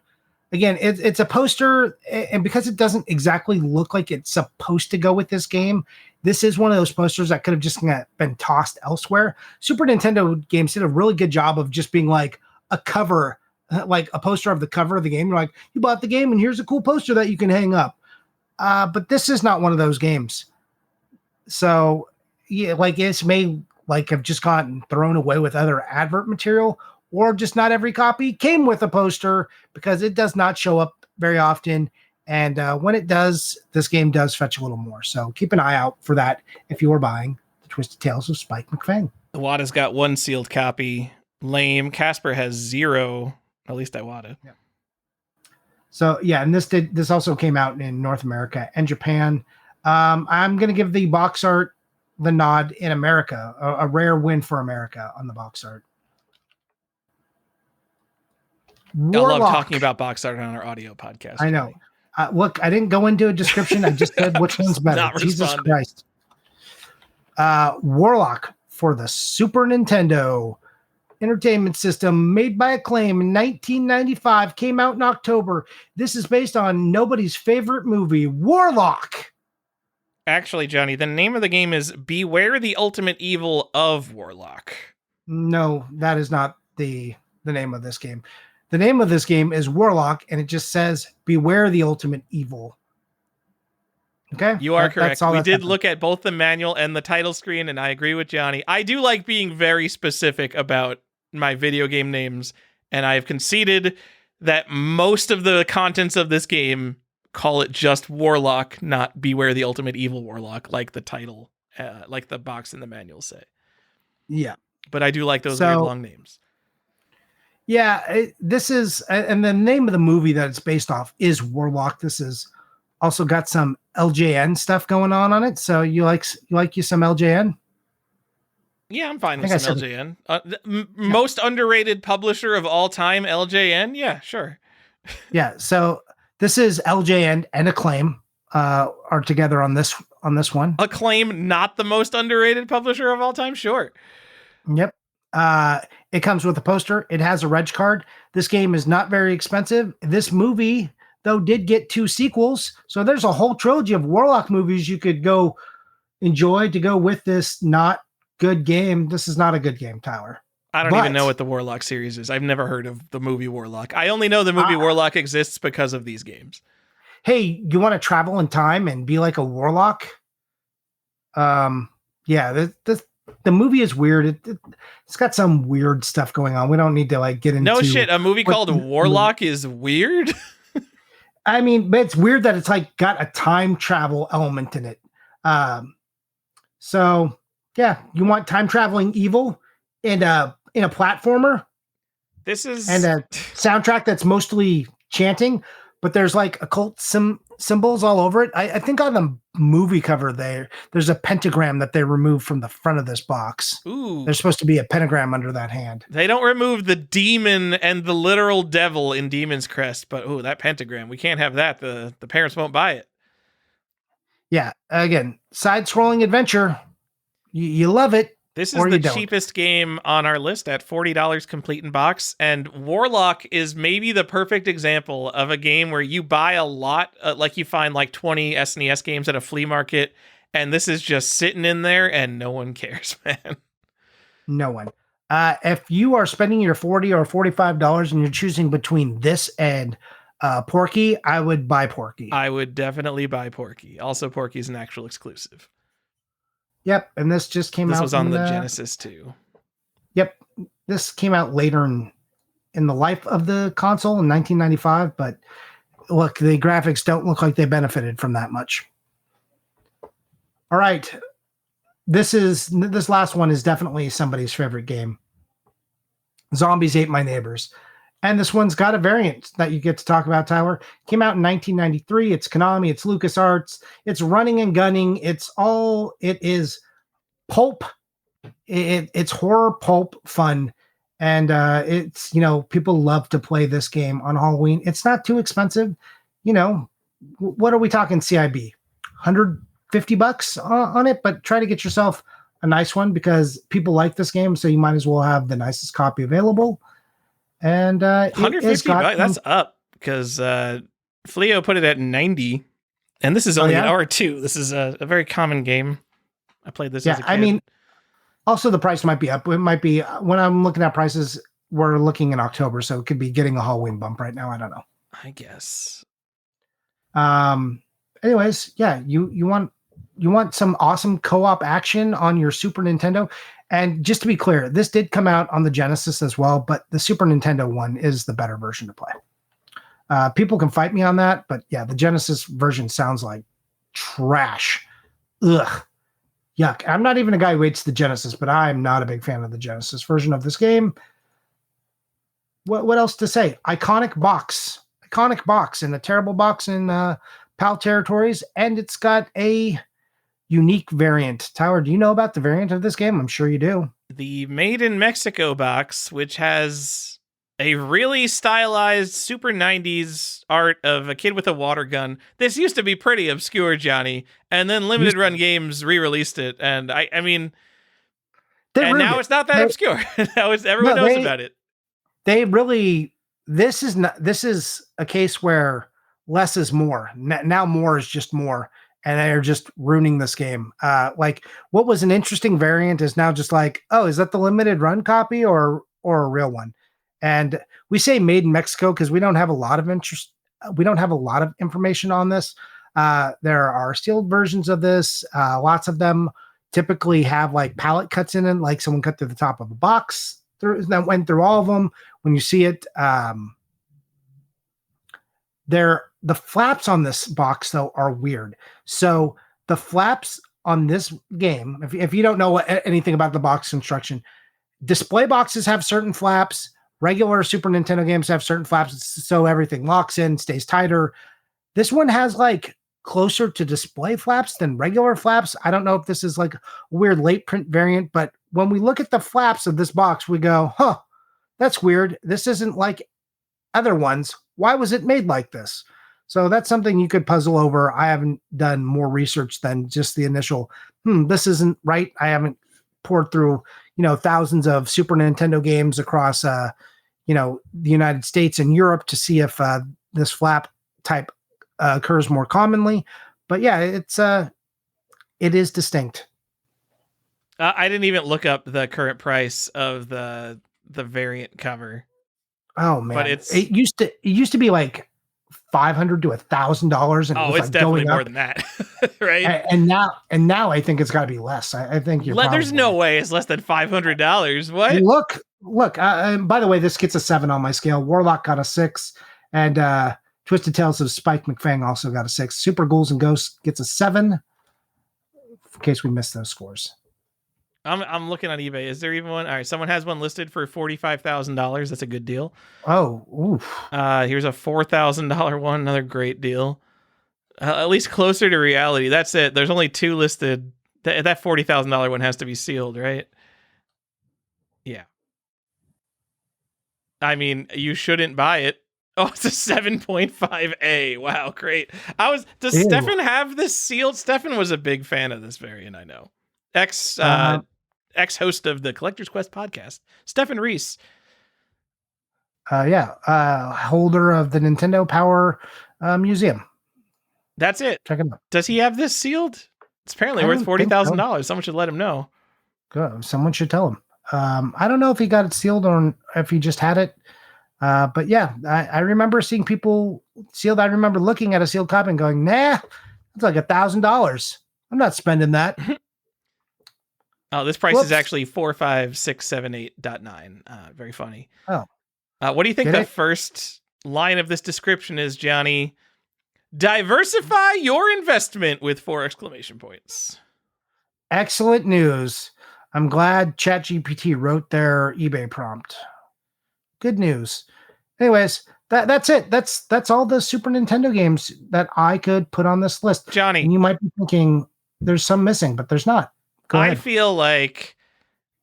Again, it's a poster, and because it doesn't exactly look like it's supposed to go with this game, this is one of those posters that could have just been tossed elsewhere. Super Nintendo games did a really good job of just being like a cover, like a poster of the cover of the game. You're like, you bought the game, and here's a cool poster that you can hang up. But this is not one of those games. So, yeah, like it's may like have just gotten thrown away with other advert material, or just not every copy came with a poster because it does not show up very often. And when it does, this game does fetch a little more. So keep an eye out for that if you are buying The Twisted Tales of Spike McFang. Iwata's got one sealed copy. Lame. Casper has 0, at least Iwata. Yeah. So yeah, and this also came out in North America and Japan. I'm going to give the box art the nod in America, a rare win for America on the box art. Warlock. I love talking about box art on our audio podcast. I know. Look, I didn't go into a description. I just said which one's better. Jesus Christ. Warlock for the Super Nintendo Entertainment System, made by Acclaim in 1995, came out in October. This is based on nobody's favorite movie, Warlock. Actually, Johnny, the name of the game is Beware the Ultimate Evil of Warlock. No, that is not the name of this game. The name of this game is Warlock, and it just says Beware the Ultimate Evil. Okay? You are correct. We did look at both the manual and the title screen, and I agree with Johnny. I do like being very specific about my video game names, and I've conceded that most of the contents of this game call it just Warlock, not Beware the Ultimate Evil Warlock, like the title, like the box and the manual say. Yeah. But I do like those weird long names. Yeah, this is, and the name of the movie that it's based off is Warlock. This is also got some LJN stuff going on it. So you like you some LJN? Yeah, I'm fine with some LJN. Most underrated publisher of all time, LJN. Yeah, sure. Yeah, so this is LJN and Acclaim are together on this one. Acclaim, not the most underrated publisher of all time. Sure. Yep. It comes with a poster. It has a reg card. This game is not very expensive. This movie, though, did get 2 sequels. So there's a whole trilogy of Warlock movies you could go enjoy to go with this not good game. This is not a good game, Tyler. I don't even know what the Warlock series is. I've never heard of the movie Warlock. I only know the movie Warlock exists because of these games. Hey, you want to travel in time and be like a warlock? Yeah, the movie is weird. It's got some weird stuff going on. We don't need to like get into. No shit, a movie called Warlock is weird. I mean, but it's weird that it's like got a time travel element in it. So yeah, you want time traveling evil and in a platformer. This is and a soundtrack that's mostly chanting, but there's like occult symbols all over it. I think on the movie cover there's a pentagram that they removed from the front of this box. Ooh. There's supposed to be a pentagram under that hand. They don't remove the demon and the literal devil in Demon's Crest, but that pentagram, we can't have that. The parents won't buy it. Yeah, again, side-scrolling adventure. You love it. This is or the you don't. cheapest game on our list at $40 complete in box. And Warlock is maybe the perfect example of a game where you buy a lot, like you find like 20 SNES games at a flea market, and this is just sitting in there and no one cares, man. No one. If you are spending your $40 or $45 and you're choosing between this and Porky, I would buy Porky. I would definitely buy Porky. Also, Porky's an actual exclusive. Yep, and this just came out. This was on the Genesis too. Yep, this came out later in the life of the console in 1995. But look, the graphics don't look like they benefited from that much. All right, this last one is definitely somebody's favorite game. Zombies Ate My Neighbors. And this one's got a variant that you get to talk about, Tyler. Came out in 1993. It's Konami. It's LucasArts. It's running and gunning. It is pulp. It's horror pulp fun. And it's, people love to play this game on Halloween. It's not too expensive. What are we talking CIB? $150 on it, but try to get yourself a nice one because people like this game. So you might as well have the nicest copy available. And $150, that's up because Fleo put it at 90, and this is only an hour or two. This is a very common game. I played this as a kid. I mean, also the price might be up. It might be when I'm looking at prices, we're looking in October, so it could be getting a Halloween bump right now. I don't know. I guess. Anyways, yeah, you want some awesome co-op action on your Super Nintendo. And just to be clear, this did come out on the Genesis as well, but the Super Nintendo one is the better version to play. People can fight me on that, but yeah, the Genesis version sounds like trash. Ugh. Yuck. I'm not even a guy who hates the Genesis, but I'm not a big fan of the Genesis version of this game. What else to say? Iconic box and a terrible box in PAL territories, and it's got a unique variant. Tyler, do you know about the variant of this game? I'm sure you do. The Made in Mexico box, which has a really stylized Super 90s art of a kid with a water gun. This used to be pretty obscure, Johnny, and then Limited Run Games re-released it, and I mean, and now it's not that obscure. Now everyone knows about it. They really, this is a case where less is more. Now more is just more. And they're just ruining this game. Like what was an interesting variant is now just like, oh, is that the limited run copy or a real one? And we say made in Mexico because we don't have a lot of interest. We don't have a lot of information on this. There are sealed versions of this. Lots of them typically have like palette cuts in it, like someone cut through the top of a box that went through all of them. When you see it, the flaps on this box, though, are weird. So the flaps on this game, if you don't know anything about the box construction, display boxes have certain flaps. Regular Super Nintendo games have certain flaps, so everything locks in, stays tighter. This one has like closer to display flaps than regular flaps. I don't know if this is like a weird late print variant, but when we look at the flaps of this box, we go, huh, that's weird. This isn't like other ones. Why was it made like this? So that's something you could puzzle over. I haven't done more research than just the initial, this isn't right. I haven't poured through, thousands of Super Nintendo games across, the United States and Europe to see if this flap type occurs more commonly. But yeah, it is distinct. I didn't even look up the current price of the variant cover. Oh man, but it used to be like $500 to $1,000, and it's like definitely more than that, right? And now I think it's got to be less. I think there's no way it's less than $500. What? Look. By the way, this gets a 7 on my scale. Warlock got a 6, and Twisted Tales of Spike McFang also got a 6. Super Ghouls and Ghosts gets a 7. In case we missed those scores. I'm looking on eBay. Is there even one? All right, someone has one listed for $45,000. That's a good deal. Oh, oof. Here's a $4,000 one. Another great deal. At least closer to reality. That's it. There's only 2 listed. That $40,000 one has to be sealed, right? Yeah. I mean, you shouldn't buy it. Oh, it's a 7.5A. Wow, great. Does Stefan have this sealed? Stefan was a big fan of this variant, I know. ex-host of the Collector's Quest podcast, Stefan Reese. Holder of the Nintendo Power Museum. That's it. Check it out. Does he have this sealed? It's apparently worth $40,000. Someone should let him know. Good. Someone should tell him. I don't know if he got it sealed or if he just had it. But yeah, I remember seeing people sealed. I remember looking at a sealed copy and going, nah, it's like $1,000. I'm not spending that. Oh, this price is actually 45678.9. Very funny. Oh. What do you think first line of this description is, Johnny? Diversify your investment with 4 exclamation points. Excellent news. I'm glad ChatGPT wrote their eBay prompt. Good news. Anyways, that's it. That's all the Super Nintendo games that I could put on this list. Johnny. And you might be thinking there's some missing, but there's not. Go ahead. I feel like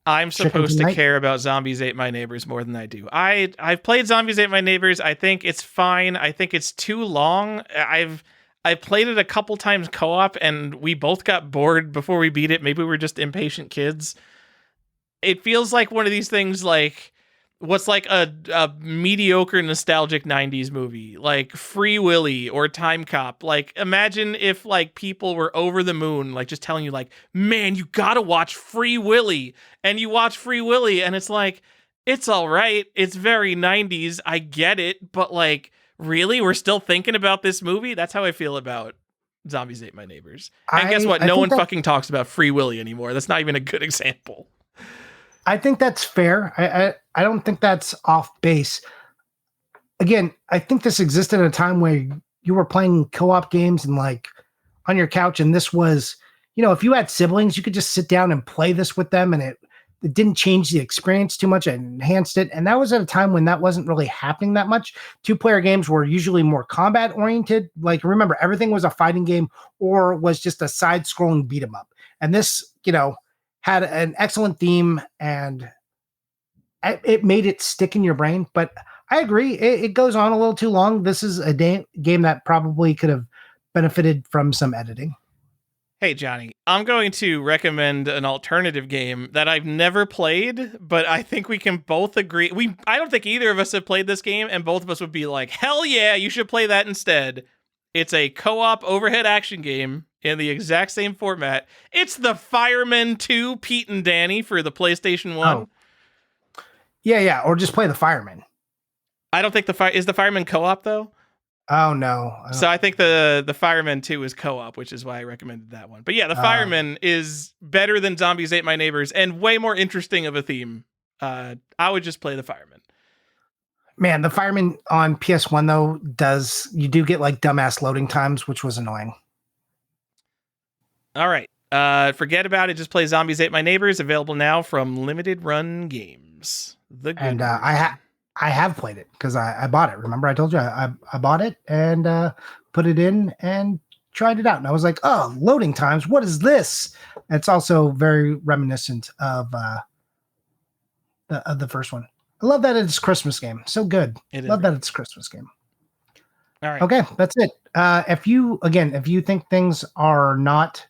I'm supposed to care about Zombies Ate My Neighbors more than I do. I've played Zombies Ate My Neighbors. I think it's fine. I think it's too long. I've played it a couple times co-op, and we both got bored before we beat it. Maybe we're just impatient kids. It feels like one of these things, like what's like a mediocre nostalgic 90s movie, like Free Willy or Time Cop. Like, imagine if like people were over the moon, like just telling you like, man, you gotta watch Free Willy. And you watch Free Willy and it's like, it's all right. It's very 90s. I get it. But like, really? We're still thinking about this movie? That's how I feel about Zombies Ate My Neighbors. And guess what? No one fucking talks about Free Willy anymore. That's not even a good example. I think that's fair. I don't think that's off base. Again, I think this existed at a time where you were playing co-op games and like on your couch, and this was, if you had siblings, you could just sit down and play this with them, and it didn't change the experience too much. It enhanced it. And that was at a time when that wasn't really happening that much. 2-player games were usually more combat oriented. Like, remember, everything was a fighting game or was just a side-scrolling beat 'em up. And this, had an excellent theme, and it made it stick in your brain. But I agree, it goes on a little too long. This is a game that probably could have benefited from some editing. Hey, Johnny, I'm going to recommend an alternative game that I've never played, but I think we can both agree. I don't think either of us have played this game, and both of us would be like, hell yeah, you should play that instead. It's a co-op overhead action game in the exact same format. It's the Fireman 2 Pete and Danny for the PlayStation 1. Oh. Yeah, or just play the Fireman. I don't think is the Fireman co-op though? Oh no. So I think the Fireman 2 is co-op, which is why I recommended that one. But yeah, the Fireman is better than Zombies Ate My Neighbors and way more interesting of a theme. I would just play the Fireman. Man, the Fireman on PS1 though you do get like dumbass loading times, which was annoying. All right. Forget about it. Just play Zombies Ate My Neighbors. Available now from Limited Run Games. I have played it because I bought it. Remember, I told you I bought it and put it in and tried it out. And I was like, oh, loading times. What is this? It's also very reminiscent of the first one. I love that it's a Christmas game. So good. Love that it's a Christmas game. All right. Okay, that's it. If you think things are not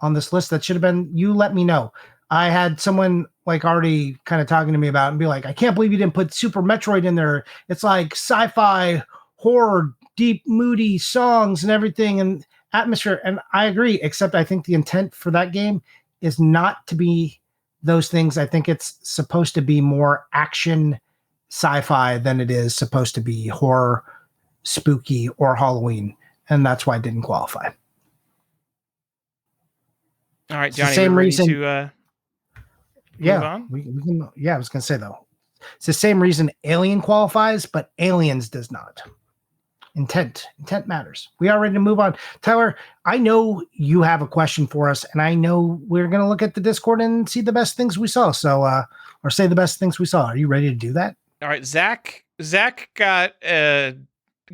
on this list that should have been, you let me know. I had someone like already kind of talking to me about it and be like, I can't believe you didn't put Super Metroid in there. It's like sci-fi, horror, deep, moody songs and everything and atmosphere. And I agree, except I think the intent for that game is not to be those things. I think it's supposed to be more action sci-fi than it is supposed to be horror, spooky, or Halloween. And that's why it didn't qualify. All right, Johnny, same reason to move on? We can, I was going to say, though, it's the same reason Alien qualifies, but Aliens does not. Intent matters. We are ready to move on. Tyler, I know you have a question for us, and I know we're going to look at the Discord and see the best things we saw. So, or say the best things we saw. Are you ready to do that? All right, Zach got a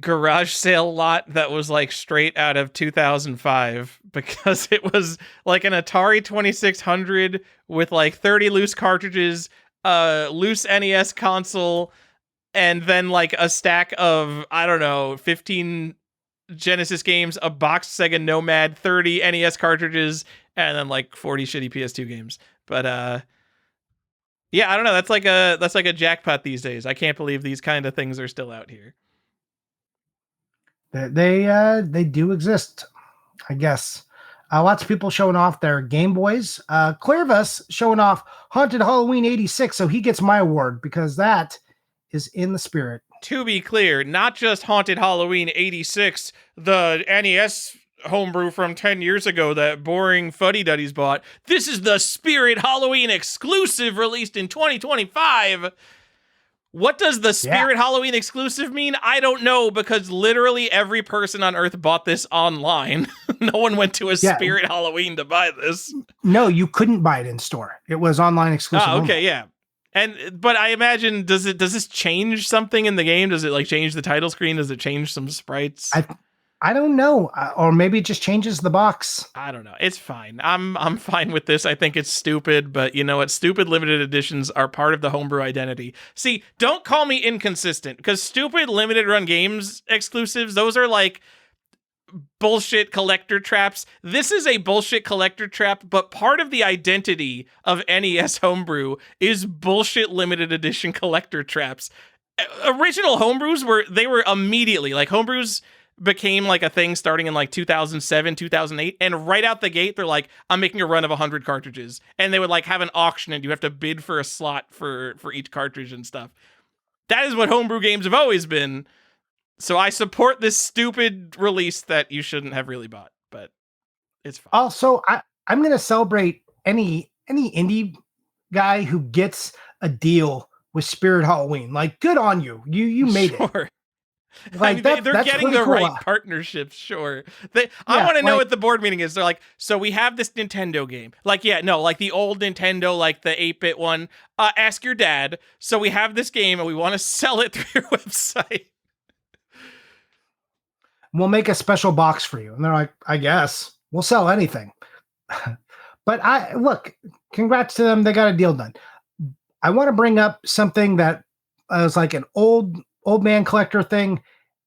garage sale lot that was like straight out of 2005 because it was like an Atari 2600 with like 30 loose cartridges, loose NES console, and then like a stack of, I don't know, 15 Genesis games, a boxed Sega Nomad, 30 NES cartridges, and then like 40 shitty PS2 games. But yeah, I don't know. That's like a jackpot these days. I can't believe these kind of things are still out here. They do exist, I guess. Lots of people showing off their Game Boys. Clearvis showing off Haunted Halloween 86, so he gets my award because that is in the spirit. To be clear, not just Haunted Halloween 86, the NES homebrew from 10 years ago that boring fuddy-duddies bought. This is the Spirit Halloween exclusive released in 2025. What does the Spirit Halloween exclusive mean? I don't know, because literally every person on Earth bought this online. No one went to a Spirit Halloween to buy this. No, you couldn't buy it in store. It was online exclusive. Oh, okay, yeah. But I imagine, does this change something in the game? Does it like change the title screen? Does it change some sprites? I don't know, or maybe it just changes the box. I don't know. It's fine. I'm fine with this. I think it's stupid, but you know what? Stupid limited editions are part of the homebrew identity. See, don't call me inconsistent, because stupid limited run games exclusives, those are like bullshit collector traps. This is a bullshit collector trap, but part of the identity of NES homebrew is bullshit limited edition collector traps. Original homebrews were immediately like homebrews became like a thing starting in like 2007, 2008, and right out the gate they're like, I'm making a run of 100 cartridges, and they would like have an auction and you have to bid for a slot for each cartridge and stuff. That is what homebrew games have always been. So I support this stupid release that you shouldn't have really bought, but it's fine. Also, I'm going to celebrate any indie guy who gets a deal with Spirit Halloween. Like, good on you. You made it. Like, I mean, they're getting the cool. Right partnerships, sure. I want to know what the board meeting is. They're like, so we have this Nintendo game. Like, yeah, no, like the old Nintendo, like the 8-bit one. Ask your dad. So we have this game and we want to sell it through your website. We'll make a special box for you. And they're like, I guess we'll sell anything. But look, congrats to them. They got a deal done. I want to bring up something that was like an old man collector thing.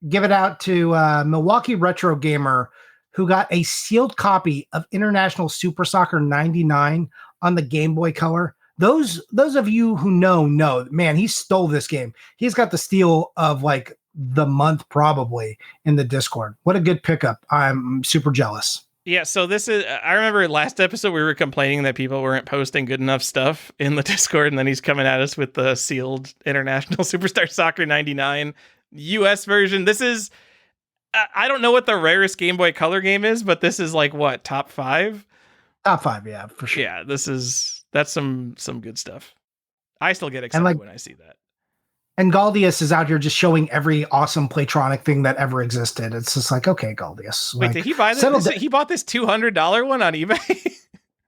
Give it out to Milwaukee Retro Gamer, who got a sealed copy of International Super Soccer 99 on the Game Boy Color. Those of you who know, man, he stole this game. He's got the steal of like the month probably in the Discord. What a good pickup. I'm super jealous. Yeah, so this is, I remember last episode we were complaining that people weren't posting good enough stuff in the Discord, and then he's coming at us with the sealed International Superstar Soccer 99 US version. This is, I don't know what the rarest Game Boy Color game is, but this is like what, top 5? Top 5, yeah, for sure. Yeah, that's some good stuff. I still get excited when I see that. And Galdius is out here just showing every awesome Playtronic thing that ever existed. It's just like, okay, Galdius. Wait, did he buy this? He bought this $200 one on eBay?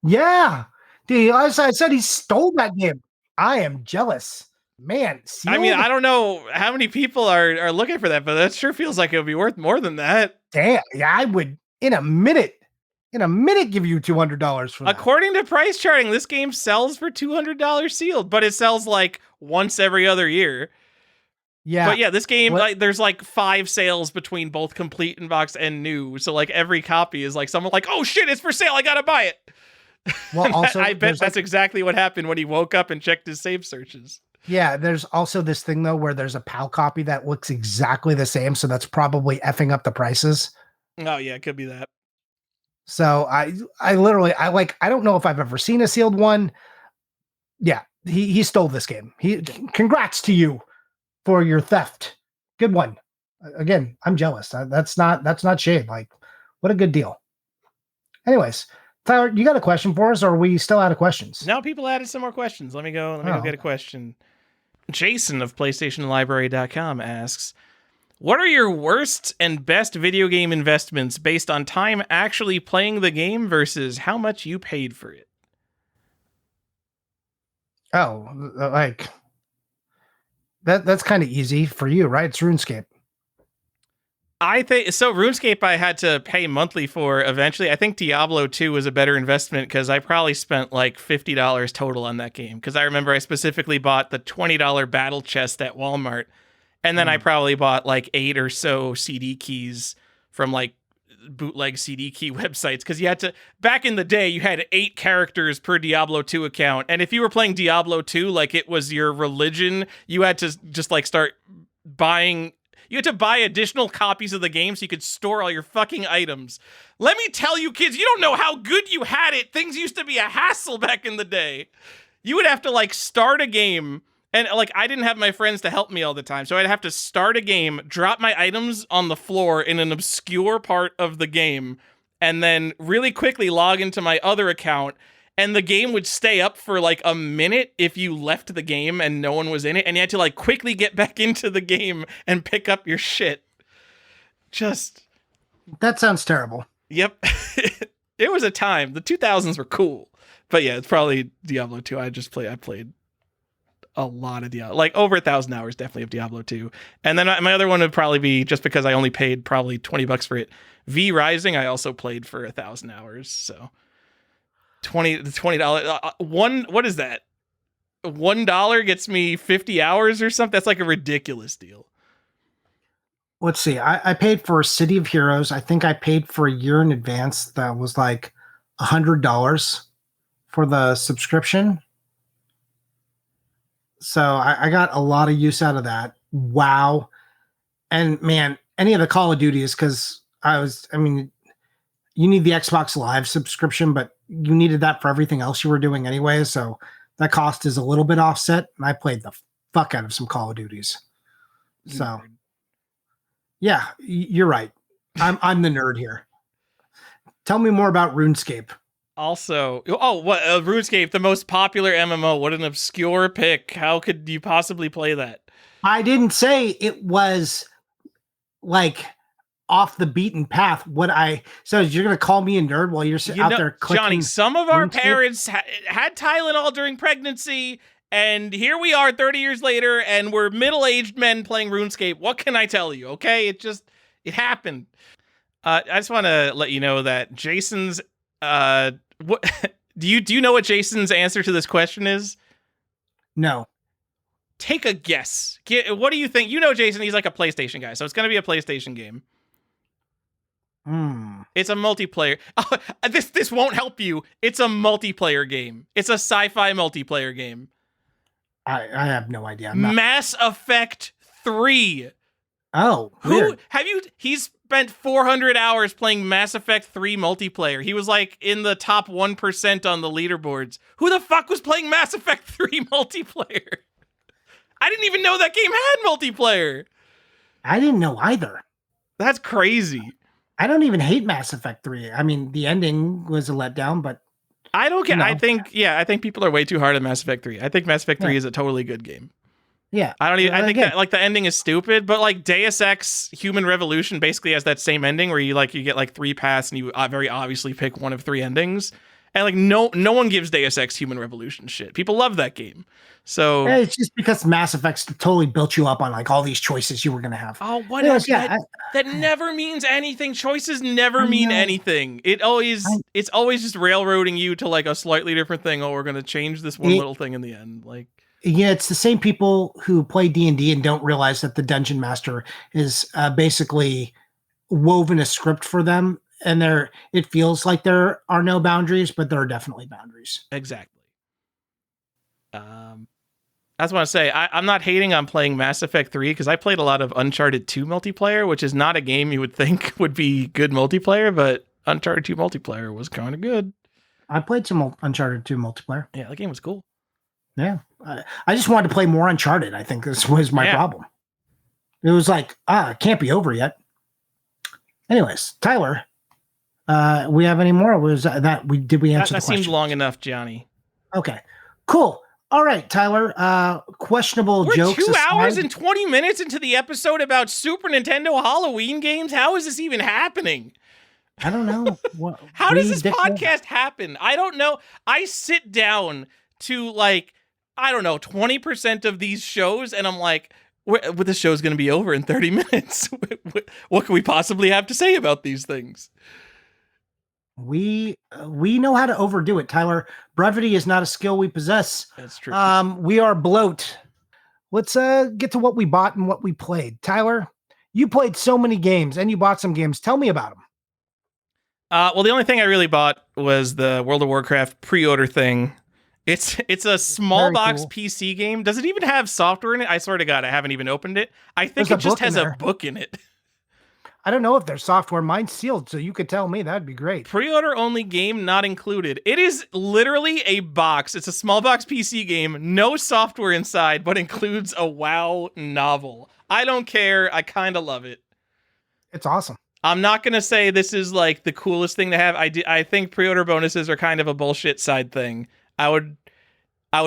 Yeah. Dude, as I said, he stole that game. I am jealous. Man, sealed? I mean, I don't know how many people are looking for that, but that sure feels like it would be worth more than that. Damn, yeah, I would, in a minute, give you $200 for that. According to price charting, this game sells for $200 sealed, but it sells like once every other year. Yeah. But yeah, this game, like, there's like 5 sales between both complete in box and new. So like every copy is like someone like, oh shit, it's for sale. I got to buy it. Well, also, I bet that's exactly what happened when he woke up and checked his save searches. Yeah. There's also this thing though, where there's a PAL copy that looks exactly the same. So that's probably effing up the prices. Oh yeah, it could be that. So I literally, I don't know if I've ever seen a sealed one. Yeah. He stole this game. Congrats to you for your theft. Good one. Again, I'm jealous. That's not shade. Like, what a good deal. Anyways, Tyler, you got a question for us, or are we still out of questions? No, people added some more questions. Let me go get a question. Jason of PlayStationLibrary.com asks, what are your worst and best video game investments based on time actually playing the game versus how much you paid for it? Oh, like that's kind of easy for you, right? It's RuneScape. I think so. RuneScape I had to pay monthly for eventually. I think Diablo 2 was a better investment because I probably spent like $50 total on that game. Because I remember I specifically bought the $20 battle chest at Walmart. And then I probably bought like 8 or so CD keys from like bootleg CD key websites because you had to, back in the day, you had 8 characters per Diablo 2 account. And if you were playing Diablo 2 like it was your religion, you had to just like start buying. You had to buy additional copies of the game so you could store all your fucking items. Let me tell you, kids, you don't know how good you had it. Things used to be a hassle back in the day. You would have to like start a game, and like I didn't have my friends to help me all the time, so I'd have to start a game, drop my items on the floor in an obscure part of the game, and then really quickly log into my other account. And the game would stay up for like a minute if you left the game and no one was in it. And you had to like quickly get back into the game and pick up your shit. Just. That sounds terrible. Yep. It was a time. The 2000s were cool. But yeah, it's probably Diablo 2. I played a lot of Diablo. Like over 1,000 hours definitely of Diablo 2. And then my other one would probably be, just because I only paid probably $20 for it, V Rising. I also played for 1,000 hours. So. $20 what is that? $1 gets me 50 hours or something. That's like a ridiculous deal. Let's see. I paid for City of Heroes. I think I paid for a year in advance. That was like $100 for the subscription. So I got a lot of use out of that. WoW. And man, any of the Call of Duties, because you need the Xbox Live subscription, but you needed that for everything else you were doing anyway. So that cost is a little bit offset. And I played the fuck out of some Call of Duties. So yeah, you're right. I'm the nerd here. Tell me more about RuneScape. Also, what RuneScape, the most popular MMO. What an obscure pick. How could you possibly play that? I didn't say it was like off the beaten path. So you're going to call me a nerd while you're out there clicking? Johnny, some of our parents had Tylenol during pregnancy, and here we are 30 years later, and we're middle-aged men playing RuneScape. What can I tell you? Okay, it happened. I just want to let you know that Jason's what do you know what Jason's answer to this question is? No. Take a guess. What do you think? You know Jason, he's like a PlayStation guy, so it's going to be a PlayStation game. It's a multiplayer. This won't help you. It's a multiplayer game. It's a sci-fi multiplayer game. I have no idea. Mass Effect 3. Oh, weird. He's spent 400 hours playing Mass Effect 3 multiplayer. He was like in the top 1% on the leaderboards. Who the fuck was playing Mass Effect 3 multiplayer? I didn't even know that game had multiplayer. I didn't know either. That's crazy. I don't even hate Mass Effect 3. I mean, the ending was a letdown, but I don't care. I think people are way too hard on Mass Effect 3. I think Mass Effect 3 is a totally good game. Yeah. I think that like the ending is stupid, but like Deus Ex Human Revolution basically has that same ending where you get like 3 paths and you very obviously pick one of 3 endings. And like no one gives Deus Ex Human Revolution shit. People love that game. So it's just because Mass Effect's totally built you up on like all these choices you were going to have. Oh, whatever. That never means anything. Choices never mean anything. It's always just railroading you to like a slightly different thing. Oh, we're going to change this one little thing in the end. Like, yeah, it's the same people who play D&D and don't realize that the Dungeon Master is basically woven a script for them. And it feels like there are no boundaries, but there are definitely boundaries. Exactly. I just want to say, I'm not hating on playing Mass Effect 3 because I played a lot of Uncharted 2 multiplayer, which is not a game you would think would be good multiplayer, but Uncharted 2 multiplayer was kind of good. I played some Uncharted 2 multiplayer. Yeah, that game was cool. Yeah. I just wanted to play more Uncharted. I think this was my problem. It was like, it can't be over yet. Anyways, Tyler, we have any more? Was did we answer that seemed long enough, Johnny. Okay, cool. All right, Tyler. Questionable jokes. We're 2 hours and 20 minutes into the episode about Super Nintendo Halloween games. How is this even happening? I don't know. How does this podcast happen? I don't know. I sit down to 20% of these shows, and I'm like, the show's going to be over in 30 minutes. What can we possibly have to say about these things? We know how to overdo it, Tyler. Brevity is not a skill we possess. That's true. We are bloat. Let's get to what we bought and what we played. Tyler, you played so many games and you bought some games. Tell me about them. Well, the only thing I really bought was the World of Warcraft pre-order thing. It's a small Very box cool. PC game. Does it even have software in it? I swear to God, I haven't even opened it. I think There's it a just book in has a there. book in it. I don't know if there's software. Mine's sealed, so you could tell me. That'd be great. Pre-order only game not included. It is literally a box. It's a small box PC game, no software inside, but includes a WoW novel. I don't care. I kind of love it. It's awesome. I'm not gonna say this is like the coolest thing to have. I think pre-order bonuses are kind of a bullshit side thing. I would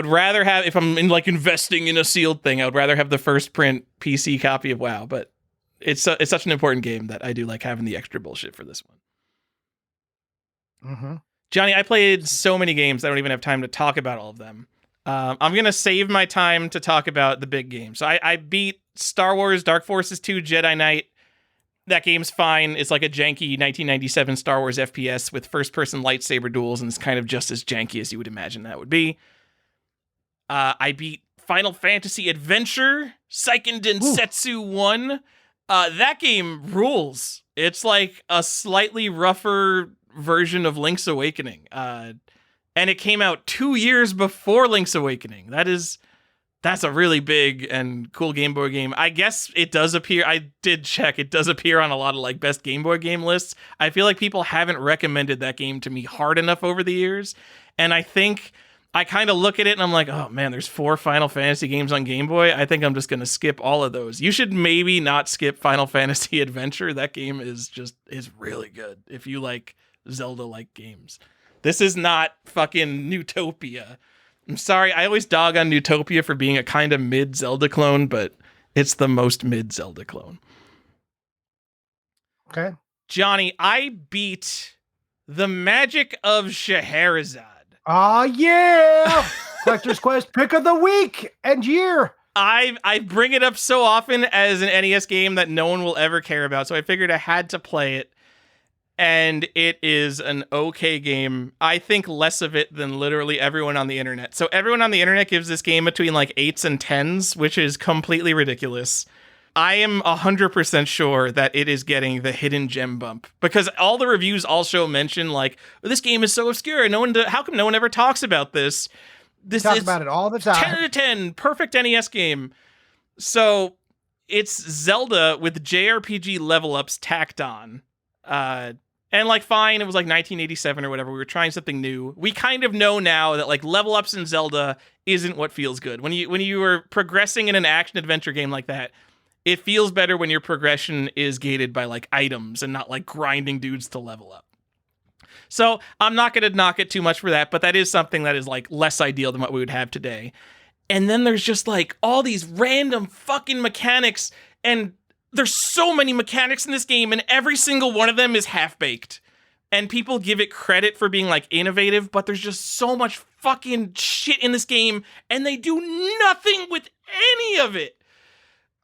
rather have, if I'm in like investing in a sealed thing, I would rather have the first print PC copy of WoW. But it's such an important game that I do like having the extra bullshit for this one. Mm-hmm. Johnny, I played so many games I don't even have time to talk about all of them. I'm gonna save my time to talk about the big games. So I beat Star Wars Dark Forces 2 Jedi Knight. That game's fine. It's like a janky 1997 Star Wars FPS with first-person lightsaber duels, and it's kind of just as janky as you would imagine that would be. I beat Final Fantasy Adventure, Seiken Densetsu 1. That game rules. It's like a slightly rougher version of Link's Awakening. And it came out 2 years before Link's Awakening. That's a really big and cool Game Boy game. I guess it does appear, I did check, it does appear on a lot of like best Game Boy game lists. I feel like people haven't recommended that game to me hard enough over the years. And I think I kind of look at it and I'm like, oh man, there's 4 Final Fantasy games on Game Boy. I think I'm just going to skip all of those. You should maybe not skip Final Fantasy Adventure. That game is really good if you like Zelda-like games. This is not fucking Newtopia. I'm sorry, I always dog on Newtopia for being a kind of mid-Zelda clone, but it's the most mid-Zelda clone. Okay. Johnny, I beat the Magic of Scheherazade. Oh, yeah! Collector's Quest pick of the week and year. I bring it up so often as an NES game that no one will ever care about, so I figured I had to play it. And it is an okay game. I think less of it than literally everyone on the internet. So everyone on the internet gives this game between like 8s and 10s, which is completely ridiculous. I am 100% sure that it is getting the hidden gem bump because all the reviews also mention like, this game is so obscure. How come no one ever talks about this? This Talk is about it all the time. 10 out of 10, perfect NES game. So it's Zelda with JRPG level ups tacked on. And like, fine, it was like 1987 or whatever. We were trying something new. We kind of know now that like level ups in Zelda isn't what feels good. When you are progressing in an action adventure game like that, it feels better when your progression is gated by like items and not like grinding dudes to level up. So I'm not going to knock it too much for that, but that is something that is like less ideal than what we would have today. And then there's just like all these random fucking mechanics, and there's so many mechanics in this game, and every single one of them is half-baked. And people give it credit for being, like, innovative, but there's just so much fucking shit in this game, and they do nothing with any of it.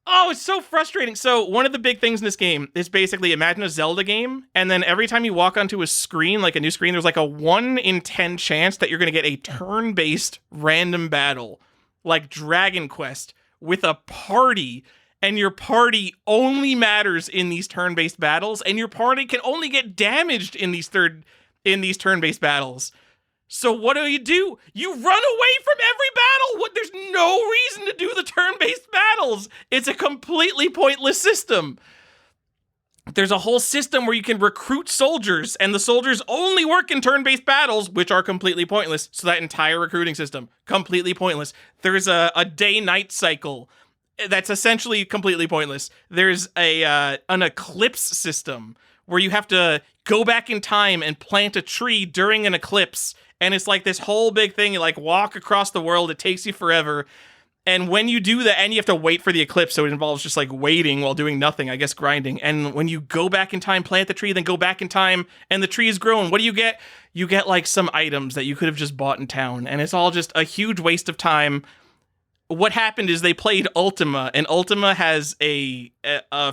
Oh, it's so frustrating. So one of the big things in this game is basically imagine a Zelda game, and then every time you walk onto a screen, like a new screen, there's like a 1 in 10 chance that you're going to get a turn-based random battle, like Dragon Quest, with a party. And your party only matters in these turn-based battles, and your party can only get damaged in these turn-based battles. So what do? You run away from every battle. There's no reason to do the turn-based battles. It's a completely pointless system. There's a whole system where you can recruit soldiers, and the soldiers only work in turn-based battles, which are completely pointless. So that entire recruiting system, completely pointless. There's a day-night cycle that's essentially completely pointless. There's an eclipse system where you have to go back in time and plant a tree during an eclipse. And it's like this whole big thing. You like walk across the world. It takes you forever. And when you do that, and you have to wait for the eclipse, so it involves just like waiting while doing nothing, I guess grinding. And when you go back in time, plant the tree, then go back in time, and the tree is grown, what do you get? You get like some items that you could have just bought in town. And it's all just a huge waste of time. What happened is they played Ultima, and Ultima has a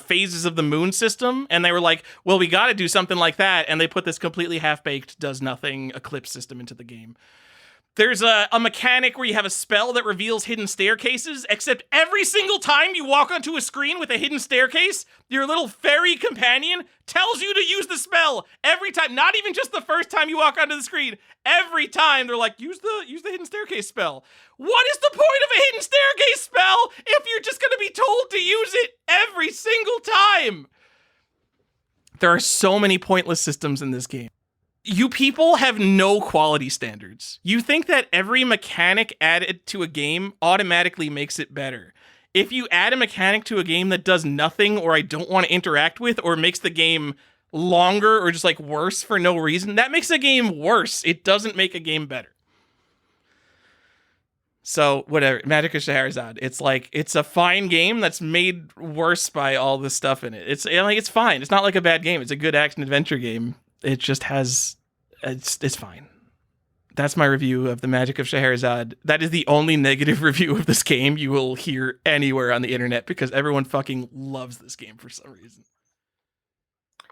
phases of the moon system, and they were like, well, we got to do something like that, and they put this completely half-baked, does-nothing eclipse system into the game. There's a mechanic where you have a spell that reveals hidden staircases, except every single time you walk onto a screen with a hidden staircase, your little fairy companion tells you to use the spell every time. Not even just the first time you walk onto the screen. Every time they're like, use the hidden staircase spell. What is the point of a hidden staircase spell if you're just going to be told to use it every single time? There are so many pointless systems in this game. You people have no quality standards. You think that every mechanic added to a game automatically makes it better. If you add a mechanic to a game that does nothing, or I don't want to interact with, or makes the game longer or just like worse for no reason, that makes a game worse. It doesn't make a game better. So whatever, Magic of Scheherazade. It's like, it's a fine game that's made worse by all this stuff in it. It's fine. It's not like a bad game. It's a good action adventure game. It just has, it's fine. That's my review of the Magic of Scheherazade. That is the only negative review of this game you will hear anywhere on the internet, because everyone fucking loves this game for some reason.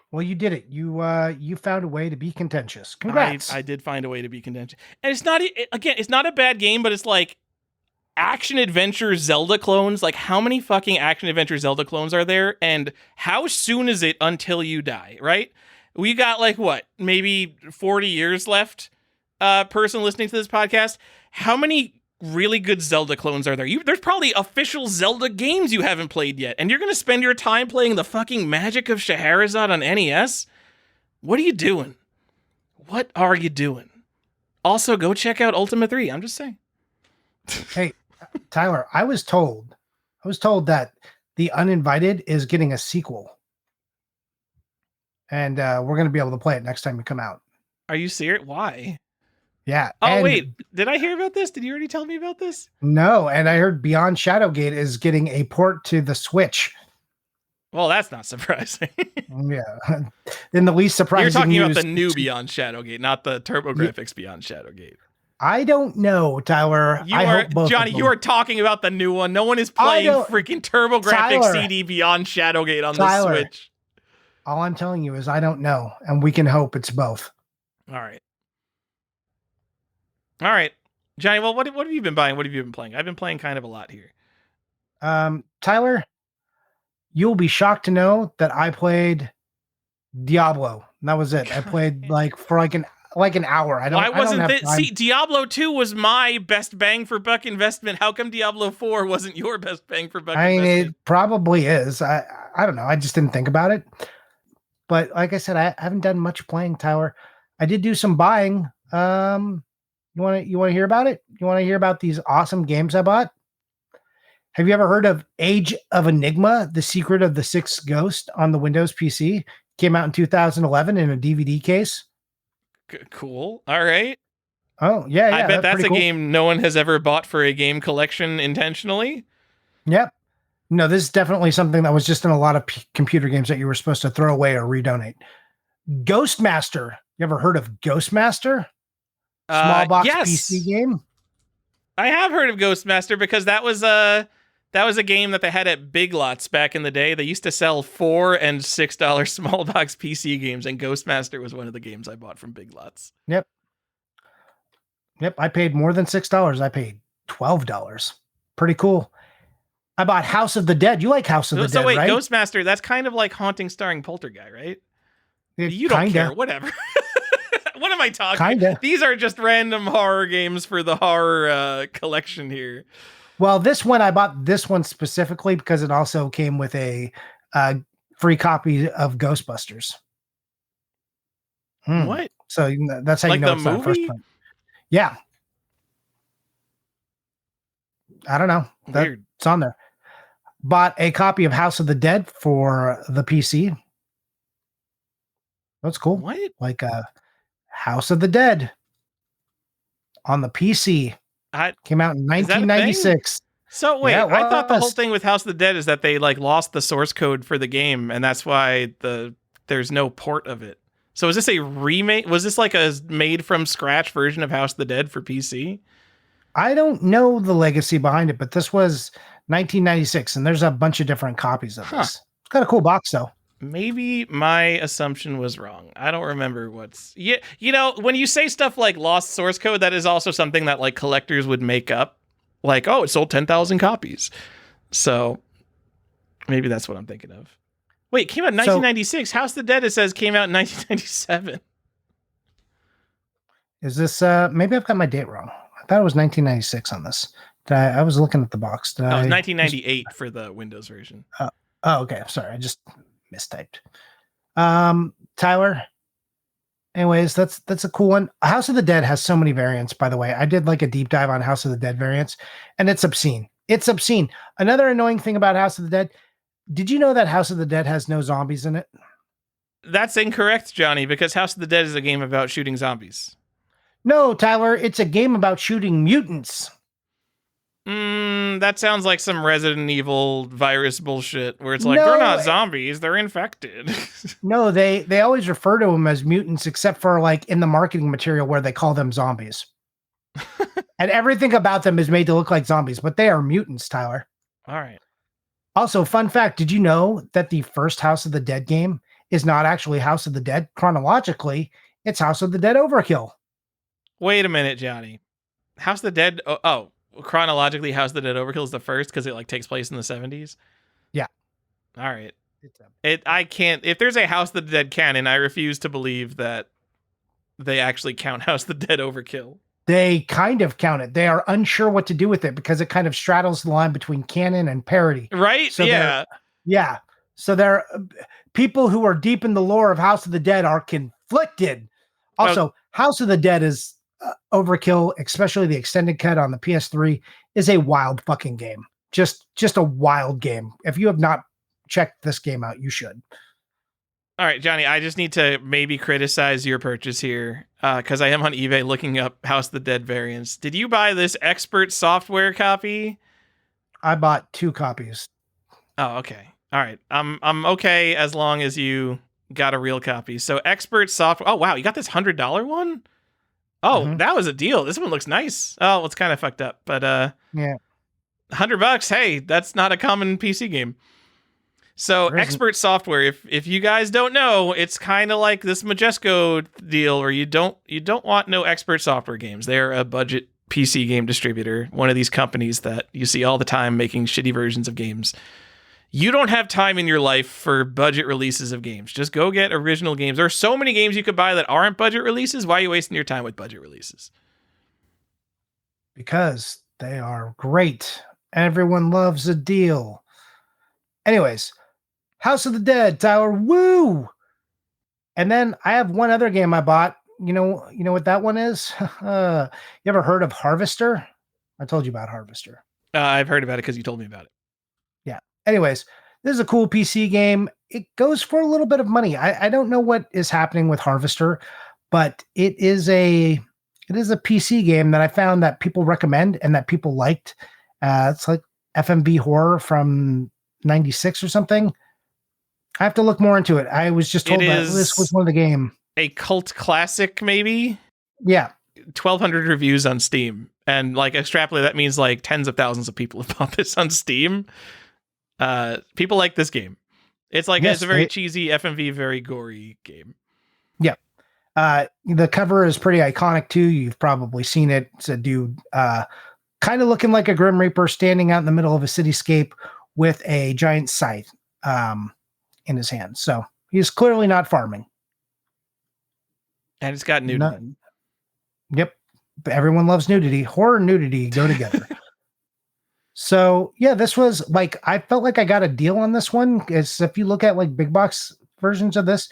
Well, you did it. You found a way to be contentious. Congrats. I did find a way to be contentious. And it's not, again, it's not a bad game, but it's like action adventure Zelda clones. Like, how many fucking action adventure Zelda clones are there? And how soon is it until you die, right? We got like, what, maybe 40 years left? Person listening to this podcast, how many really good Zelda clones are there? There's probably official Zelda games you haven't played yet, and you're going to spend your time playing the fucking Magic of Scheherazade on NES? What are you doing? What are you doing? Also, go check out Ultima 3. I'm just saying. Hey, Tyler, I was told that The Uninvited is getting a sequel, and we're going to be able to play it next time we come out. Are you serious? Why? Yeah. Oh, wait. Did I hear about this? Did you already tell me about this? No, and I heard Beyond Shadowgate is getting a port to the Switch. Well, that's not surprising. Yeah. Then the least surprising You're talking news, about the new Beyond Shadowgate, not the TurboGrafx Beyond Shadowgate. I don't know, Tyler. Johnny, you are talking about the new one. No one is playing freaking TurboGrafx Tyler, CD Beyond Shadowgate on the Switch. All I'm telling you is I don't know, and we can hope it's both. All right, Johnny. Well, what have you been buying? What have you been playing? I've been playing kind of a lot here. Tyler, you'll be shocked to know that I played Diablo. And that was it. I played for an hour. See, Diablo 2 was my best bang for buck investment. How come Diablo 4 wasn't your best bang for buck investment? It probably is. I don't know. I just didn't think about it. But like I said, I haven't done much playing, Tyler. I did do some buying. You want to hear about it? You want to hear about these awesome games I bought? Have you ever heard of Age of Enigma: The Secret of the Sixth Ghost on the Windows PC? Came out in 2011 in a DVD case. Cool. All right. Oh, yeah. I bet that's a game no one has ever bought for a game collection intentionally. Yep. No, this is definitely something that was just in a lot of computer games that you were supposed to throw away or redonate. Ghostmaster. You ever heard of Ghostmaster? Small box PC game. I have heard of Ghostmaster because that was a game that they had at Big Lots back in the day. They used to sell $4 and $6 small box PC games, and Ghostmaster was one of the games I bought from Big Lots. Yep. I paid more than $6. I paid $12. Pretty cool. I bought House of the Dead. You like House of the Dead, so wait, right? Ghostmaster, that's kind of like Haunting starring Poltergeist, right? You don't care. Whatever. What am I talking? Kinda. These are just random horror games for the horror collection here. Well, I bought this one specifically because it also came with a free copy of Ghostbusters. What? So that's how you know it's not first one. Yeah. I don't know. Weird. It's on there. Bought a copy of House of the Dead for the PC. That's cool. What? House of the Dead on the PC. Came out in 1996. So wait, I thought the whole thing with House of the Dead is that they lost the source code for the game, and that's why there's no port of it. So is this a remake? Was this like a made from scratch version of House of the Dead for PC? I don't know the legacy behind it, but this was 1996, and there's a bunch of different copies of this. It's got a cool box though. Maybe my assumption was wrong. I don't remember what's... Yeah, when you say stuff like lost source code, that is also something that collectors would make up. Like, oh, it sold 10,000 copies. So maybe that's what I'm thinking of. Wait, came out in So 1996. House of the Dead, it says, came out in 1997. is this maybe I've got my date wrong. I thought it was 1996 on this. I was looking at the box. Did Oh, it was I 1998 for the Windows version. oh, okay. Sorry, I just mistyped. Tyler. Anyways, that's a cool one. House of the Dead has so many variants, by the way. I did like a deep dive on House of the Dead variants, and it's obscene. It's obscene. Another annoying thing about House of the Dead, did you know that House of the Dead has no zombies in it? That's incorrect, Johnny, because House of the Dead is a game about shooting zombies. No, Tyler, it's a game about shooting mutants. That sounds like some Resident Evil virus bullshit where it's like, No, they're not zombies, they're infected. No, they always refer to them as mutants, except for like in the marketing material where they call them zombies. And everything about them is made to look like zombies, but they are mutants, Tyler. All right. Also, fun fact, did you know that the first House of the Dead game is not actually House of the Dead? Chronologically, it's House of the Dead Overkill. Wait a minute, Johnny. House of the Dead, chronologically, House of the Dead Overkill is the first because it like takes place in the 70s? Yeah. All right. I can't, if there's a House of the Dead canon, I refuse to believe that they actually count House of the Dead Overkill. They kind of count it. They are unsure what to do with it because it kind of straddles the line between canon and parody. Right? So yeah. Yeah. So there, people who are deep in the lore of House of the Dead are conflicted. Also, House of the Dead is Overkill, especially the extended cut on the PS3, is a wild fucking game. Just a wild game. If you have not checked this game out, you should. All right, Johnny, I just need to maybe criticize your purchase here because I am on eBay looking up House of the Dead variants. Did you buy this expert software copy? I bought 2 copies. Oh, okay. All right. I'm okay as long as you got a real copy. So expert software. Oh, wow. You got this $100 one? Oh, That was a deal. This one looks nice. Oh, well, it's kind of fucked up, but yeah. $100. Hey, that's not a common PC game. So expert software, if you guys don't know, it's kind of like this Majesco deal where you don't want no expert software games. They're a budget PC game distributor, one of these companies that you see all the time making shitty versions of games. You don't have time in your life for budget releases of games. Just go get original games. There are so many games you could buy that aren't budget releases. Why are you wasting your time with budget releases? Because they are great. Everyone loves a deal. Anyways, House of the Dead, Tyler, woo! And then I have one other game I bought. You know what that one is? You ever heard of Harvester? I told you about Harvester. I've heard about it because you told me about it. Yeah. Anyways, this is a cool PC game. It goes for a little bit of money. I don't know what is happening with Harvester, but it is a PC game that I found that people recommend and that people liked. It's like FMV horror from 96 or something. I have to look more into it. I was just told that this was one of the game. A cult classic, maybe? Yeah. 1,200 reviews on Steam. And like extrapolate, that means like tens of thousands of people have bought this on Steam. People like this game. It's like, it's a very cheesy FMV, very gory game. Yeah. The cover is pretty iconic too. You've probably seen it. It's a dude kind of looking like a Grim Reaper standing out in the middle of a cityscape with a giant scythe in his hand. So he's clearly not farming. And it's got nudity. Yep. Everyone loves nudity. Horror and nudity go together. So yeah, this was like, I felt like I got a deal on this one. Because if you look at like big box versions of this,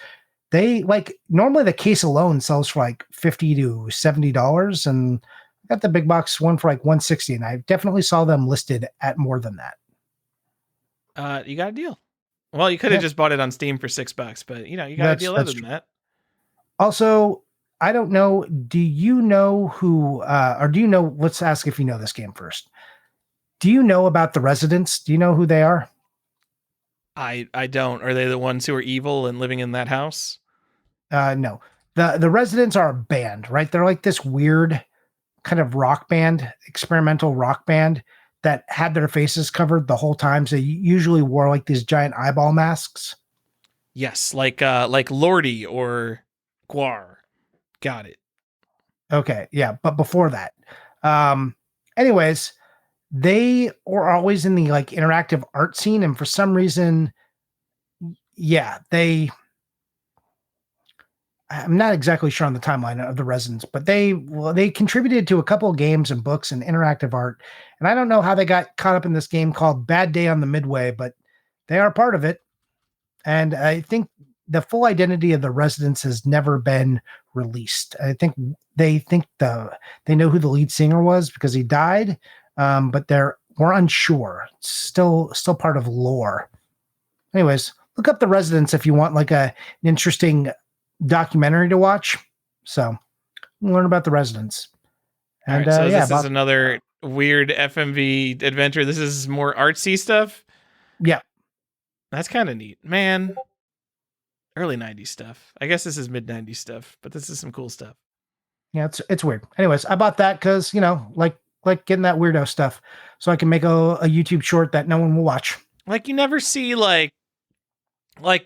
they like normally the case alone sells for like $50 to $70, and I got the big box one for like $160, and I definitely saw them listed at more than that. You got a deal. Well, you could have just bought it on Steam for $6, but you got a deal other than that. Also, I don't know. Do you know who, or do you know? Let's ask if you know this game first. Do you know about the Residents? Do you know who they are? I don't. Are they the ones who are evil and living in that house? No. The Residents are a band, right? They're like this weird kind of rock band, experimental rock band that had their faces covered the whole time. So you usually wore like these giant eyeball masks. Yes, like Lordy or Guar. Got it. Okay, yeah, but before that. Anyways, they were always in the like interactive art scene, and for some reason yeah, I'm not exactly sure on the timeline of the Residents, but they contributed to a couple of games and books and interactive art. And I don't know how they got caught up in this game called Bad Day on the Midway, but they are part of it. And I think the full identity of the Residents has never been released. I think they know who the lead singer was because he died, but we're unsure. It's still part of lore. Anyways, look up the Residents if you want like an interesting documentary to watch. So learn about the Residents. All And right, so yeah, this is another weird FMV adventure. This is more artsy stuff. yeah. That's kind of neat, man. Early '90s stuff. I guess this is mid '90s stuff, but this is some cool stuff. Yeah, it's weird. Anyways, I bought that because like getting that weirdo stuff, so I can make a YouTube short that no one will watch. Like you never see like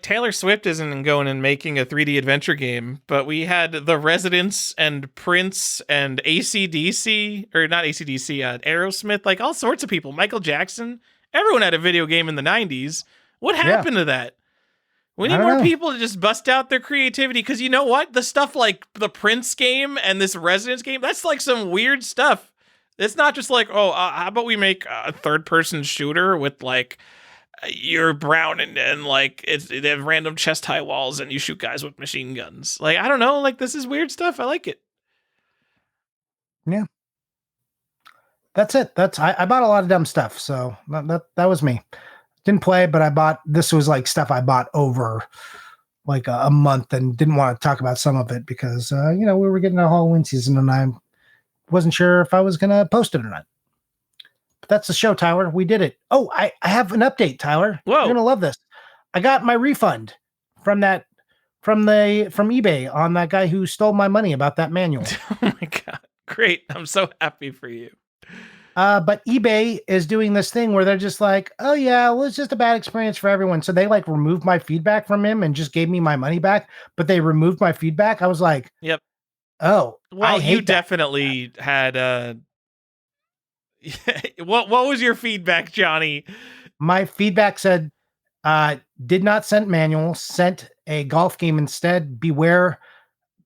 Taylor Swift isn't going and making a 3D adventure game, but we had The Residents and Prince and ACDC, or not ACDC, Aerosmith, like all sorts of people. Michael Jackson. Everyone had a video game in the 90s. What happened to that? We need more people to just bust out their creativity, because you know what? The stuff like the Prince game and this Residents game, that's like some weird stuff. It's not just like, oh, how about we make a third-person shooter with like you're brown and like they have random chest high walls and you shoot guys with machine guns. Like, I don't know, like this is weird stuff. I like it. Yeah. That's it. I bought a lot of dumb stuff. So that was me. Didn't play, but this was like stuff I bought over like a month and didn't want to talk about some of it because, we were getting a Halloween season and I wasn't sure if I was going to post it or not. But that's the show, Tyler. We did it. Oh, I have an update, Tyler. Whoa. You're gonna love this. I got my refund from eBay on that guy who stole my money about that manual. Oh my God. Great. I'm so happy for you. But eBay is doing this thing where they're just like, oh yeah, well, it's just a bad experience for everyone. So they like removed my feedback from him and just gave me my money back, but they removed my feedback. I was like, yep. Oh, well, you definitely had what was your feedback, Johnny? My feedback said, did not send manual, sent a golf game instead. Beware,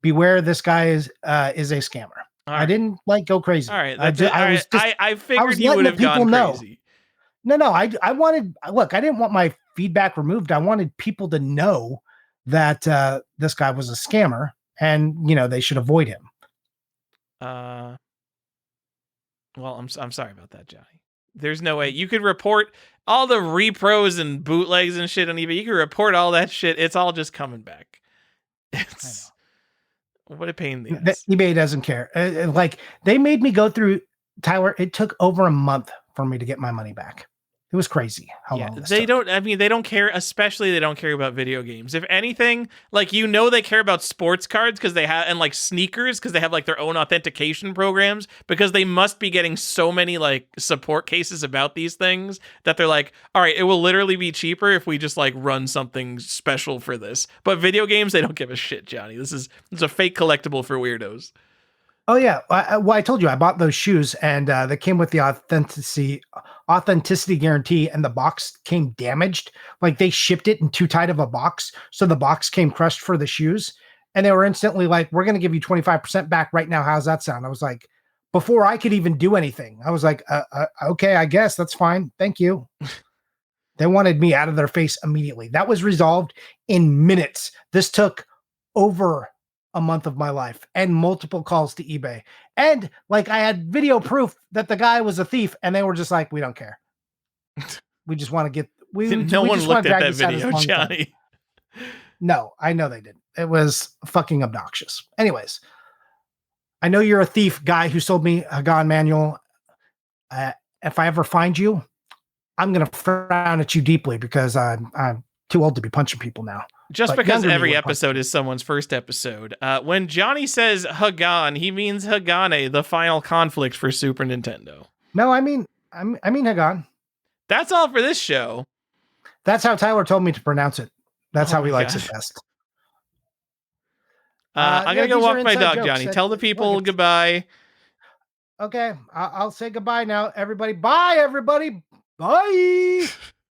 this guy is a scammer. Right. I didn't like go crazy. All right. I figured you would have gone crazy. No. I wanted, look, I didn't want my feedback removed. I wanted people to know that this guy was a scammer and, they should avoid him. Well, I'm sorry about that, Johnny. There's no way you could report all the repros and bootlegs and shit on eBay. You could report all that shit. It's all just coming back. It's what a pain in the ass. eBay doesn't care. Like they made me go through, Tyler. It took over a month for me to get my money back. It was crazy how long this took. They don't care, especially they don't care about video games. If anything, like, they care about sports cards because they have, and like sneakers because they have like their own authentication programs, because they must be getting so many like support cases about these things that they're like, all right, it will literally be cheaper if we just like run something special for this. But video games, they don't give a shit, Johnny. It's a fake collectible for weirdos. Oh yeah, I told you I bought those shoes and they came with the authenticity guarantee, and the box came damaged. Like they shipped it in too tight of a box, so the box came crushed for the shoes, and they were instantly like, "We're going to give you 25% back right now. How's that sound?" I was like, before I could even do anything, I was like, "Okay, I guess that's fine. Thank you." They wanted me out of their face immediately. That was resolved in minutes. This took over a month of my life and multiple calls to eBay. And like I had video proof that the guy was a thief, and they were just like, we don't care. We just want to get no one looked at that video, Johnny. No, I know they didn't. It was fucking obnoxious. Anyways, I know you're a thief, guy who sold me a Hagan manual. If I ever find you, I'm gonna frown at you deeply because I'm too old to be punching people now. Just because every episode is someone's first episode. When Johnny says Hagan, he means Hagane, the final conflict for Super Nintendo. No, I mean Hagan. That's all for this show. That's how Tyler told me to pronounce it. That's how he likes it best. I'm going to go walk my dog, Johnny. Tell the people goodbye. Okay, I'll say goodbye now, everybody. Bye, everybody. Bye.